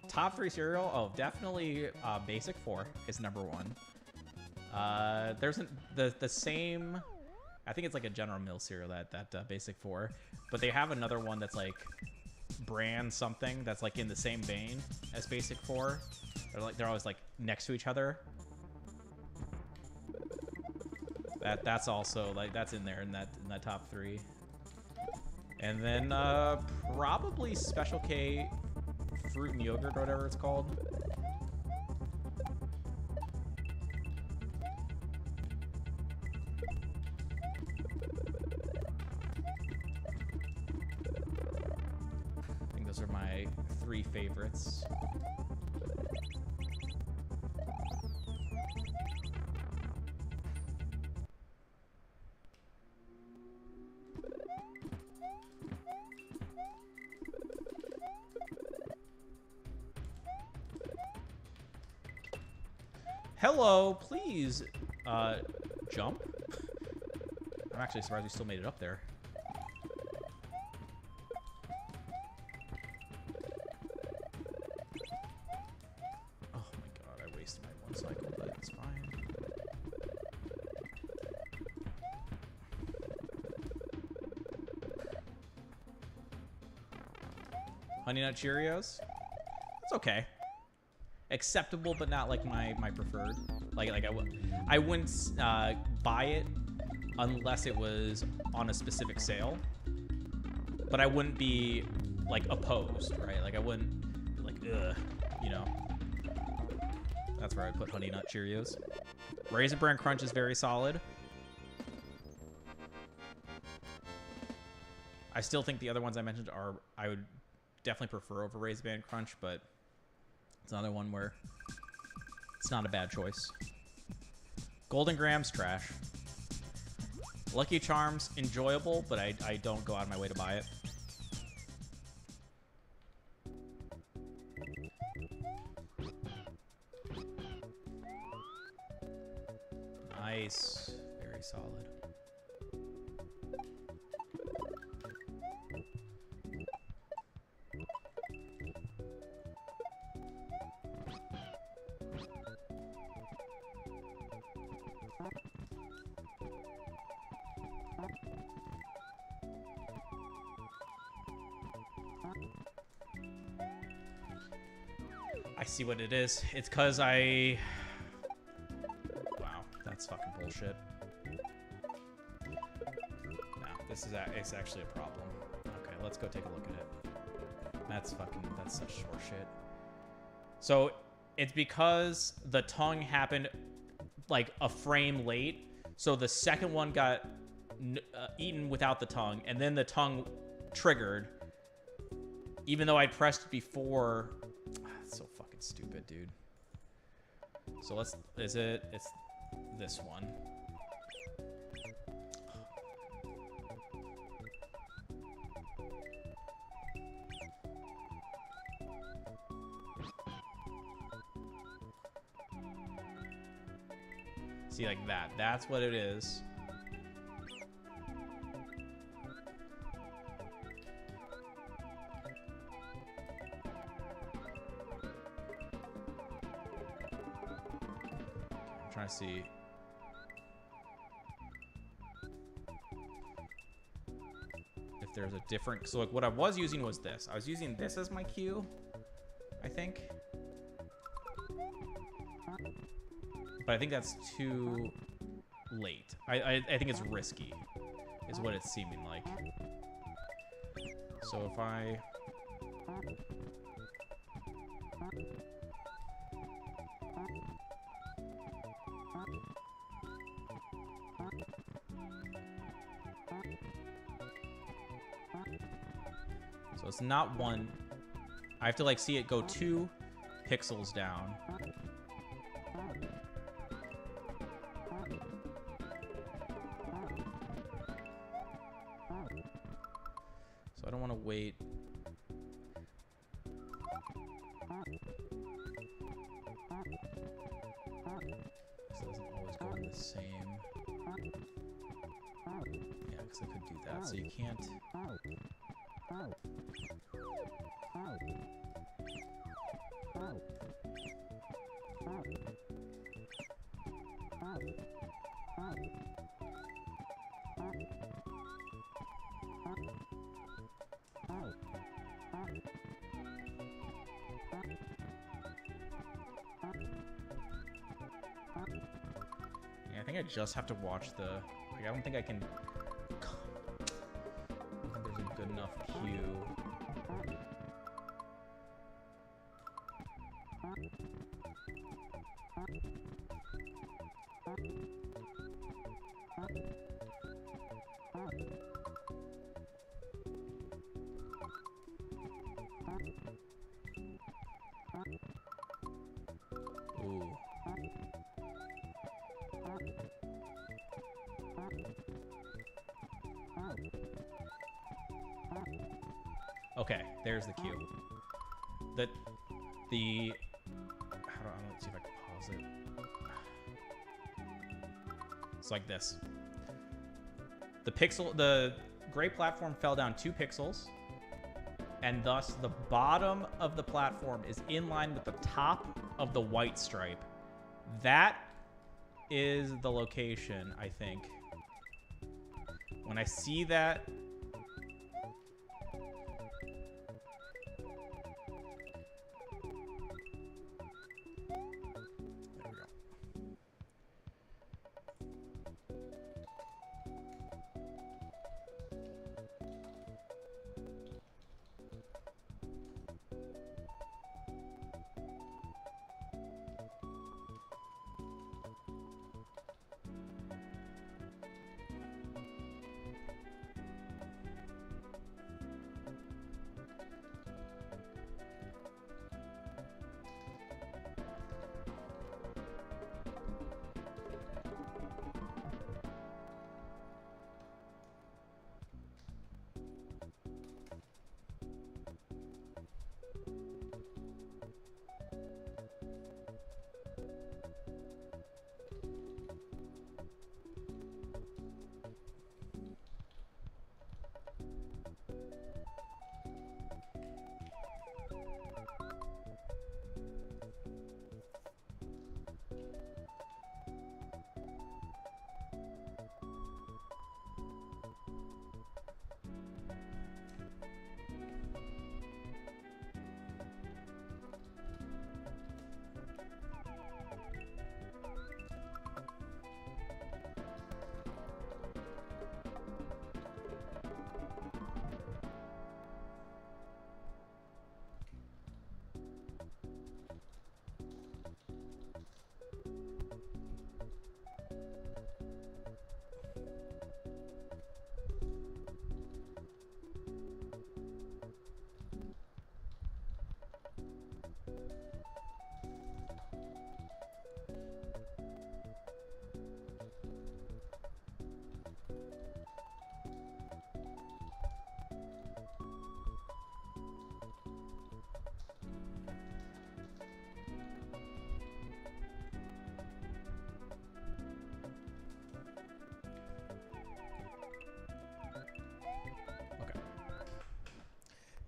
Top 3 cereal? Oh, definitely Basic 4 is number 1. There's the same... I think it's like a General Mills cereal, that Basic 4. But they have another one that's like brand something that's like in the same vein as Basic 4. They're always like next to each other. That's also like that's in there in that top 3. And then probably Special K fruit and yogurt or whatever it's called. I think those are my 3 favorites. Hello, please, jump. I'm actually surprised we still made it up there. Oh my god, I wasted my 1 cycle, but it's fine. Honey Nut Cheerios. It's okay. Acceptable, but not like my preferred. I wouldn't buy it unless it was on a specific sale. But I wouldn't be like opposed, right? Like I wouldn't be like, ugh, you know. That's where I'd put Honey Nut Cheerios. Raisin Bran Crunch is very solid. I still think the other ones I mentioned are, I would definitely prefer over Raisin Bran Crunch, but it's another one where it's not a bad choice. Golden Grahams, trash. Lucky Charms, enjoyable, but I don't go out of my way to buy it. Nice. Very solid. I see what it is. It's because I... Wow, that's fucking bullshit. No, this is it's actually a problem. Okay, let's go take a look at it. That's such horseshit. So, it's because the tongue happened like a frame late. So the second one got eaten without the tongue, and then the tongue triggered. Even though I pressed before... That's so fucking stupid, dude. So it's this one. See, like that. That's what it is. I'm trying to see. If there's a different... So, like, what I was using was this. I was using this as my cue, I think. But I think that's too late. I think it's risky, is what it's seeming like. So if I... So it's not one. I have to like see it go 2 pixels down. So I don't want to wait. This doesn't always go in the same. Yeah, because I could do that. So you can't. Yeah, I think I just have to watch the... Like, I don't think I can... I don't think there's a good enough cue. Ooh. Okay, there's the cue. Let's see if I can pause it. It's like this. The gray platform fell down 2 pixels, and thus the bottom of the platform is in line with the top of the white stripe. That is the location, I think. When I see that...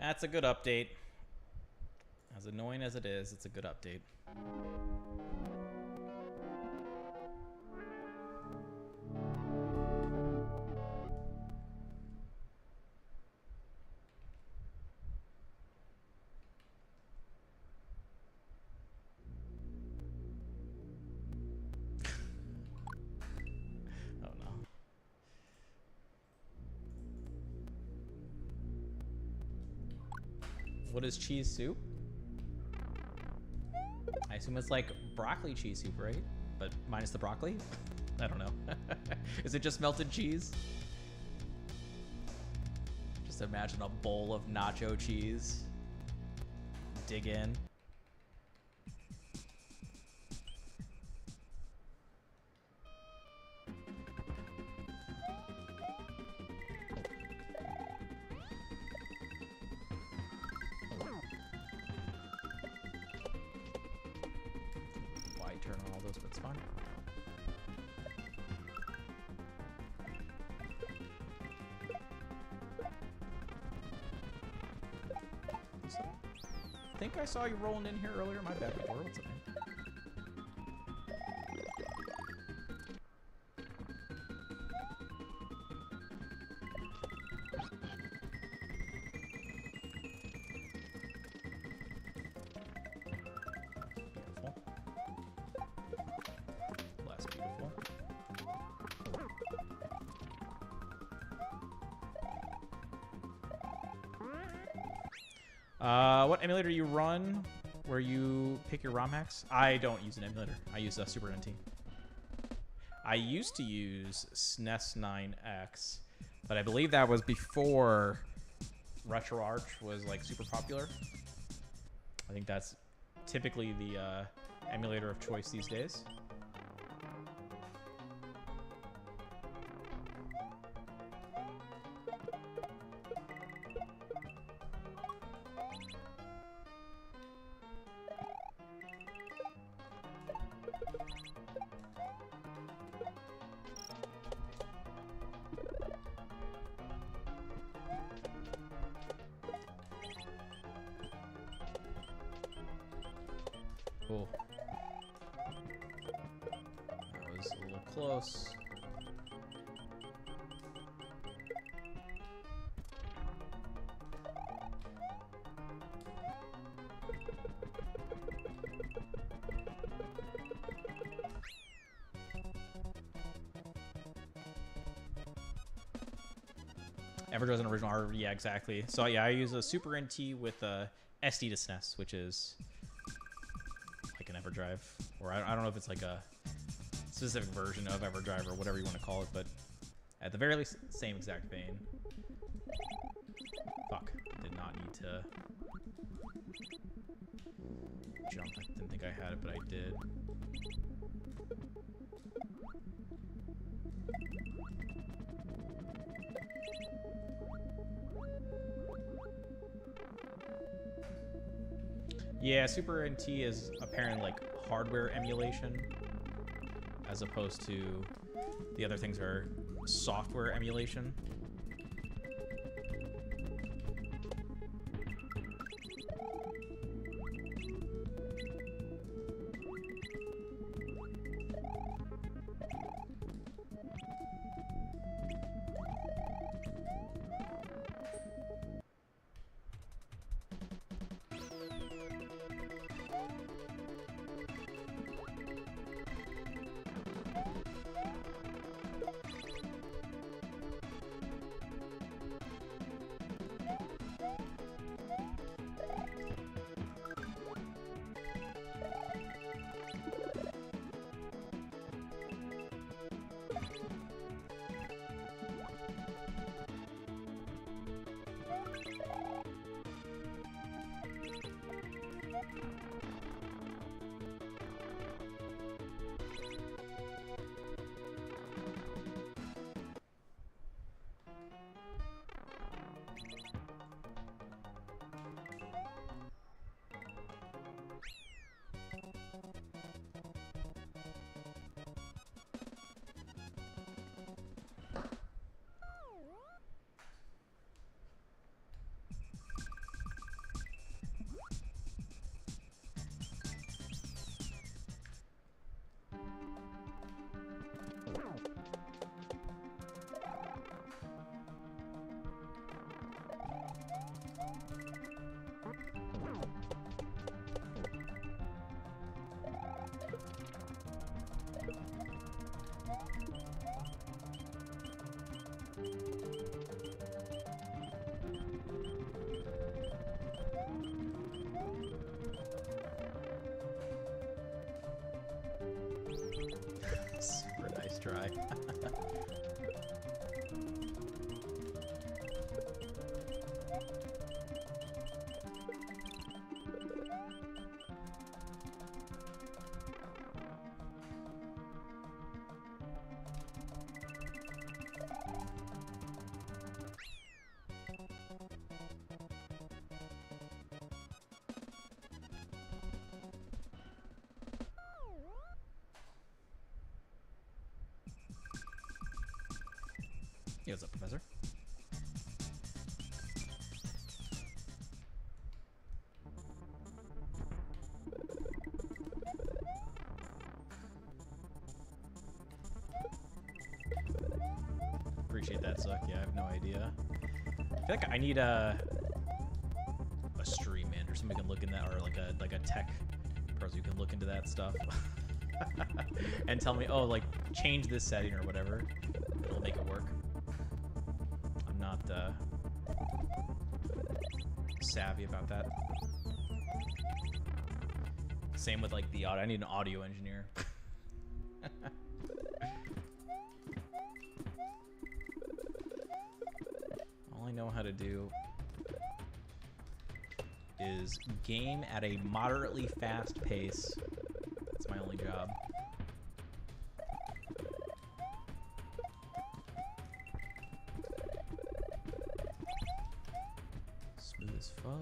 That's a good update. As annoying as it is, it's a good update. Oh no. What is cheese soup? I assume it's like broccoli cheese soup, right? But minus the broccoli? I don't know. Is it just melted cheese? Just imagine a bowl of nacho cheese. Dig in. Turn on all those, but it's fine. I think I saw you rolling in here earlier. My bad. What's up, man? What emulator do you run where you pick your ROM hacks? I don't use an emulator. I use a Super NT. I used to use SNES 9X, but I believe that was before RetroArch was like super popular. I think that's typically the emulator of choice these days. Cool. That was a little close. EverDrive's an original hardware, yeah, exactly. So yeah, I use a Super NT with a SD to SNES, which is like an EverDrive, or I don't know if it's like a specific version of EverDrive or whatever you want to call it, but at the very least, same exact vein. Fuck, did not need to jump. I didn't think I had it, but I did. Yeah, Super NT is apparently like hardware emulation, as opposed to the other things are software emulation. guy. Yeah, what's up, Professor? Appreciate that, Suck. Yeah, I have no idea. I feel like I need a stream man or somebody can look in that, or like a tech person who can look into that stuff and tell me, oh, like change this setting or whatever. It'll make it work. I'm not savvy about that. Same with like the audio. I need an audio engineer. All I know how to do is game at a moderately fast pace. That's my only job. Smooth as fuck.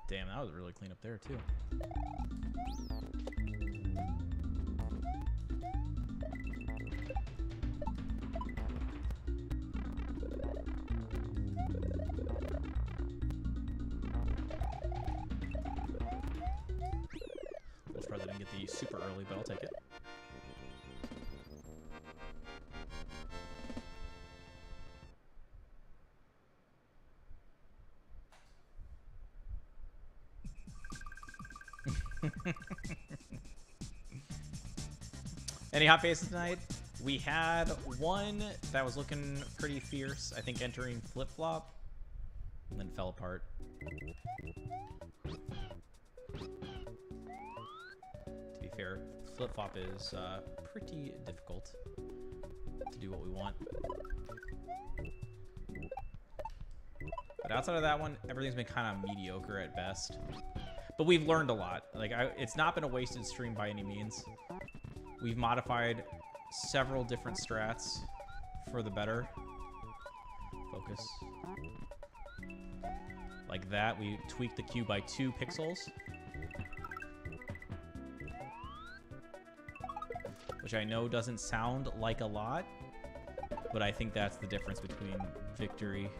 Damn, that was really clean up there too. Probably didn't get the super early, but I'll take it. Any hot faces tonight? We had one that was looking pretty fierce, I think entering flip-flop, and then fell apart. To be fair, flip-flop is pretty difficult to do what we want. But outside of that one, everything's been kind of mediocre at best. But we've learned a lot. Like, it's not been a wasted stream by any means. We've modified several different strats for the better. Focus. Like that, we tweaked the queue by 2 pixels. Which I know doesn't sound like a lot, but I think that's the difference between victory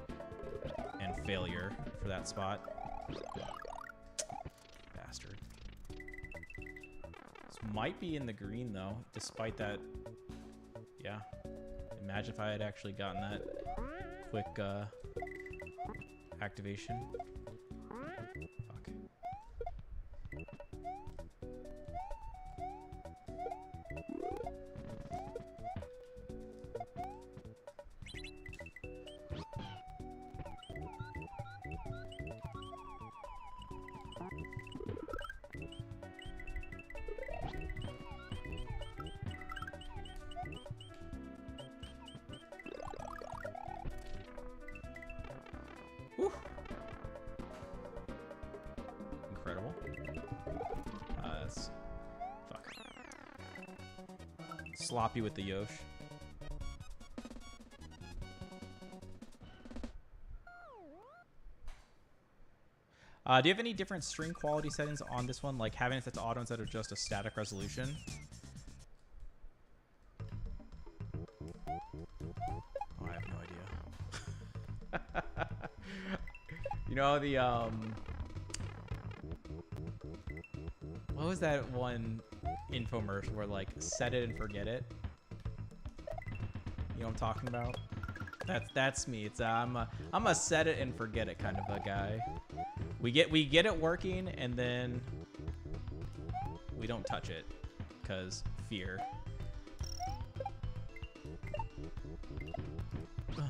and failure for that spot. Bastard. This might be in the green though, despite that. Yeah. Imagine if I had actually gotten that quick activation. Fuck. Whew. Incredible. That's... Fuck. Sloppy with the Yosh. Do you have any different string quality settings on this one? Like having it set to auto instead of just a static resolution? Oh, I have no idea. You know, the, what was that one infomercial where, like, set it and forget it? You know what I'm talking about? That's me. It's, I'm a set it and forget it kind of a guy. We get it working, and then we don't touch it, because fear. Okay.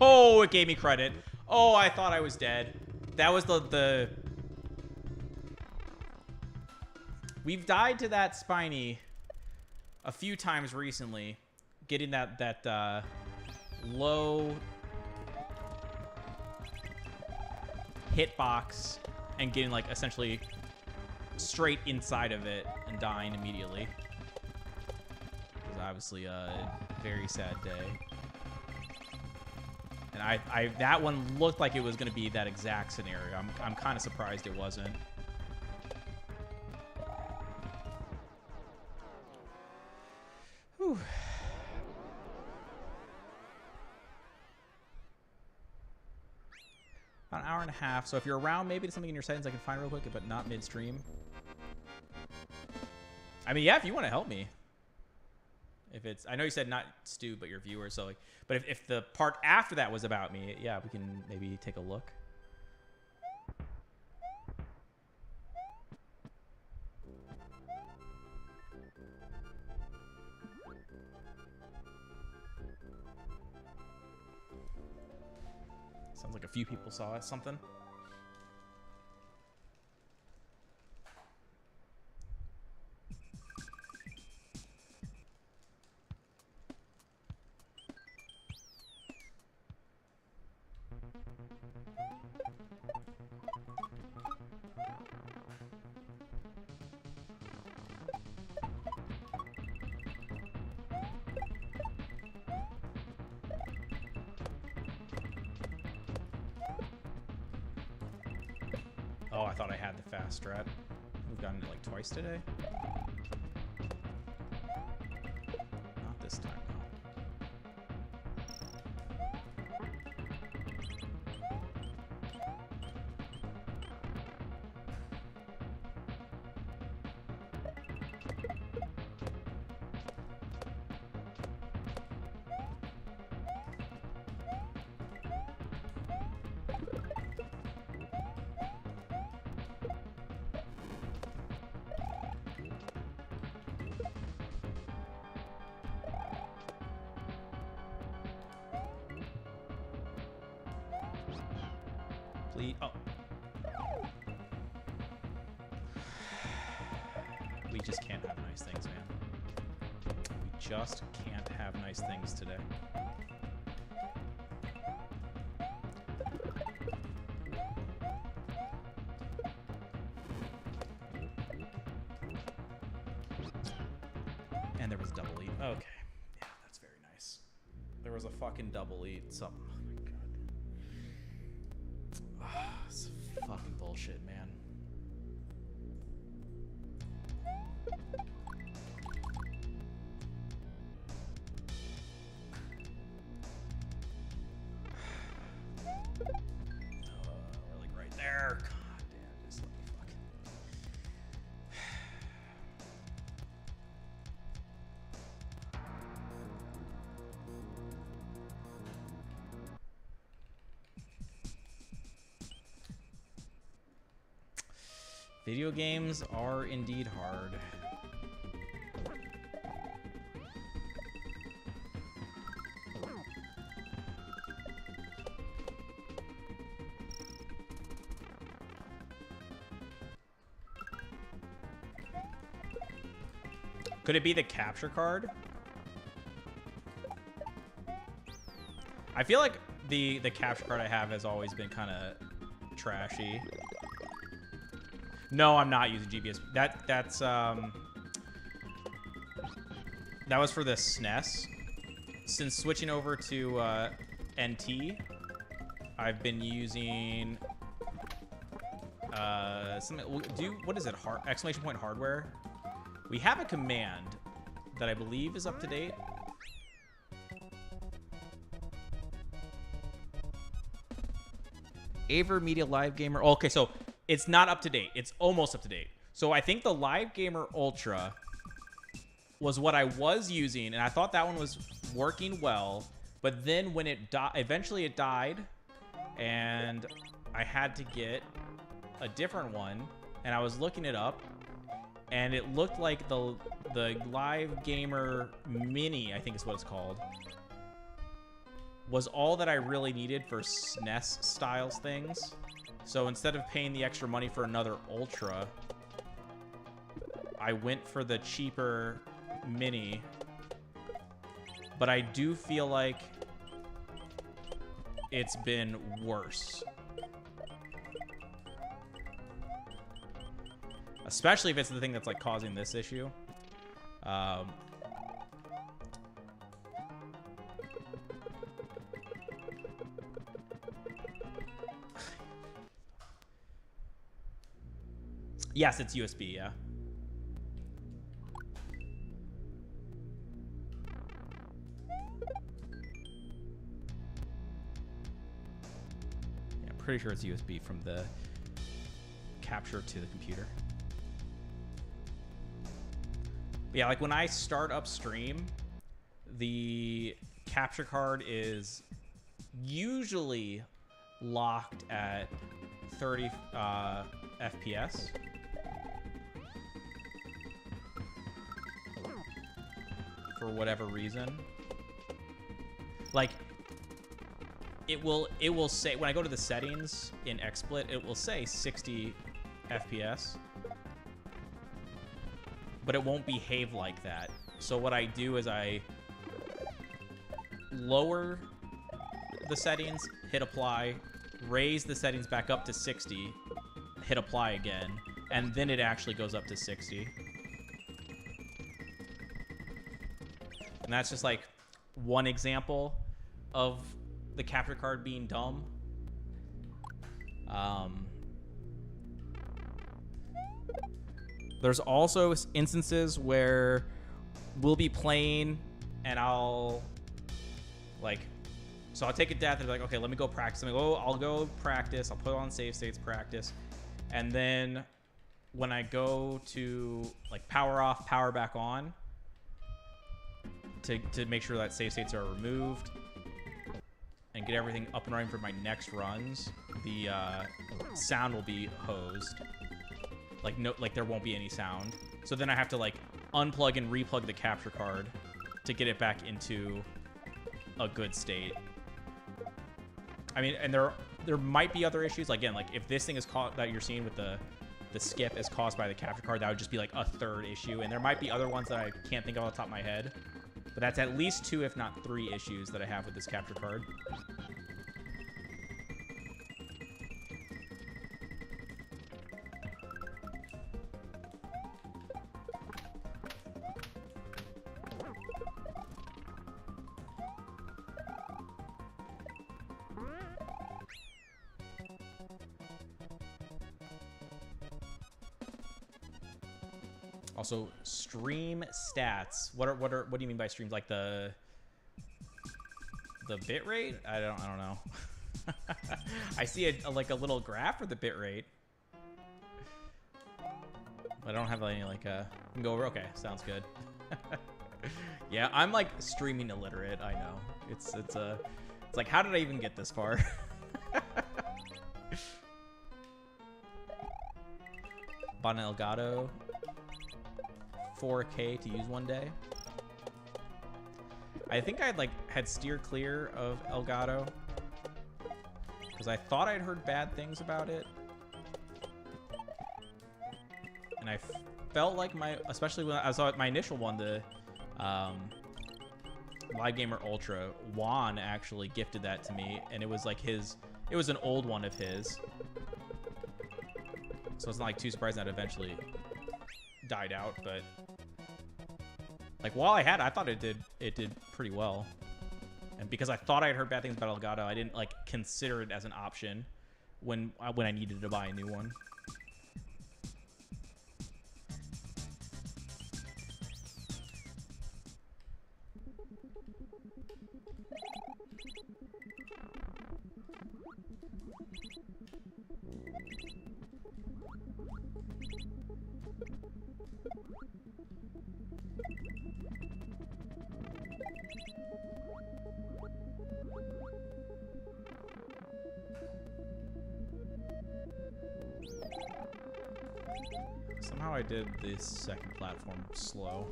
Oh, it gave me credit. Oh, I thought I was dead. That was the... We've died to that Spiny a few times recently. Getting that low hitbox and getting, like, essentially straight inside of it and dying immediately. It was obviously a very sad day. And that one looked like it was going to be that exact scenario. I'm kind of surprised it wasn't. Whew. About an hour and a half. So if you're around, maybe it's something in your settings I can find real quick, but not midstream. I mean, yeah, if you want to help me. If it's, I know you said not Stu, but your viewer. So, like, but if the part after that was about me, yeah, we can maybe take a look. Sounds like a few people saw something. Oh, I thought I had the fast strat. We've gotten it like twice today. Not this time, though. Oh. We just can't have nice things, man. We just can't have nice things today. And there was double eat. Okay. Yeah, that's very nice. There was a fucking double eat. Something. It's fucking bullshit, man. We're like right there. God damn, just let me fucking... Video games are indeed hard. Could it be the capture card? I feel like the capture card I have has always been kind of trashy. No, I'm not using GPS. That was for the SNES. Since switching over to NT, I've been using what is it? Exclamation point hardware. We have a command that I believe is up to date. Aver Media Live Gamer. Okay, so it's not up to date. It's almost up to date. So I think the Live Gamer Ultra was what I was using, and I thought that one was working well. But then when it eventually it died, and I had to get a different one, and I was looking it up, and it looked like the Live Gamer Mini, I think is what it's called. was all that I really needed for SNES styles things. So instead of paying the extra money for another Ultra, I went for the cheaper Mini. But I do feel like it's been worse. Especially if it's the thing that's like causing this issue. Yes, it's USB, yeah. Yeah, I'm pretty sure it's USB from the capture to the computer. But yeah, like when I start up stream, the capture card is usually locked at 30 FPS. For whatever reason. Like it will say, when I go to the settings in XSplit, it will say 60 FPS. But it won't behave like that. So what I do is I lower the settings, hit apply, raise the settings back up to 60, hit apply again, and then it actually goes up to 60. And that's just like one example of the capture card being dumb. There's also instances where we'll be playing and I'll like, so I'll take a death and be like, okay, let me go practice. I'll go practice. I'll put on save states, practice. And then when I go to like power off, power back on, to make sure that save states are removed and get everything up and running for my next runs, the sound will be hosed. Like there won't be any sound. So then I have to like unplug and replug the capture card to get it back into a good state. I mean, and there might be other issues. Again, like if this thing is caught that you're seeing with the skip is caused by the capture card, that would just be like a third issue. And there might be other ones that I can't think of off the top of my head. But that's at least 2, if not 3 issues that I have with this capture card. Also, stream stats. What do you mean by streams? Like the bit rate? I don't know. I see like a little graph for the bit rate. But I don't have any like can go over. Okay, sounds good. Yeah, I'm like streaming illiterate. I know. It's like, how did I even get this far? Bought an Elgato 4K to use one day. I think I had steer clear of Elgato because I thought I'd heard bad things about it, and I felt like especially when I saw my initial one, the Live Gamer Ultra, Juan actually gifted that to me, and it was like it was an old one of his, so it's not like too surprising that it eventually died out. But like while I had it, I thought it did pretty well, and because I thought I had heard bad things about Elgato, I didn't like consider it as an option when I needed to buy a new one. Somehow I did this second platform slow.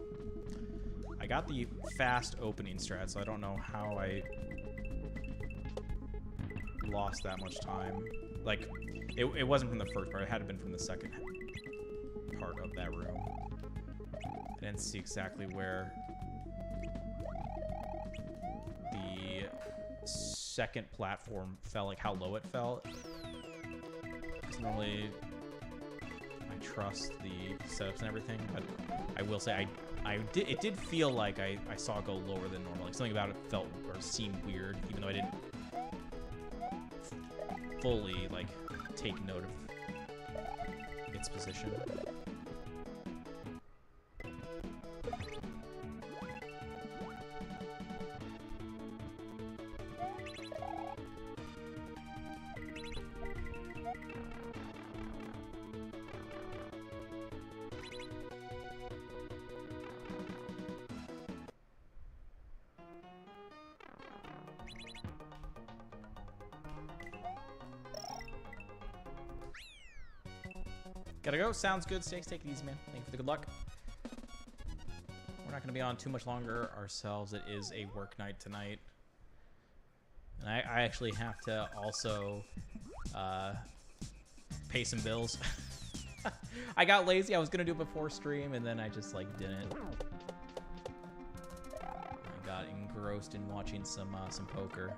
I got the fast opening strat, so I don't know how I lost that much time. Like, it wasn't from the first part. It had to been from the second part of that room. I didn't see exactly where the second platform fell, like how low it fell. Because normally I trust the setups and everything, but I will say it did feel like I saw it go lower than normal. Like something about it felt or seemed weird, even though I didn't fully like take note of its position. Gotta go. Sounds good. Stakes, take it easy, man. Thank you for the good luck. We're not gonna be on too much longer ourselves. It is a work night tonight. And I actually have to also pay some bills. I got lazy. I was gonna do it before stream, and then I just like didn't. I got engrossed in watching some poker.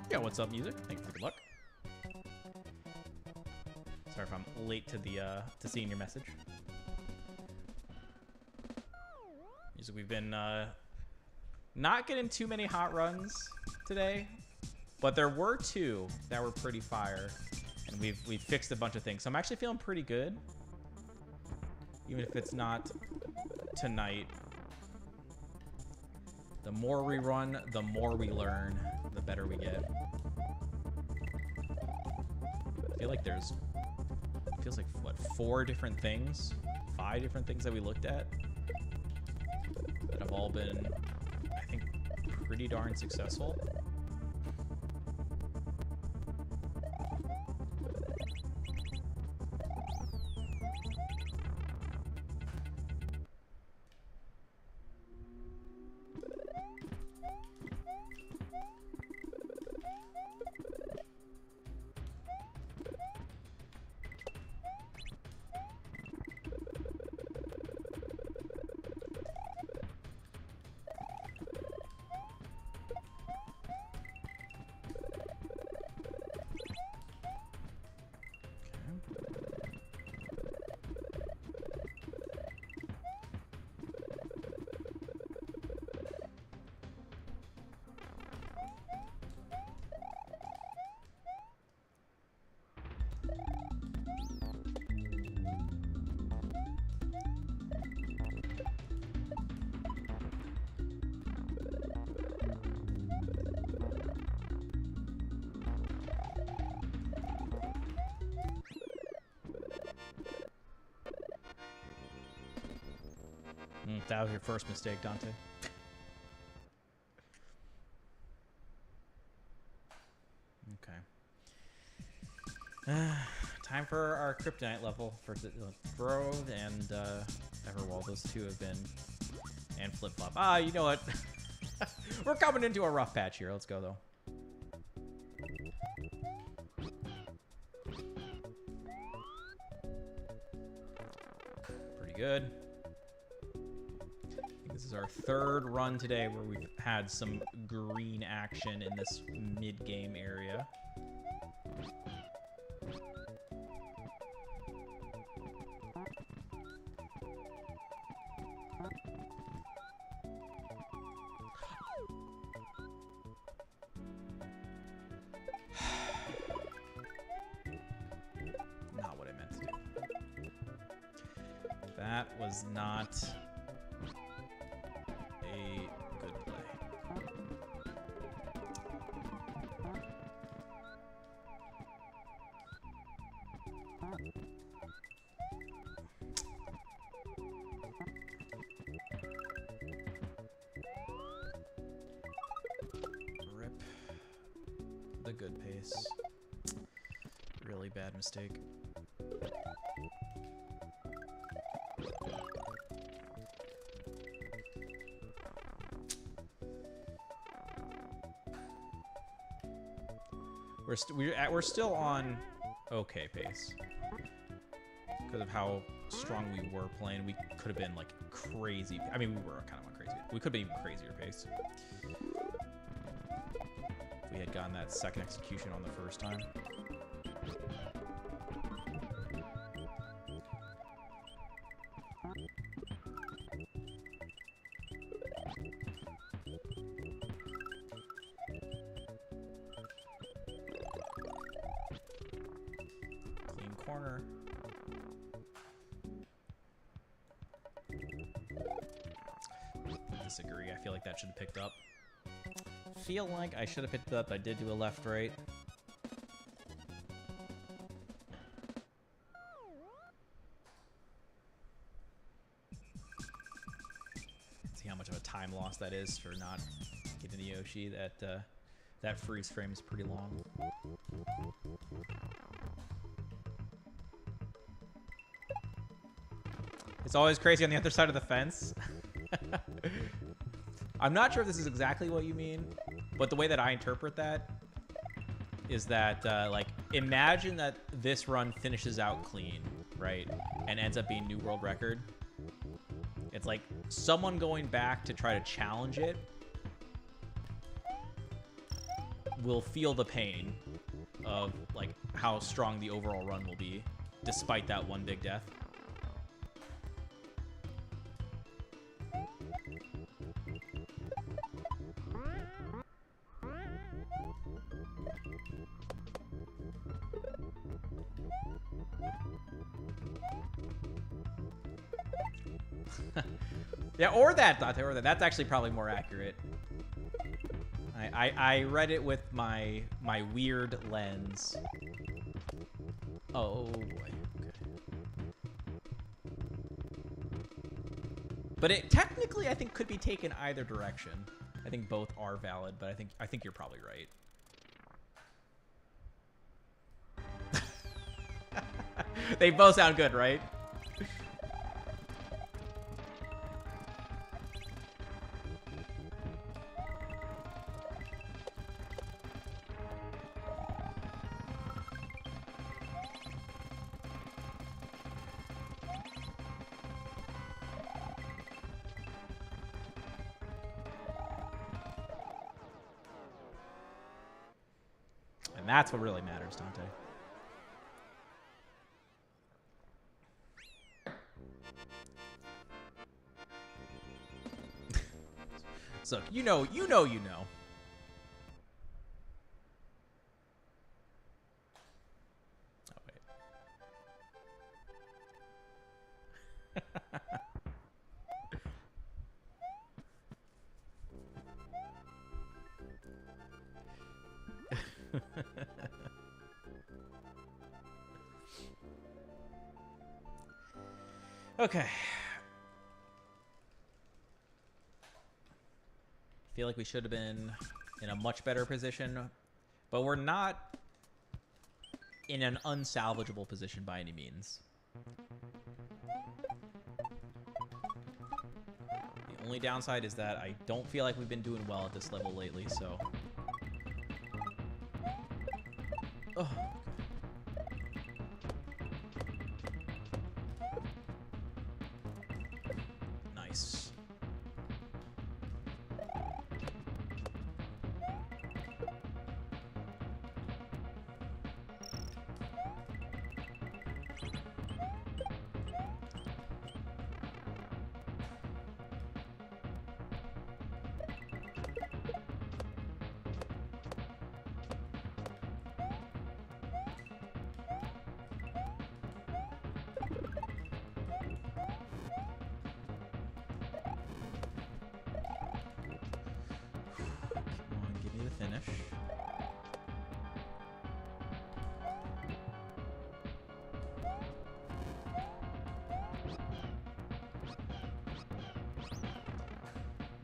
Yeah, what's up, music? Thank you for the good luck. Sorry if I'm late to the to seeing your message. Music, we've been not getting too many hot runs today, but there were two that were pretty fire, and we've fixed a bunch of things. So I'm actually feeling pretty good, even if it's not tonight. The more we run, the more we learn, the better we get. I feel like feels like, what, 4 different things? 5 different things that we looked at that have all been, I think, pretty darn successful. That was your first mistake, Dante. Okay. Time for our Kryptonite level for Grove and Everwall. Those two have been... And Flip Flop. Ah, you know what? We're coming into a rough patch here. Let's go, though. Pretty good. This is our 3rd run today where we've had some green action in this mid-game area. Not what I That was not a good play. Rip the good pace. Really bad mistake. We're still on okay pace because of how strong we were playing. We could have been like crazy. I mean, we were kind of on crazy. We could have been even crazier pace if we had gotten that second execution on the first time. Corner. Disagree. I feel like that should have picked up. Feel like I should have picked it up. I did do a left right. See how much of a time loss that is for not getting the Yoshi. That freeze frame is pretty long. It's always crazy on the other side of the fence. I'm not sure if this is exactly what you mean, but the way that I interpret that is that, like, imagine that this run finishes out clean, right? And ends up being new world record. It's like someone going back to try to challenge it will feel the pain of, like, how strong the overall run will be, despite that one big death. Yeah, or that. That's actually probably more accurate. I read it with my weird lens. Oh boy. Okay. But it technically, I think, could be taken either direction. I think both are valid, but I think you're probably right. They both sound good, right? And that's what really matters, Dante. So, you know. Oh, wait. Okay. Feel like we should have been in a much better position, but we're not in an unsalvageable position by any means. The only downside is that I don't feel like we've been doing well at this level lately, so... Oh. Nice.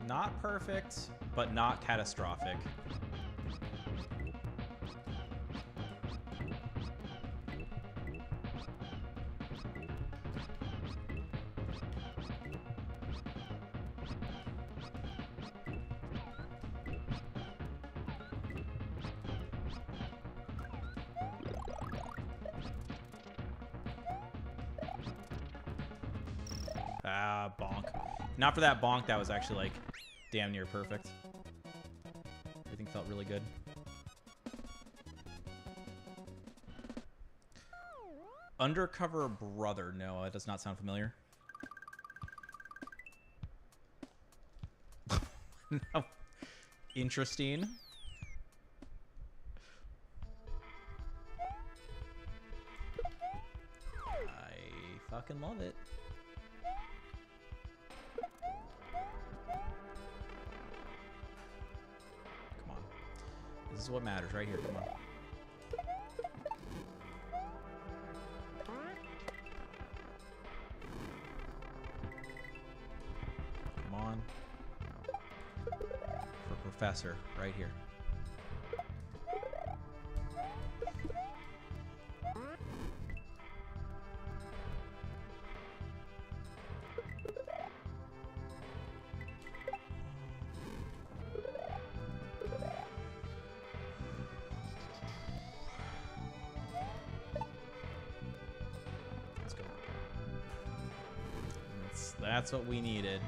Not perfect, but not catastrophic. Ah, bonk. Not for that bonk, that was actually, like, damn near perfect. Everything felt really good. Undercover brother. No, that does not sound familiar. No. Interesting. I fucking love it. Come on. This is what matters right here. Come on. Come on. For Professor, right here. Let's go. That's what we needed.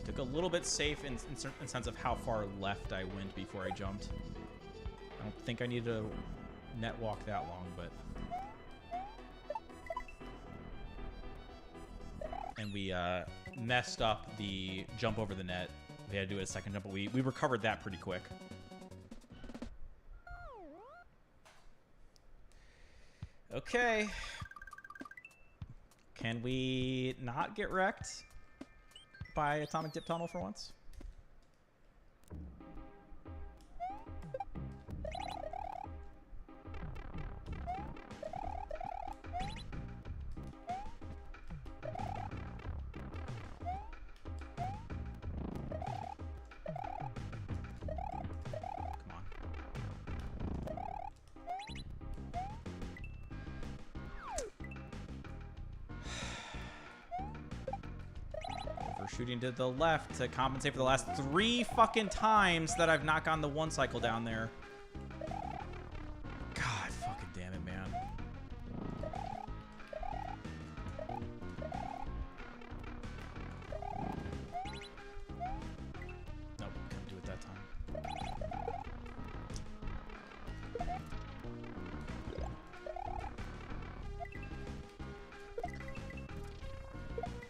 Took a little bit safe in sense of how far left I went before I jumped. I don't think I need to net walk that long, but... And we messed up the jump over the net. We had to do a second jump, but we recovered that pretty quick. Okay. Can we not get wrecked by Atomic Dip Tunnel for once? Come on. Shooting to the left to compensate for the last 3 fucking times that I've not gotten the one cycle down there. God fucking damn it, man. Nope, couldn't do it that time.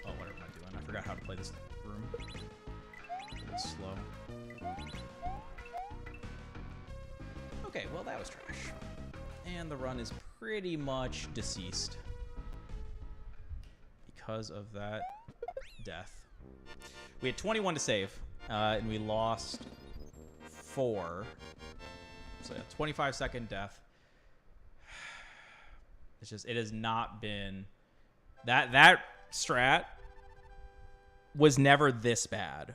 Oh, what am I doing? I forgot how to play this room. It's slow. Okay, well, that was trash. And the run is pretty much deceased because of that death. We had 21 to save, and we lost 4. So yeah, 25-second death. It's just, it has not been... That strat was never this bad,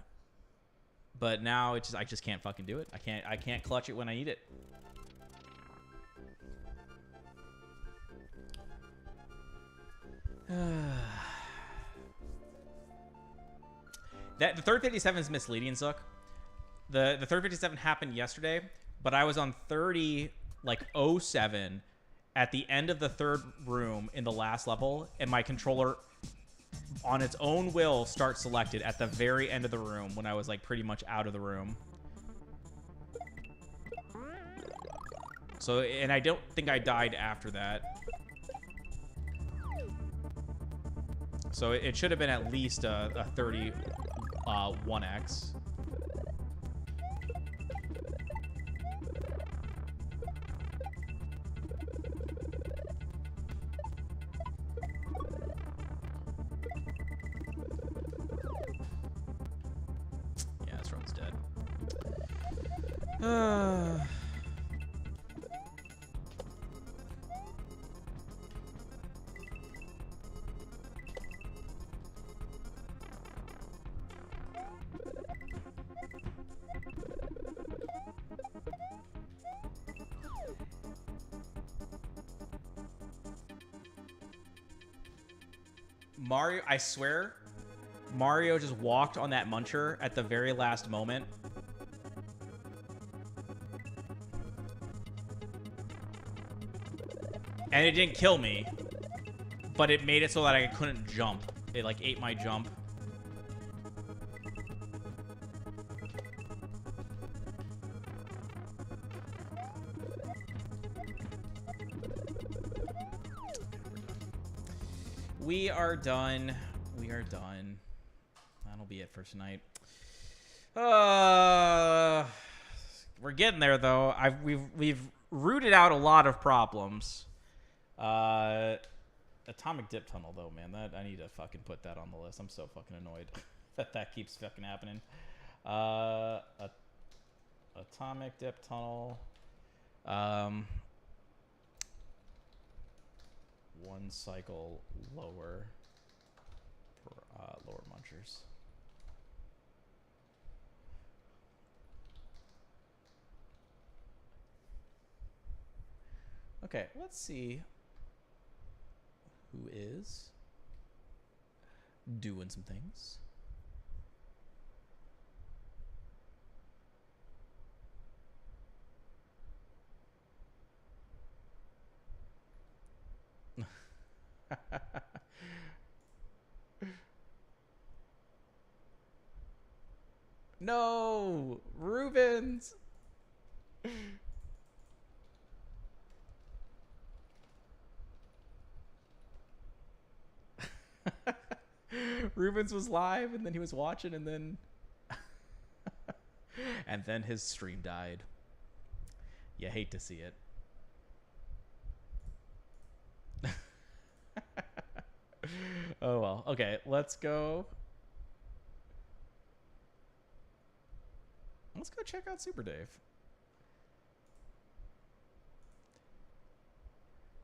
but now it's just, I just can't fucking do it. I can't clutch it when I need it. The third 57 is misleading, Zook. The third 57 happened yesterday, but I was on 30 like 07 at the end of the third room in the last level, and my controller on its own will start selected at the very end of the room when I was like pretty much out of the room. So, and I don't think I died after that. So it should have been at least a 30 1x. Mario, I swear, Mario just walked on that muncher at the very last moment. And it didn't kill me, but it made it so that I couldn't jump. It like ate my jump. We are done. We are done. That'll be it for tonight. We're getting there though. We've rooted out a lot of problems. Atomic dip tunnel though, man. That I need to fucking put that on the list. I'm so fucking annoyed that keeps fucking happening. Atomic dip tunnel. One cycle lower for lower munchers. Okay, let's see who is doing some things. No, Rubens. Rubens was live and then he was watching and then and then his stream died. You hate to see it. Oh well. Okay, let's go. Let's go check out Super Dave.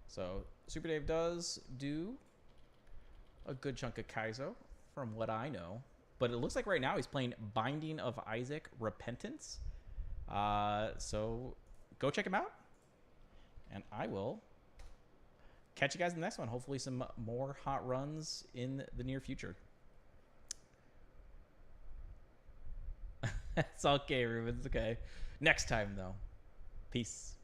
So Super Dave does do a good chunk of Kaizo, from what I know. But it looks like right now he's playing Binding of Isaac Repentance. So go check him out. And I will catch you guys in the next one. Hopefully some more hot runs in the near future. It's okay, Ruben. It's okay. Next time, though. Peace.